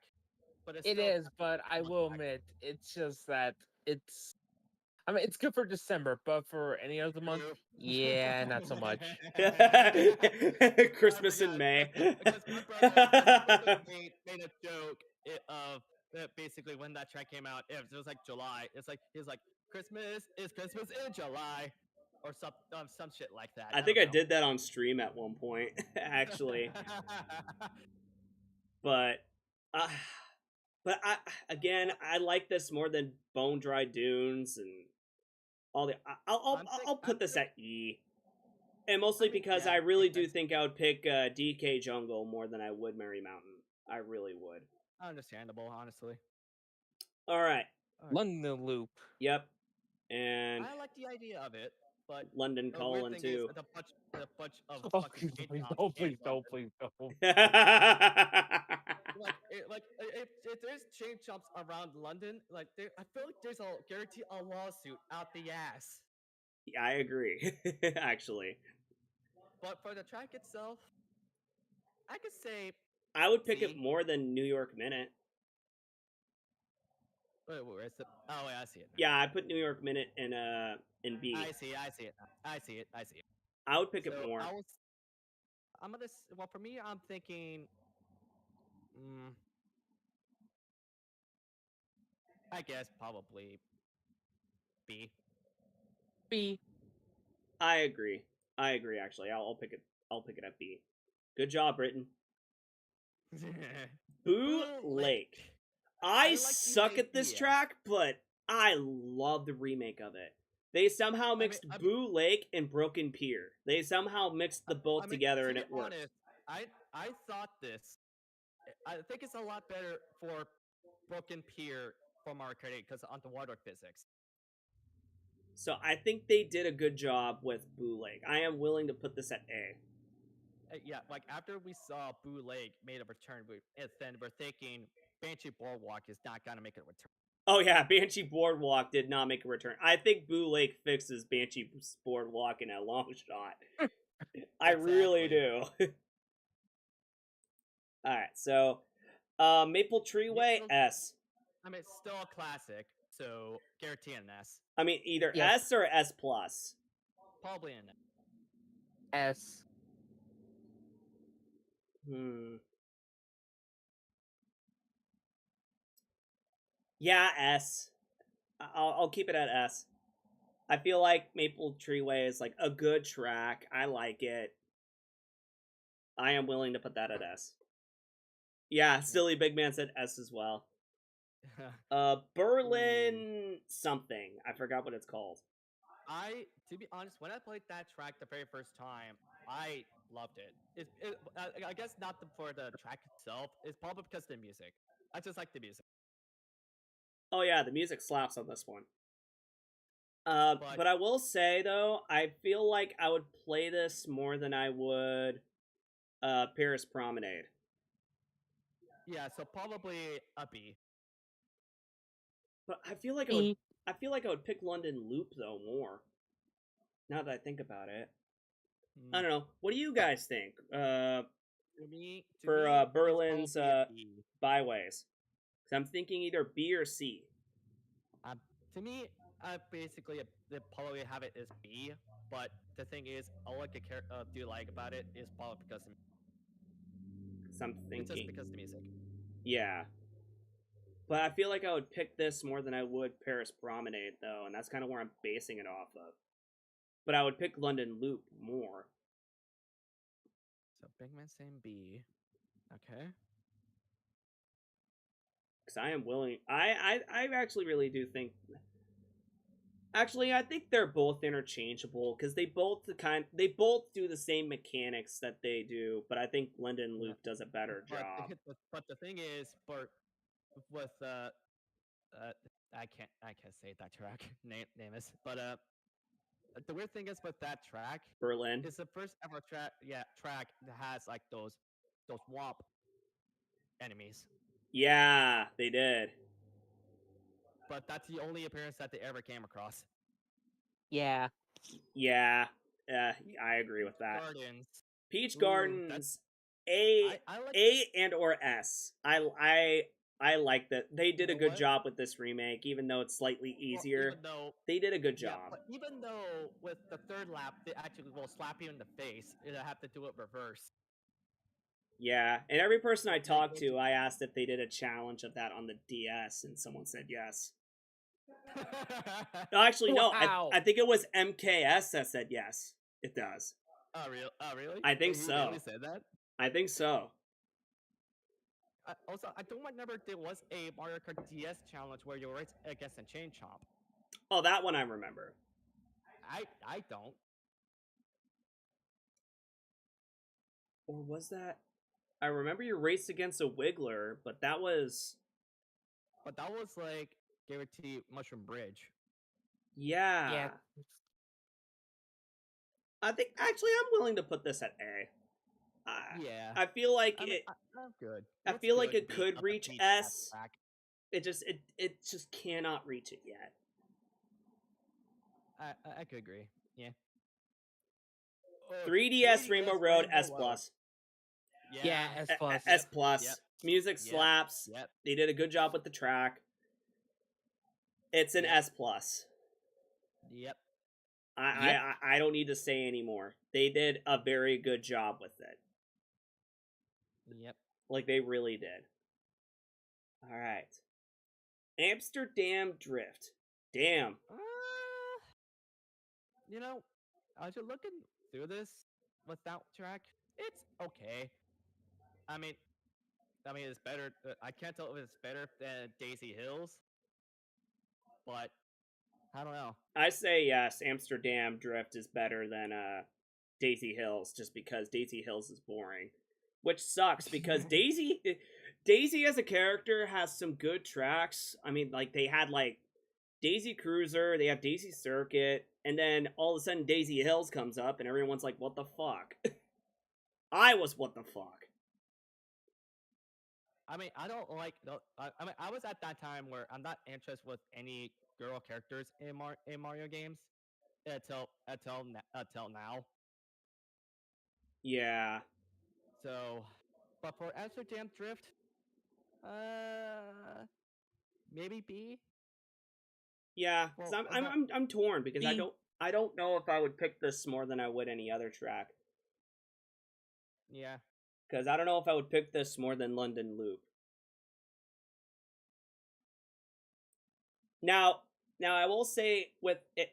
but it's It still is, but I will track. admit, it's just that it's. I mean, it's good for December, but for any other month, True. yeah, not so much. Christmas in May. Because my brother made a joke of basically when that track came out, it was like July. It's like he's like Christmas in July, or some shit like that. I think I don't know. did that on stream at one point, actually. But, uh, I like this more than Bone Dry Dunes and all the. I'll put this at E, and mostly because yeah, I really makes do sense. think I would pick DK Jungle more than I would Merry Mountain. I really would. Understandable, honestly. All right. London Loop. Yep. And I like the idea of it, but London the weird Calling thing too. is the bunch of Oh, fucking please, chain please, chomps don't, in please, don't, London. please, don't. If there's chain chomps around London, I feel like there's a guarantee a lawsuit out the ass. Yeah, I agree. Actually, But for the track itself, I could say I would pick C. it more than New York Minute. Wait, where is it? Oh, wait, I see it. Yeah, I put New York Minute in B. I see it. I would pick it So more. well, for me, I'm thinking. I guess probably B. B. I agree. Actually, I'll pick it. I'll pick it at B. Good job, Britain. Boo Lake. I like the suck at this idea. track, but I love the remake of it. They somehow mixed Boo Lake and Broken Pier. They somehow mixed the both together, and it worked. I thought this. I think it's a lot better for Broken Pier from arcade because on the water physics. So I think they did a good job with Boo Lake. I am willing to put this at A. Yeah, like after we saw Boo Lake made a return, then we're thinking Banshee Boardwalk is not gonna make a return. Oh yeah, Banshee Boardwalk did not make a return. I think Boo Lake fixes Banshee Boardwalk in a long shot. I really do. Alright, so Maple Treeway, S. I mean, it's still a classic, so guarantee an S. I mean, either Yes. S or S plus. Probably an S. Yeah, S. I'll keep it at S. I feel like Maple Treeway is like a good track. I like it. I am willing to put that at S. Yeah, Silly Big Man said S as well. Berlin something. I forgot what it's called. To be honest, when I played that track the very first time, I loved it. I guess not for the track itself. It's probably because of the music. I just like the music. Oh yeah, the music slaps on this one. But I will say though, I feel like I would play this more than I would Paris Promenade. Yeah, so probably a B. But I feel like I would pick London Loop though more. Now that I think about it, I don't know. What do you guys think? For it's Berlin's probably a B. byways. So I'm thinking either B or C. To me, basically, they probably have it as B. But the thing is, all I could do like about it is probably because So I'm it's just thinking, because of the music. yeah. But I feel like I would pick this more than I would Paris Promenade though, and that's kind of where I'm basing it off of. But I would pick London Loop more. So Big Man saying B. Okay. Because I am willing. I actually really do think. Actually, I think they're both interchangeable because they both do the same mechanics that they do, but I think London Loop does a better job. But the thing is, with I can't say that track name is, but the weird thing is with that track, Berlin. it's the first ever track that has like those womp enemies. Yeah, they did. But that's the only appearance that they ever came across. Yeah. Yeah, I agree with that. Gardens. Peach Ooh, Gardens, I like A and or S. I like that they did a good what? job with this remake, even though it's slightly easier. They did a good job. But even though with the third lap they actually will slap you in the face, you have to do it reverse. Yeah, and every person I talked to, I asked if they did a challenge of that on the DS, and someone said yes. No, actually, no. Wow. I think it was MKS that said yes. It does. Oh, really? I think so. Really said that? I think so. Also, I don't remember there was a Mario Kart DS challenge where you were against a chain chomp. Oh, that one I remember. I don't. Or was that? I remember you raced against a Wiggler, but that was. But that was like guaranteed Mushroom Bridge. Yeah. I think actually I'm willing to put this at A. Yeah. I feel like I'm good. I feel like it could reach S. It just cannot reach it yet. I could agree. Yeah. 3DS Rainbow Road S plus. Yeah, S plus. S plus. Yep. Music slaps. Yep. They did a good job with the track. It's an S plus. Yep. I don't need to say anymore. They did a very good job with it. Yep. Like they really did. All right. Amsterdam Drift. Damn. You know, as you're looking through this without track, it's okay. I mean, it's better. I can't tell if it's better than Daisy Hills, but I don't know. I say yes. Amsterdam Drift is better than Daisy Hills, just because Daisy Hills is boring, which sucks because Daisy as a character has some good tracks. I mean, like they had like Daisy Cruiser, they have Daisy Circuit, and then all of a sudden Daisy Hills comes up, and everyone's like, "What the fuck?" I was what the fuck. I mean, I don't like. I mean, I was at that time where I'm not interested with any girl characters in Mario games until now. Yeah. So, but for Amsterdam Drift, maybe B. Yeah, because I'm torn because B. I don't know if I would pick this more than I would any other track. Yeah. Because I don't know if I would pick this more than London Loop. Now I will say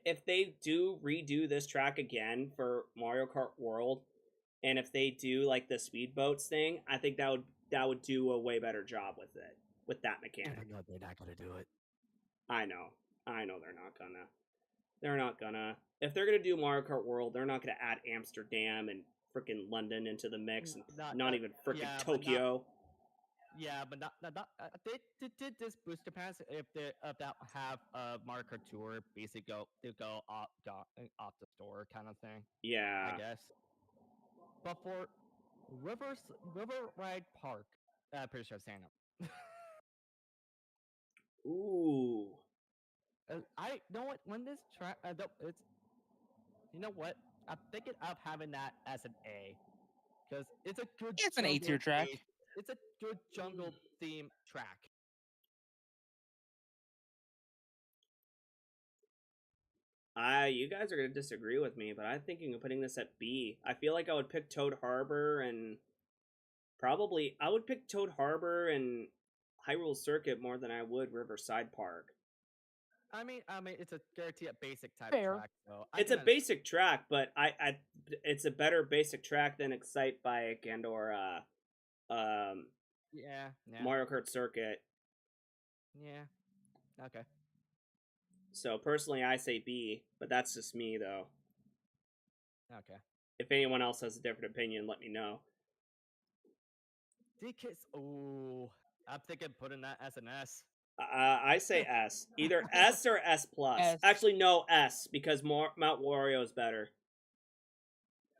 if they do redo this track again for Mario Kart World, and if they do like the speedboats thing, I think that would do a way better job with it, with that mechanic. No, they're not gonna do it. I know they're not gonna. They're not gonna. If they're gonna do Mario Kart World, they're not gonna add Amsterdam and freaking London into the mix, and not even freaking Tokyo. But they did this booster pass if they about have Mario Kart Tour basically go off the store kind of thing. Yeah, I guess. But for River Ride Park, pretty sure I'm saying it. Ooh. I know what when this track. It's you know what? I'm thinking of having that as an A because it's a good It's an A tier jungle track. based. It's a good jungle theme track. You guys are gonna disagree with me, but I'm thinking of putting this at B. I feel like I would pick Toad Harbor and probably I would pick Toad Harbor and Hyrule Circuit more than I would Riverside Park. I mean, it's a guarantee a basic type Fair. track, so I It's can a basic track, but it's a better basic track than Excite Bike and or yeah, Mario Kart Circuit. yeah, okay. So personally, I say B, but that's just me though. Okay. If anyone else has a different opinion, let me know. DK's. Ooh, I'm thinking putting that as an S. I say S, either S or S plus. S. Actually, no S because Mount Wario is better.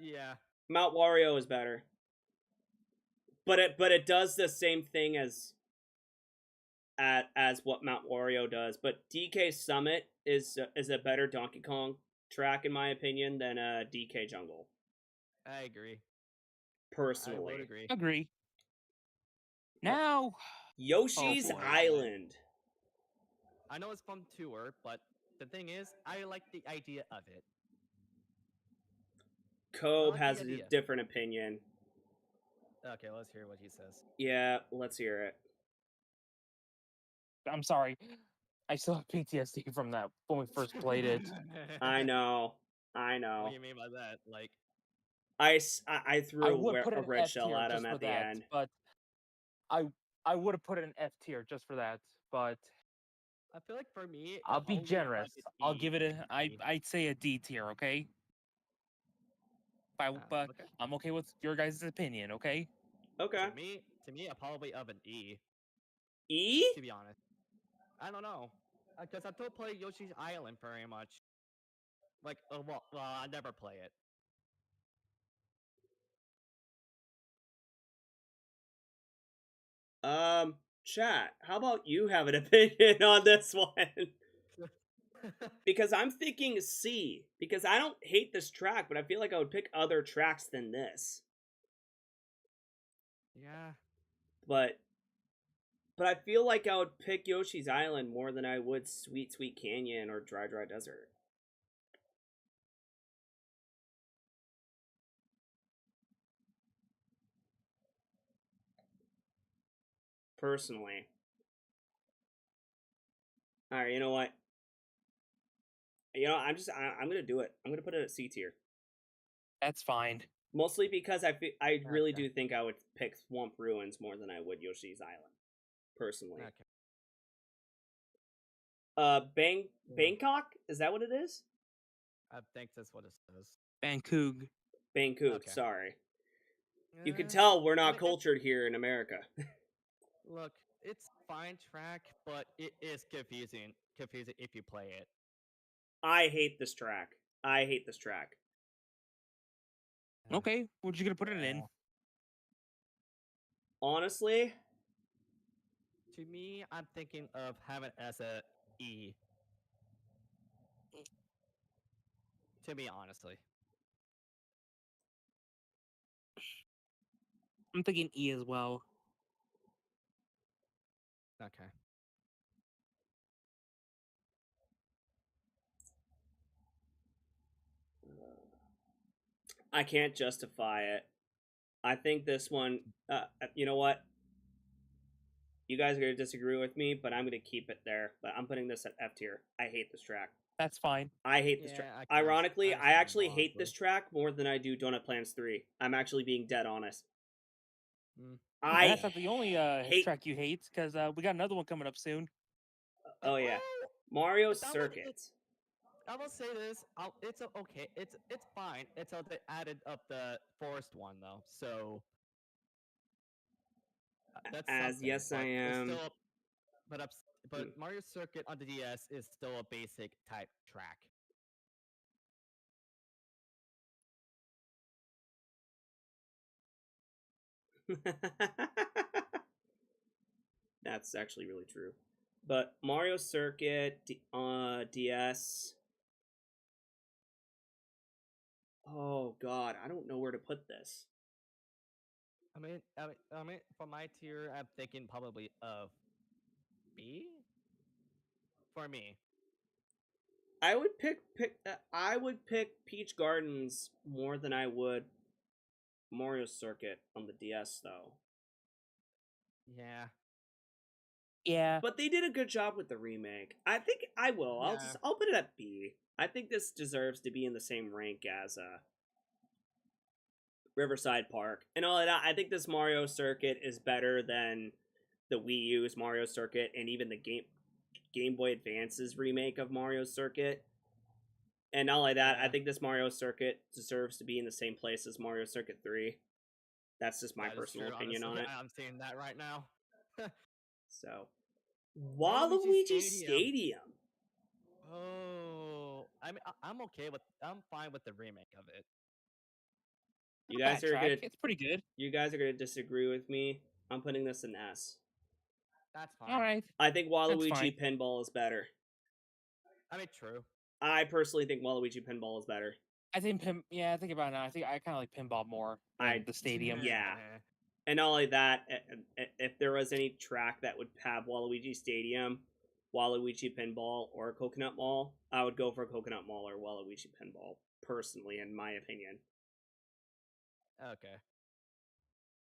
Yeah. Mount Wario is better, but it does the same thing as what Mount Wario does. But DK Summit is a better Donkey Kong track in my opinion than DK Jungle. I agree. Personally, I would agree. Agree. Now, Yoshi's boy. Island. I know it's from tour, but the thing is, I like the idea of it. Kobe like the has a idea. different opinion. Okay, let's hear what he says. Yeah, let's hear it. I'm sorry. I still have PTSD from that when we first played it. I know. What do you mean by that? Like, I threw I would put a an red F shell tier at just him for at the that, end. but I would have put it an F tier just for that. But I feel like for me, I'll be generous. I'll give it a I'd say a D tier, okay? But okay. I'm okay with your guys' opinion, okay? Okay. To me, I probably of an E. E? To be honest, I don't know, because I don't play Yoshi's Island very much. Like, well, I never play it. Chat, how about you have an opinion on this one? Because I'm thinking C. Because I don't hate this track, but I feel like I would pick other tracks than this. Yeah. But I feel like I would pick Yoshi's Island more than I would Sweet Sweet Canyon or Dry Dry Desert. Personally. Alright, you know what? I'm gonna do it. I'm gonna put it at C tier. That's fine. Mostly because I really Okay. do think I would pick Swamp Ruins more than I would Yoshi's Island. Personally. Okay. Bangkok? Is that what it is? I think that's what it says. Bangkok. Bangkok, Okay. sorry. You can Uh, tell we're I not mean, cultured here in America. look, it's fine track, but it is confusing. Confusing if you play it. I hate this track. I hate this track. Okay, what you gonna put it in? Honestly, To me, I'm thinking of having it as a E. To me, honestly. I'm thinking E as well. Okay. I can't justify it. I think this one, you know what? You guys are going to disagree with me, but I'm going to keep it there. But I'm putting this at F tier. I hate this track. That's fine. I hate this track. I can Ironically, I understand actually hate honestly. this track more than I do Donut Plans 3. I'm actually being dead honest. Mm. I That's not the only hate. track you hate, because we got another one coming up soon. Oh, yeah. Well, Mario that one Circuit. I will say this. It's okay. It's fine until they added up the forest one though. So that's As something. yes, I But it's am. still but ups, but Mario Circuit on the DS is still a basic type track. That's actually really true. But Mario Circuit DS. Oh God, I don't know where to put this. I mean, for my tier, I'm thinking probably of B for me. I would pick Peach Gardens more than I would Mario Circuit on the DS though. Yeah. Yeah. But they did a good job with the remake. I think I will. Yeah. I'll put it at B. I think this deserves to be in the same rank as Riverside Park. And all of that, I think this Mario Circuit is better than the Wii U's Mario Circuit and even the Game Boy Advance's remake of Mario Circuit. And not only that, I Yeah. think this Mario Circuit deserves to be in the same place as Mario Circuit 3. That's just my That is personal true, opinion on honestly. it. I'm seeing that right now. So, Waluigi Waluigi Stadium. Stadium. I'm okay with. I'm fine with the remake of it. You Not guys bad are track. gonna It's pretty good. disagree with me. I'm putting this in S. That's fine. All right. I think That's Waluigi fine. Pinball is better. I mean, true. I personally think Waluigi Pinball is better. I think I think about it now. I think I kind of like pinball more than the stadium. Yeah. And not only that, if there was any track that would have Waluigi Stadium, Waluigi Pinball, or Coconut Mall, I would go for Coconut Mall or Waluigi Pinball, personally, in my opinion. Okay.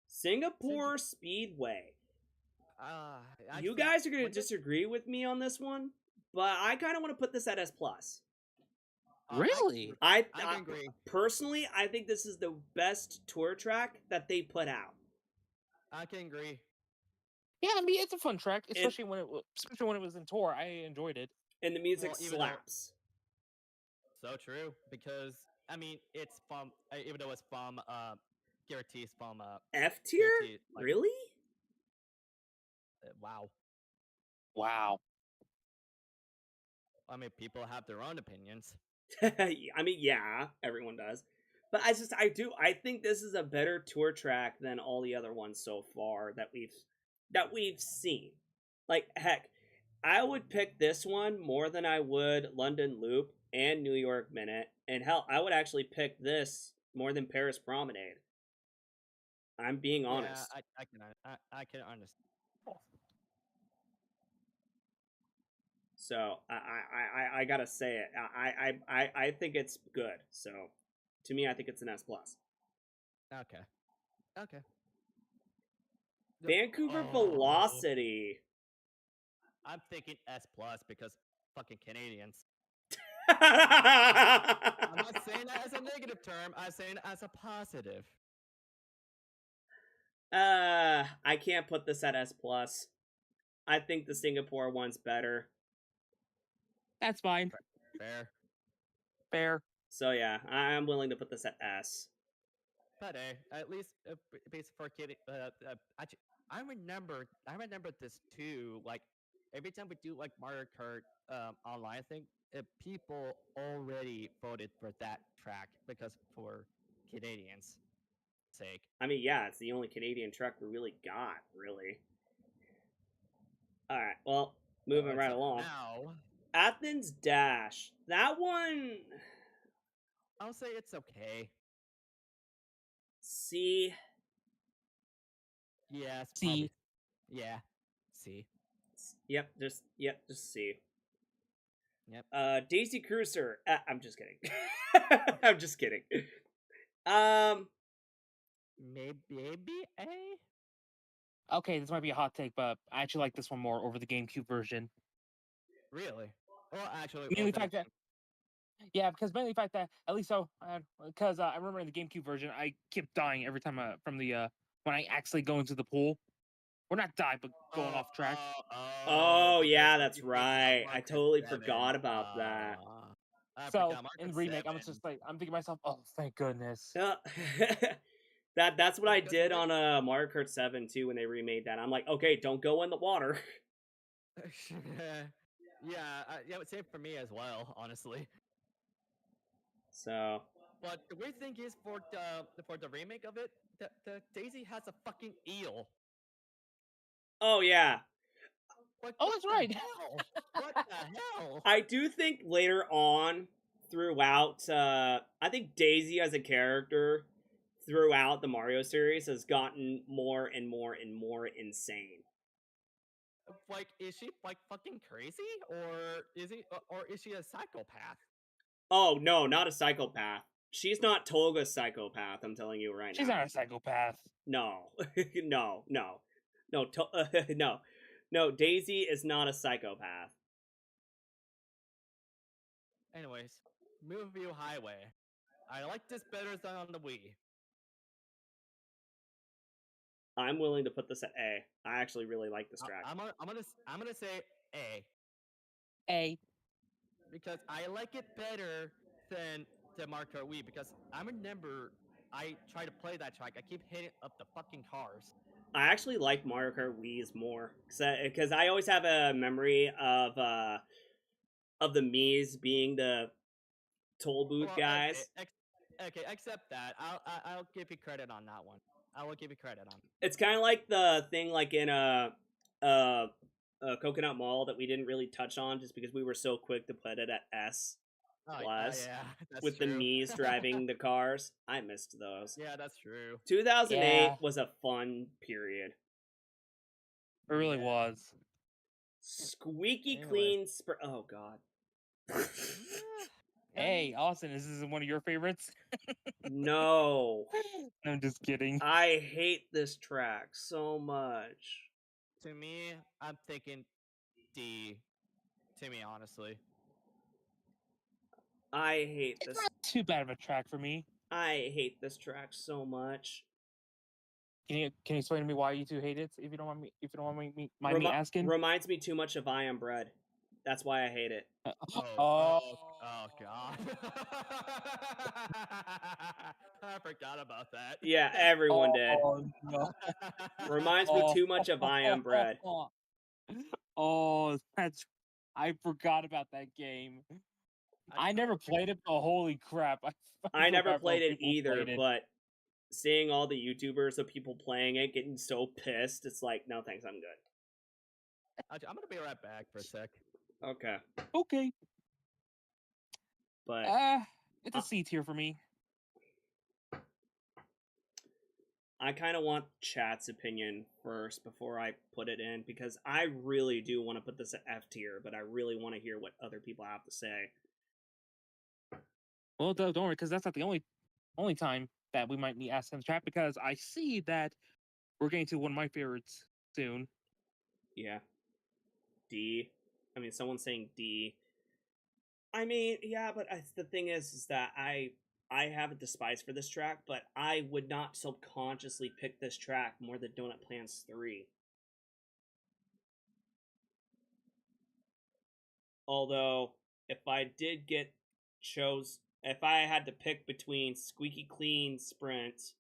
Singapore Speedway. I You think guys are going to when this- disagree with me on this one, but I kind of want to put this at S+. Really? I can agree. Personally, I think this is the best tour track that they put out. I can agree. Yeah, I mean it's a fun track, especially when it was in tour. I enjoyed it. And the music Well, even though- slaps. So true, because I mean, it's from even though it's from guarantees from F tier? guaranteed, like, Really? Wow. Wow. I mean, people have their own opinions. I mean, yeah, everyone does. But I think this is a better tour track than all the other ones so far that we've seen. Like, heck, I would pick this one more than I would London Loop and New York Minute. And hell, I would actually pick this more than Paris Promenade. I'm being honest. Yeah, I can understand. So I gotta say it. I think it's good. So to me, I think it's an S+. Okay. Okay. Vancouver Oh, Velocity. I'm thinking S plus because fucking Canadians. I'm not saying that as a negative term. I'm saying it as a positive. I can't put this at S+. I think the Singapore one's better. That's fine. Fair. Fair. So yeah, I'm willing to put this at S. But at least based for kidding. Actually, I remember this too. Like every time we do like Mario Kart online thing, people already voted for that track because for Canadians' sake. I mean, yeah, it's the only Canadian track we really got, really. Alright, well, moving right along. Now, Athens Dash. That one... I'll say it's okay. C. Yeah, it's C. probably, yeah, C. Yep, just C. Yep. Daisy Cruiser. I'm just kidding. I'm just kidding. Maybe A. Okay, this might be a hot take, but I actually like this one more over the GameCube version. Really? Well, actually, Mainly the fact that, yeah, because mainly the fact that at least because I remember in the GameCube version, I kept dying every time from the when I actually go into the pool, or not die, but going off track. Oh, yeah, because that's you think about right. I Mark totally 7, forgot about that. I So forgot Mark in the remake, 7. I'm thinking to myself, oh, thank goodness. That's what Well, I because did they- on Mario Kart 7 too when they remade that. I'm like, okay, don't go in the water. yeah, same for me as well, honestly. So But the weird thing is, for the remake of it, the Daisy has a fucking eel. oh yeah. Oh, that's right. Hell? What the hell? I do think later on, throughout, I think Daisy as a character throughout the Mario series has gotten more and more and more insane. Like, is she like fucking crazy, or is she a psychopath? Oh no, not a psychopath. She's not Tolga's psychopath. I'm telling you right She's now. not a psychopath. No, no, no, no, no, no. Daisy is not a psychopath. Anyways, Moonview Highway. I like this better than on the Wii. I'm willing to put this at A. I actually really like this track. I'm gonna say A A. because I like it better than the Mario Kart Wii because I remember I try to play that track. I keep hitting up the fucking cars. I actually like Mario Kart Wii's more because I always have a memory of the Mii's being the toll booth Well, guys. Okay, accept that. I'll give you credit on that one. I will give you credit on. It's kind of like the thing like in Coconut Mall that we didn't really touch on just because we were so quick to put it at S plus Yeah, that's with true. the Mii's driving the cars. I missed those. Yeah, that's true. 2008 Yeah. was a fun period. It really was. Squeaky Anyways. clean oh god. Hey, Austin, is this one of your favorites? No. I'm just kidding. I hate this track so much. To me, I'm thinking D. To me, honestly. I hate It's this. not too bad of a track for me. I hate this track so much. Can you explain to me why you two hate it? If you don't mind me asking. Reminds me too much of I Am Bread. That's why I hate it. Oh god. I forgot about that. Yeah, everyone did. No. Reminds me too much of I Am Bread. Oh, I forgot about that game. I never played it, but holy crap! I never forgot played it people either, played it. but seeing all the YouTubers of people playing it getting so pissed, it's like, no thanks, I'm good. I'm gonna be right back for a sec. Okay. Okay. But it's a C tier for me. I kind of want chat's opinion first before I put it in because I really do want to put this at F tier, but I really want to hear what other people have to say. Well, don't worry, because that's not the only time that we might be asking the chat, because I see that we're getting to one of my favorites soon. Yeah. D. I mean, someone's saying D. I mean, yeah, but the thing is that I have a despise for this track, but I would not subconsciously pick this track more than Donut Plans 3. Although, if I had to pick between Squeaky Clean Sprint,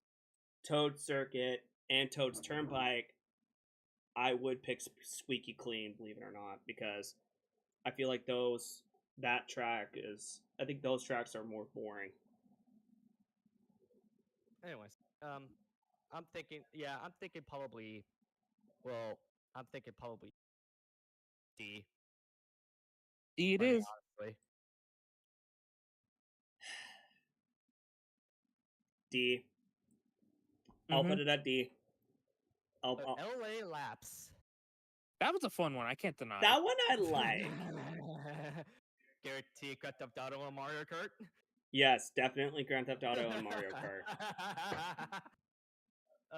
Toad Circuit, and Toad's Turnpike, I would pick Squeaky Clean, believe it or not, because I feel like I think those tracks are more boring. Anyways, I'm thinking probably D. D it for me, is. honestly. D. I'll put it at D. LA Laps. That was a fun one. I can't deny. That one I like. Guarantee Grand Theft Auto and Mario Kart. Yes, definitely Grand Theft Auto and Mario Kart.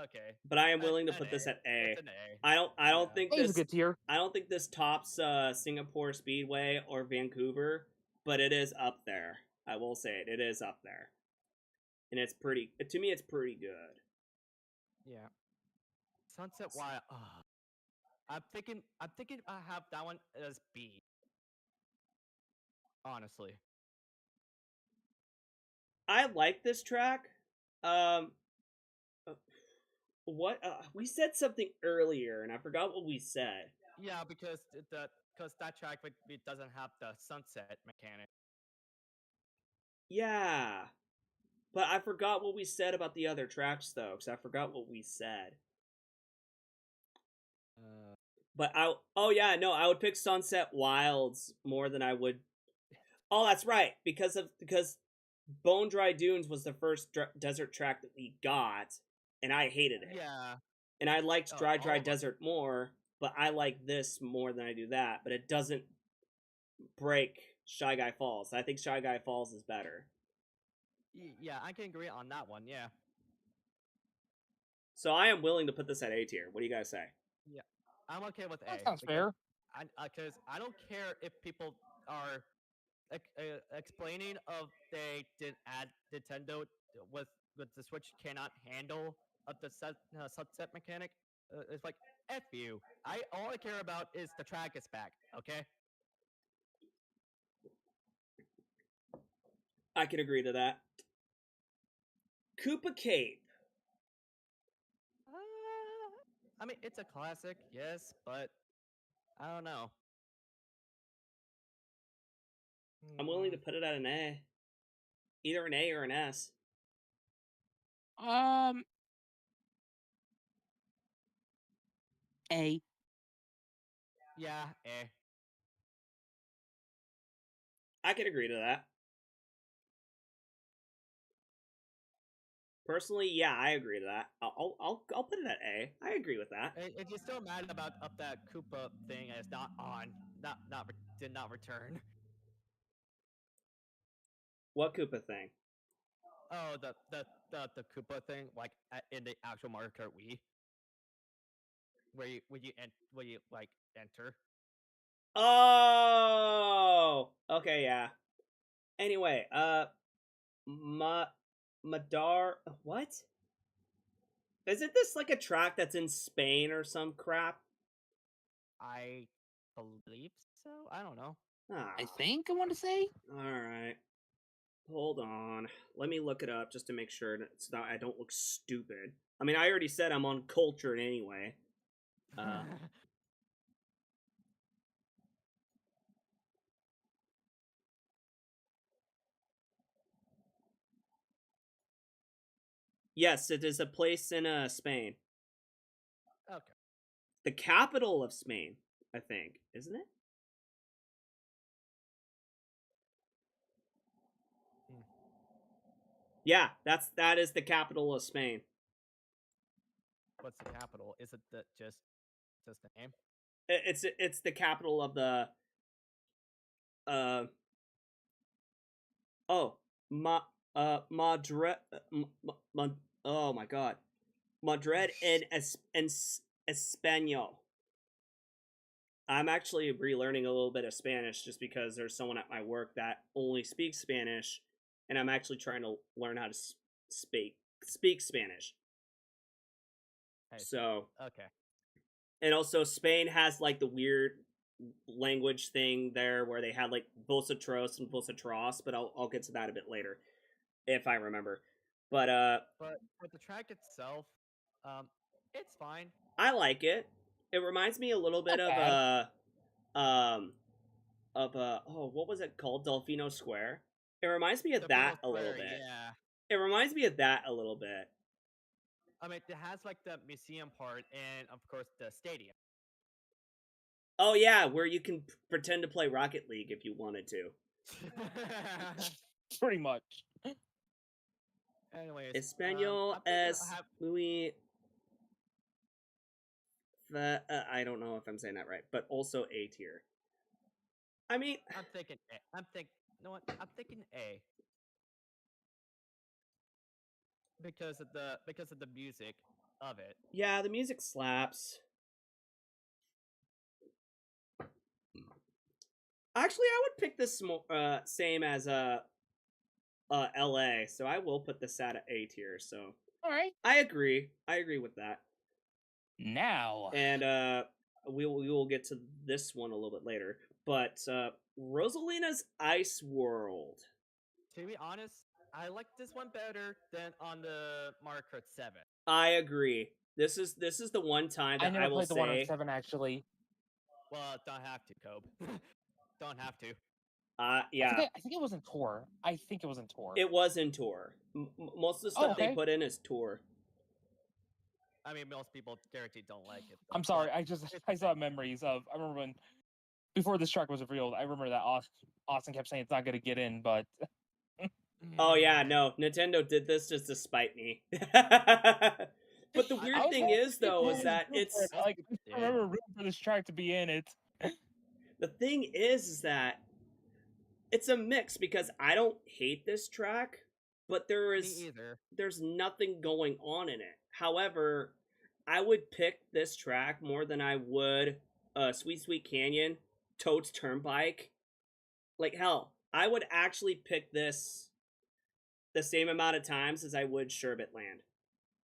Okay. But I am willing to put this at A. It's an A. I don't think A's this a good tier. I don't think this tops Singapore Speedway or Vancouver, but it is up there. I will say it. It is up there. And it's pretty to me it's pretty good. Yeah. Sunset Wild. I'm thinking I have that one as B. Honestly. I like this track. What we said something earlier and I forgot what we said. Yeah, because that track it doesn't have the sunset mechanic. Yeah. But I forgot what we said about the other tracks though, cuz I forgot what we said. But oh yeah, no, I would pick Sunset Wilds more than I would. Oh, that's right, because Bone Dry Dunes was the first desert track that we got, and I hated it. Yeah. And I liked Oh, Dry all Dry of us. Desert more, but I like this more than I do that. But it doesn't break Shy Guy Falls. I think Shy Guy Falls is better. Yeah, I can agree on that one. Yeah. So I am willing to put this at A tier. What do you guys say? Yeah, I'm okay with That A. sounds because fair. Because I don't care if people are explaining of they did add Nintendo with the Switch cannot handle the sunset mechanic. It's like F you. All I care about is the track is back. Okay. I can agree to that. Koopa Cape. I mean, it's a classic, yes, but I don't know. I'm willing to put it at an A. Either an A or an S. A. Yeah, eh. I can agree to that. Personally, yeah, I agree to that. I'll put it at A. I agree with that. If you're still mad about up that Koopa thing is not on, did not return. What Koopa thing? Oh, the Koopa thing, like in the actual Mario Kart Wii, where you like enter. Oh, okay, yeah. Anyway, Madar. What? Isn't this like a track that's in Spain or some crap? I believe so. I don't know. Ah, I think I want to say. all right. Hold on. Let me look it up just to make sure so that I don't look stupid. I mean, I already said I'm uncultured anyway. Yes, it is a place in Spain. Okay. The capital of Spain, I think, isn't it? Hmm. Yeah, that is the capital of Spain. What's the capital? Is it just the name? It's the capital of the uh oh Madrid oh my god, Madrid and Espanol. I'm actually relearning a little bit of Spanish just because there's someone at my work that only speaks Spanish, and I'm actually trying to learn how to speak Spanish. So Okay. and also Spain has like the weird language thing there where they had like vosotros and vosotros, but I'll get to that a bit later if I remember. But But the track itself, it's fine. I like it. It reminds me a little bit Not of bad. oh, what was it called? Delfino Square. It reminds me of The that Phoenix a little Square, bit. yeah. It reminds me of that a little bit. I mean, it has like the museum part and of course the stadium. Oh yeah, where you can pretend to play Rocket League if you wanted to. Pretty much. Anyways, Espanol I'm thinking es muy. I don't know if I'm saying that right, but also A tier. I mean, I'm thinking A. You know what? I'm thinking A. Because of the music of it. yeah, the music slaps. Actually, I would pick this same as LA, so I will put this at A tier. So All right. I agree. I agree with that. Now. And we will get to this one a little bit later. But Rosalina's Ice World. To be honest, I like this one better than on the Mario Kart 7. I agree. This is the one time that I never will played the one on say 7 actually. Well, don't have to, Cobe. Don't have to. yeah, I think it was in Tour. I think it was in Tour. it was in Tour. Most of the stuff they put in is Tour. I mean, most people guaranteed don't like it. I'm Though, sorry. but I it's I saw memories of. I remember when before this track was revealed. I remember that Austin kept saying it's not gonna get in, but Oh yeah, no, Nintendo did this just to spite me. But the I weird was thing think is, though, is always that rooting for it. it's most Like people I did. remember rooting for this track to be in it. the thing is that it's a mix because I don't hate this track, but Me either. there's nothing going on in it. However, I would pick this track more than I would Sweet Sweet Canyon, Toad's Turnpike. Like hell, I would actually pick this the same amount of times as I would Sherbet Land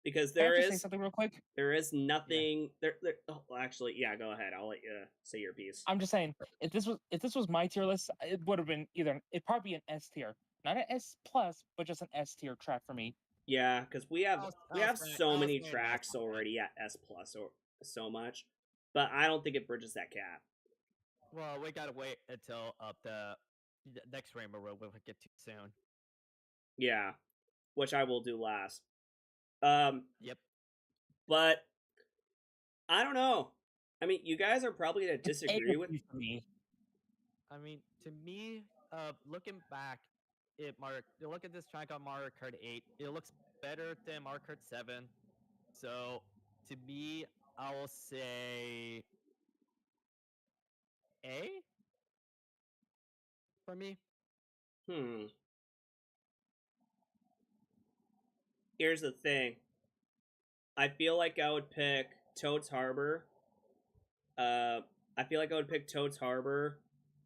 because Can I just say something real quick? there is Yeah. nothing there. Oh, well, actually, yeah, go ahead. I'll let you say your piece. I'm just saying if this was my tier list, it would have been it'd probably be an S tier, not an S plus, but just an S tier track for me. Yeah, because we have so I was many saying S tracks on that. already at S plus or so much, but I don't think it bridges that gap. Well, we gotta wait until the next Rainbow Road will get too soon. Yeah, which I will do last. Yep. But I don't know. I mean, you guys are probably gonna It's A disagree with. for me. I mean, to me, looking back, you look at this track on Mario Kart 8, it looks better than Mario Kart 7. So, to me, I will say A for me. Hmm. Here's the thing. I feel like I would pick Toad's Harbor. I feel like I would pick Toad's Harbor,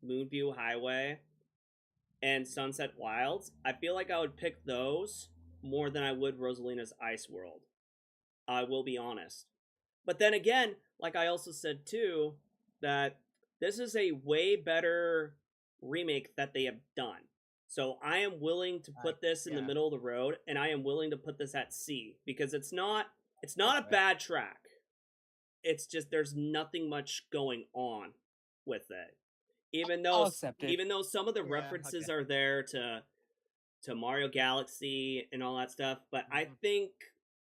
Moonview Highway, and Sunset Wilds. I feel like I would pick those more than I would Rosalina's Ice World. I will be honest. But then again, like I also said too, that this is a way better remake that they have done. So I am willing to put this in the Yeah. middle of the road, and I am willing to put this at C because it's not a Okay. bad track. It's just there's nothing much going on with it. I'll accept it. Even though some of the Yeah, references okay. are there to Mario Galaxy and all that stuff, but Mhm.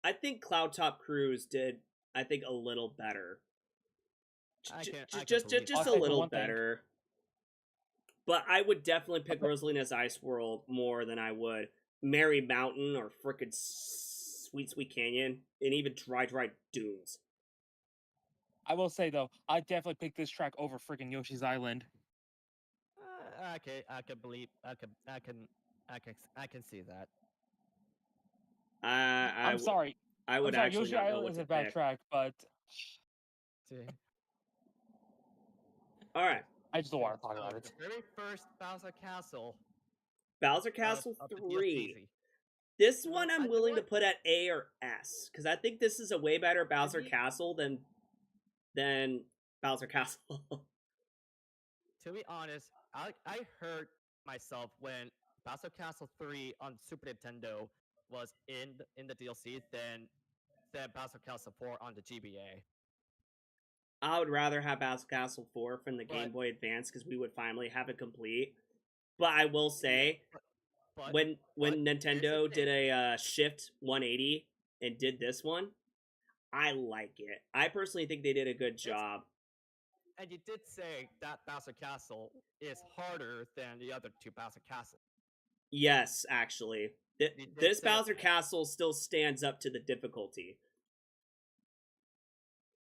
I think Cloud Top Cruise did I think a little better. I can believe Just I'll a say that. for little one thing. better. But I would definitely pick Rosalina's Ice World more than I would Merry Mountain or frickin' Sweet Sweet Canyon and even Dry Dunes. I will say though, I definitely pick this track over freaking Yoshi's Island. I can believe. I can see that. I I'm sorry. I would I'm sorry. actually Yoshi not know Island what is to a bad pick. track, but See. All right, I just don't want to talk So, about the it. very first Bowser Castle Bowser Castle of the 3. DLCs. This one I I'm you know willing to what? put at A or S because I think this is a way better Bowser me- Castle than Bowser Castle. To be honest, I hurt myself when Bowser Castle 3 on Super Nintendo was in the DLC than Bowser Castle 4 on the GBA. I would rather have Bowser Castle 4 from the Game But Boy Advance because we would finally have it complete. But I will say, but when but here's the Nintendo thing. did a shift 180 and did this one, I like it. I personally think they did a good job. And you did say that Bowser Castle is harder than the other two Bowser Castles. Yes, actually, You did this say Bowser that. Castle still stands up to the difficulty.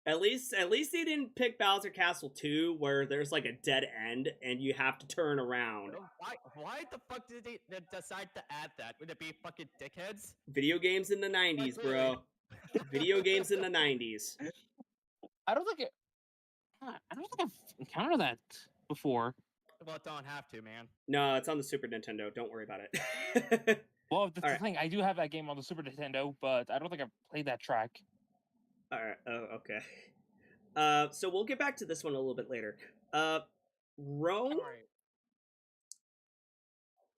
At least they didn't pick Bowser Castle 2 where there's like a dead end and you have to turn around. Why the fuck did they decide to add that? Would it be fucking dickheads? Video games in the 90s, Like, really? bro. Video games in the 90s. I don't think I've encountered that before. Well, don't have to, man. No, it's on the Super Nintendo. Don't worry about it. Well, that's All the right. thing. I do have that game on the Super Nintendo, but I don't think I've played that track. All right. Oh, okay. So we'll get back to this one a little bit later. Rome. Alright.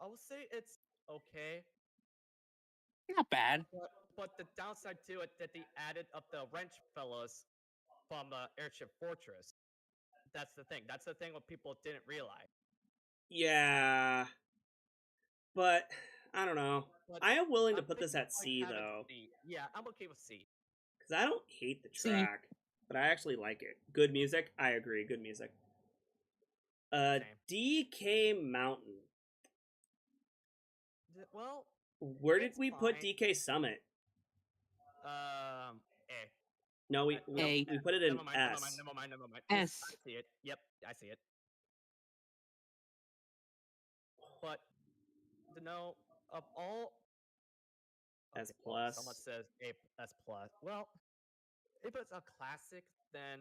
I will say it's okay, Not bad. but the downside to it that they added up the wrench fellas from Airship Fortress. That's the thing. That's the thing what people didn't realize. Yeah, but I don't know. But I am willing to I'm put this thinking at of, like, C having though. C. Yeah, I'm okay with C. Because I don't hate the C. track, but I actually like it. Good music. I agree. Good music. Same. DK Mountain. Well, Where did It's we put fine. DK Summit? A. No, we A. we put it in Never mind, S. never mind. S. I see it. Yep, I see it. But to know of all S well, plus. someone says A S plus. Well, if it's a classic, then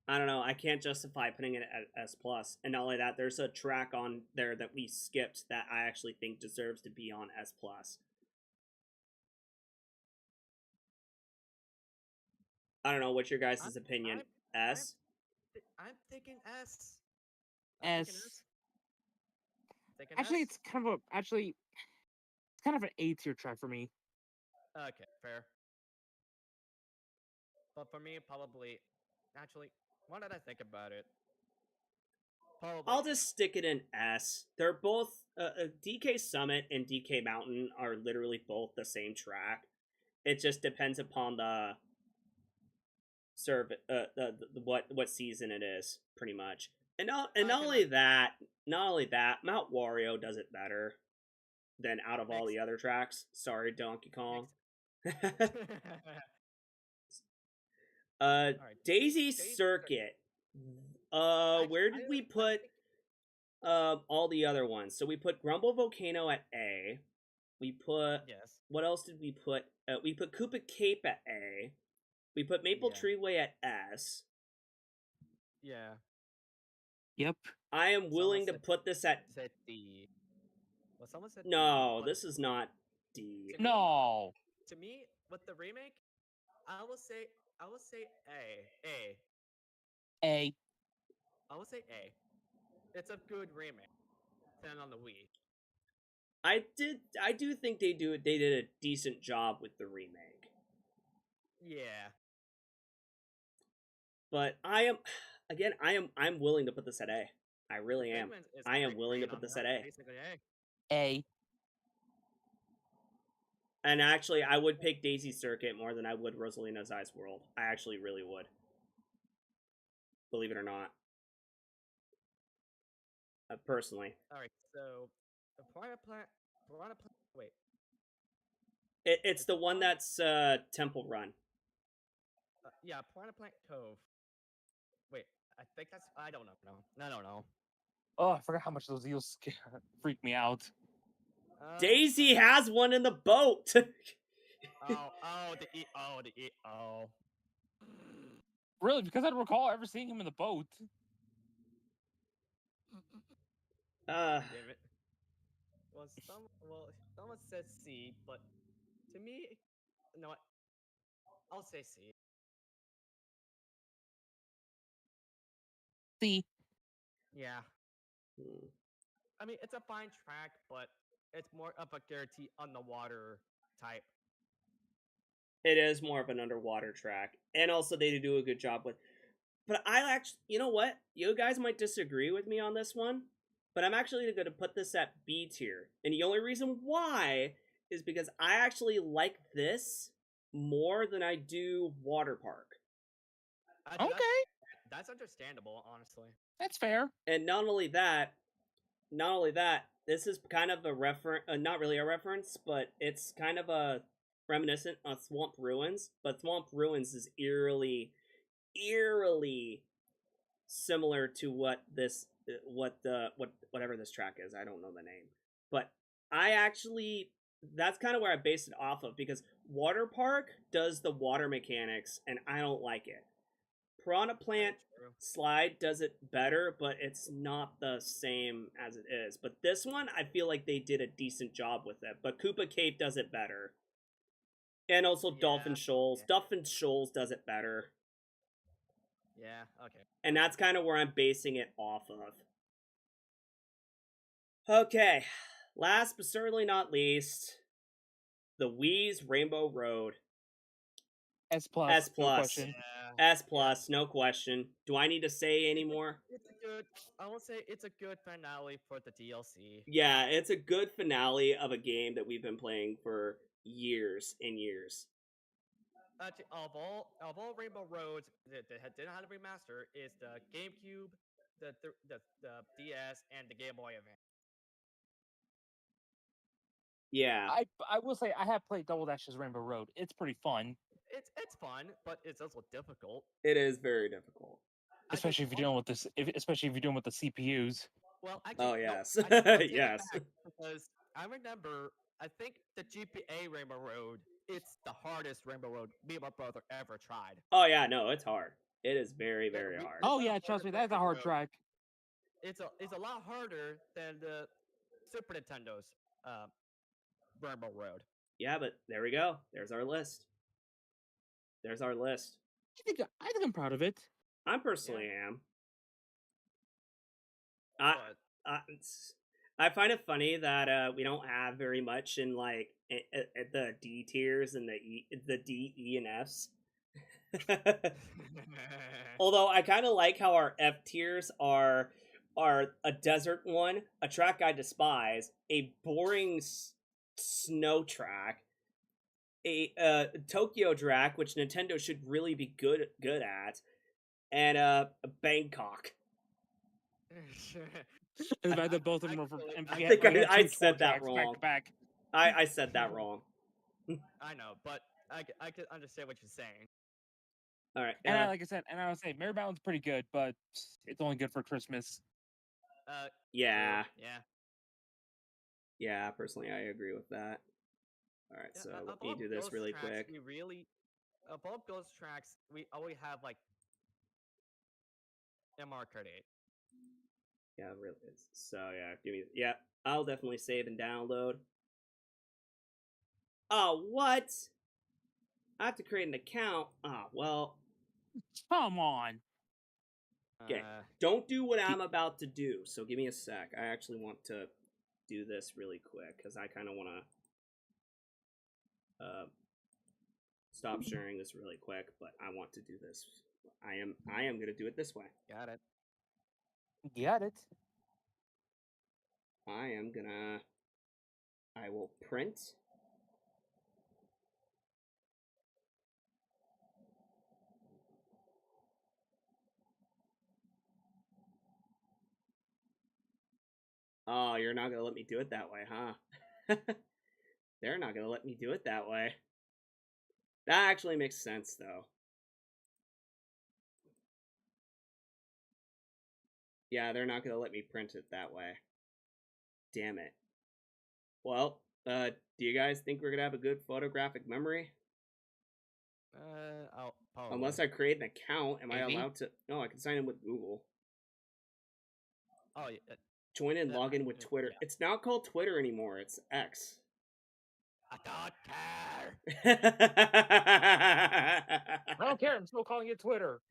I don't know. I can't justify putting it at S plus. And not only that, there's a track on there that we skipped that I actually think deserves to be on S plus. I don't know. What's your guys' opinion? S. I'm thinking S. S. Thinking Actually, S? it's kind of an A tier track for me. Okay, fair. But for me, probably. Actually, why did I think about it? Probably. I'll just stick it in S. They're both DK Summit and DK Mountain are literally both the same track. It just depends upon the what season it is, pretty much. And not only that, Mount Wario does it better than out of all the other tracks. Sorry, Donkey Kong. Alright, Daisy Circuit. Where did we put all the other ones? So we put Grumble Volcano at A. We put Yes. what else did we put? We put Koopa Cape at A. We put Maple Yeah. Treeway at S. Yeah. Yep. I am willing to put this at Said D. Well, someone said D, no. but This is not D. No. to me, with the remake, I will say A. A. I will say A. It's a good remake. Then on the Wii. I do think they did a decent job with the remake. Yeah. But I'm willing to put this at A. I really am. I am willing to put this at A. Basically A. A. And actually, I would pick Daisy Circuit more than I would Rosalina's Ice World. I actually really would. Believe it or not. Personally. Alright, so the Piranha Plant. Wait. It's the one that's Temple Run. Yeah, Piranha Plant Cove. Wait, I think that's. I don't know. No, I don't know. Oh, I forgot how much those eels freak me out. Daisy has one in the boat. Oh. Really? Because I don't recall ever seeing him in the boat. Damn it. Well, someone said C, but to me, no, I'll say C. C. Yeah. I mean, it's a fine track, but it's more of a guarantee on the water type. It is more of an underwater track. And also they do a good job with. But I actually, you know what? You guys might disagree with me on this one, but I'm actually going to put this at B tier. And the only reason why is because I actually like this more than I do Water Park. Okay. That's understandable, honestly. That's fair. And not only that, this is kind of a reference, not really a reference, but it's kind of a reminiscent of Swamp Ruins, but Swamp Ruins is eerily similar to whatever this track is. I don't know the name, but that's kind of where I based it off of, because Water Park does the water mechanics and I don't like it. Piranha Plant Slide does it better, but it's not the same as it is. But this one, I feel like they did a decent job with it. But Koopa Cape does it better. And also Dolphin Shoals. Yeah. Dolphin Shoals does it better. Yeah, okay. And that's kind of where I'm basing it off of. Okay. Last but certainly not least, the Wii's Rainbow Road. S plus. S plus. No question. Yeah. S plus, no question. Do I need to say any more? I will say it's a good finale for the DLC. Yeah, it's a good finale of a game that we've been playing for years and years. Actually, of all Rainbow Roads that didn't have a remaster is the GameCube, the DS, and the Game Boy Advance. Yeah, I will say I have played Double Dash's Rainbow Road. It's pretty fun, It's fun, but it's also difficult. it is very difficult. especially if you're dealing with this. Especially if you're dealing with the CPUs. Well, actually, Oh no, yes, I'll take yes. it back because I remember. I think the GPA Rainbow Road. It's the hardest Rainbow Road me and my brother ever tried. Oh yeah, no, it's hard. It is very, very we- hard. It's Oh a yeah, hard trust me, that's a Rainbow hard Road. track. It's a lot harder than the Super Nintendo's Rainbow Road. Yeah, but there we go. There's our list. There's our list. I think I'm proud of it. I personally am. I, But I find it funny that we don't have very much in like at the D tiers and the D, E, and Fs. Although I kind of like how our F tiers are a desert one, a track I despise, a boring snow track, a Tokyo track which Nintendo should really be good at, and Bangkok. In fact, that both of them are from. Actually, And I we think had I two said tour that tracks wrong. back to back. I said that wrong. I know, but I can understand what you're saying. All right. And like I said, and I would say Mary Mountain's pretty good, but it's only good for Christmas. Yeah. True, yeah. Yeah, personally, I agree with that. All right, Yeah, so of let me all do this those really tracks, quick. We really, of all those tracks, we always have like MR Card 8. Yeah, it really is. So yeah, give me. Yeah, I'll definitely save and download. Oh, what? I have to create an account. Ah, well. Come on. Okay, don't do what I'm about to do. So give me a sec. I actually want to do this really quick because I kind of want to stop sharing this really quick. But I want to do this. I am gonna do it this way. Got it. Got it. I will print. Oh, you're not gonna let me do it that way, huh? They're not gonna let me do it that way. That actually makes sense, though. Yeah, they're not gonna let me print it that way. Damn it. Well, do you guys think we're gonna have a good photographic memory? I'll probably. Unless I create an account, am I Maybe. allowed to? No, I can sign in with Google. Oh, yeah. Join and Yeah, log in with Twitter. yeah. It's not called Twitter anymore. It's X. I don't care. I don't care. I'm still calling it Twitter.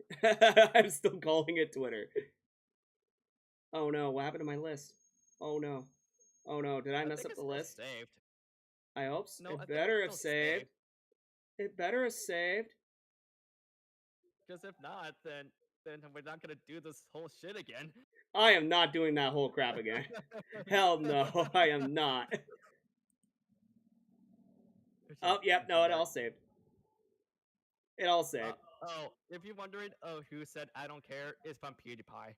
I'm still calling it Twitter. Oh no, what happened to my list? Oh no. Oh no, did I mess think up it's the still list? Saved. I hope so. No, I It think better it's have still saved. It better have saved. Because if not, then we're not gonna do this whole shit again. I am not doing that whole crap again. Hell no, I am not. Oh, yep, no, it all saved. It all saved. If you're wondering, who said I don't care, it's from PewDiePie.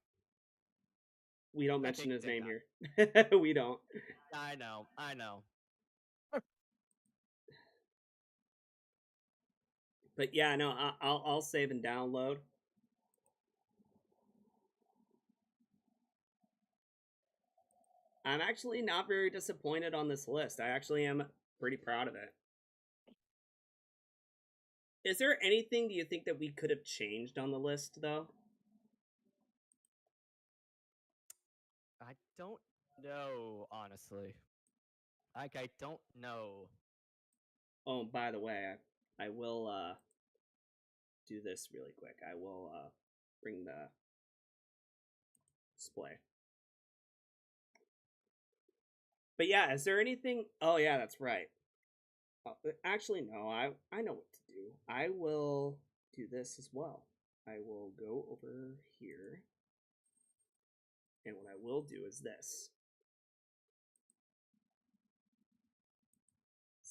We don't I mention think his they name got here. We don't. I know. But yeah, no, I'll save and download. I'm actually not very disappointed on this list. I actually am pretty proud of it. Is there anything do you think that we could have changed on the list though? I don't know, honestly. Like, I don't know. Oh, by the way, I will do this really quick. I will bring the display. But yeah, is there anything? Oh yeah, that's right. Actually, no. I know what to do. I will do this as well. I will go over here, and what I will do is this.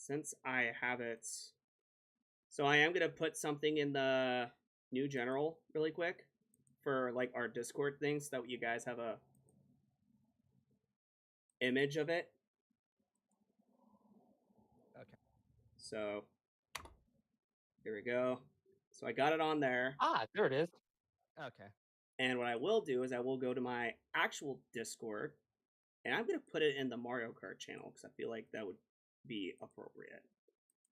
since I have it, so I am gonna put something in the new general really quick for like our Discord things so that you guys have a image of it. Okay. So here we go. So I got it on there. Ah, there it is. Okay. And what I will do is I will go to my actual Discord and I'm going to put it in the Mario Kart channel because I feel like that would be appropriate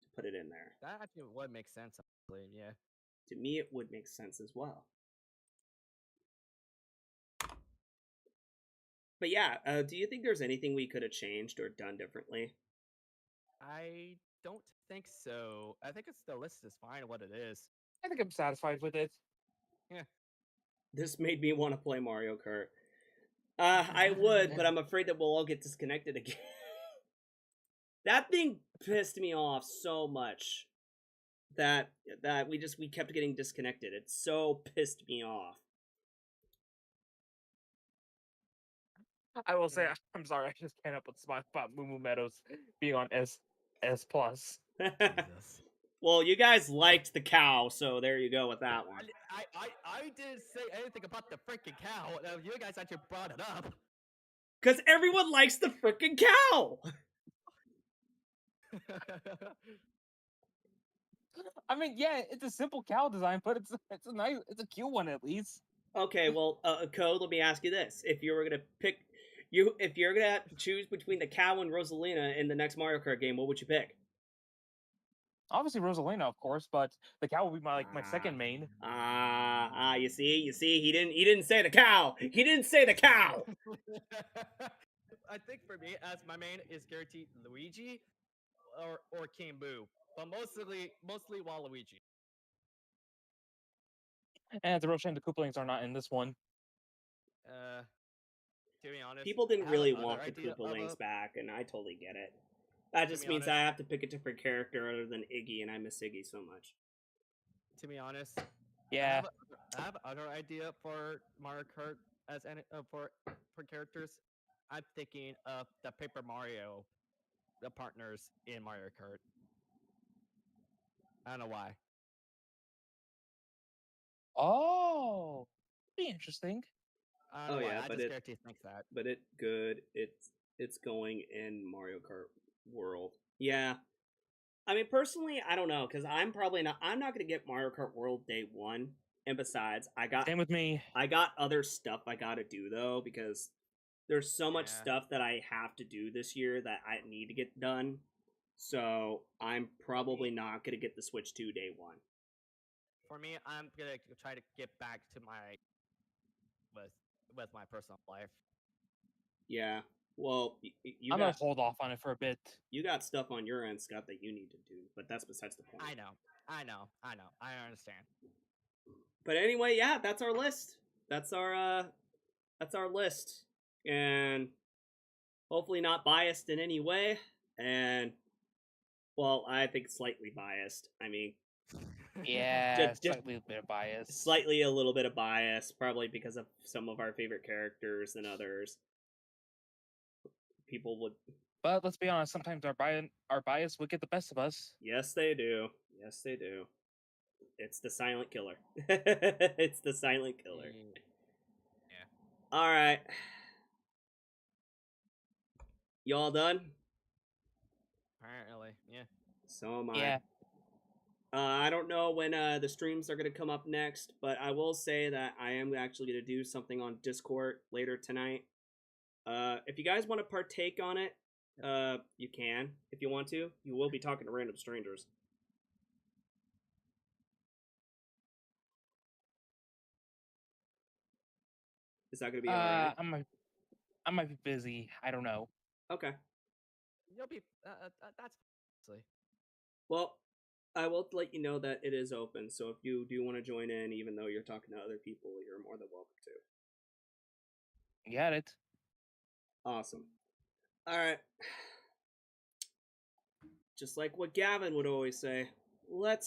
to put it in there. That actually would make sense, actually, yeah. To me, it would make sense as well. But yeah, do you think there's anything we could have changed or done differently? I don't think so. I think the list is fine what it is. I think I'm satisfied with it. This made me want to play Mario Kart. I would, but I'm afraid that we'll all get disconnected again. That thing pissed me off so much that we kept getting disconnected. It so pissed me off. I will say I'm sorry. I just can't help but smile about Moo Moo Meadows being on S plus. Jesus. Well, you guys liked the cow, so there you go with that one. I didn't say anything about the freaking cow. You guys actually brought it up. Because everyone likes the freaking cow! I mean, yeah, it's a simple cow design, but it's a cute one at least. Okay, well, Code, let me ask you this. If you're gonna have to choose between the cow and Rosalina in the next Mario Kart game, what would you pick? Obviously Rosalina, of course, but the cow will be my second main. You see, he didn't say the cow. He didn't say the cow. I think for me, as my main is guaranteed Luigi or King Boo, but mostly Waluigi. And it's a real shame the Koopalings are not in this one. To be honest, People didn't I have really another want the idea of Koopalings a- back, and I totally get it. That just be means honest- I have to pick a different character other than Iggy, and I miss Iggy so much. To be honest, Yeah. I have other idea for Mario Kart as for characters. I'm thinking of the Paper Mario, the partners in Mario Kart. I don't know why. Oh, be interesting. I don't Oh, know why. yeah, I but just guarantee think that. But it's going in Mario Kart World. Yeah. I mean, personally, I don't know, because I'm not gonna get Mario Kart World day one. And besides, Same with me. I got other stuff I gotta do though, because there's so much Yeah. stuff that I have to do this year that I need to get done. So I'm probably not gonna get the Switch 2 day one. For me, I'm gonna try to get back to my with my personal life. Yeah. Well, you I'm gonna got hold off on it for a bit. you got stuff on your end, Scott, that you need to do, but that's besides the point. I know. I understand. But anyway, yeah, that's our list. That's our list. And hopefully not biased in any way. And well, I think slightly biased. I mean, Yeah, Just- slightly a bit of bias. slightly a little bit of bias, probably because of some of our favorite characters and others. People would, But let's be honest, sometimes our bias would get the best of us. yes, they do. Yes, they do. It's the silent killer. It's the silent killer. Yeah. All right. Y'all done? Apparently, yeah. So am I. Yeah. I don't know when the streams are going to come up next, but I will say that I am actually going to do something on Discord later tonight. If you guys want to partake on it, you can. If you want to, you will be talking to random strangers. Is that going to be all right? I might be busy. I don't know. Okay. You'll be. That's honestly. Well, I will let you know that it is open, so if you do want to join in, even though you're talking to other people, you're more than welcome to. Got it. Awesome. All right. Just like what Gavin would always say, let's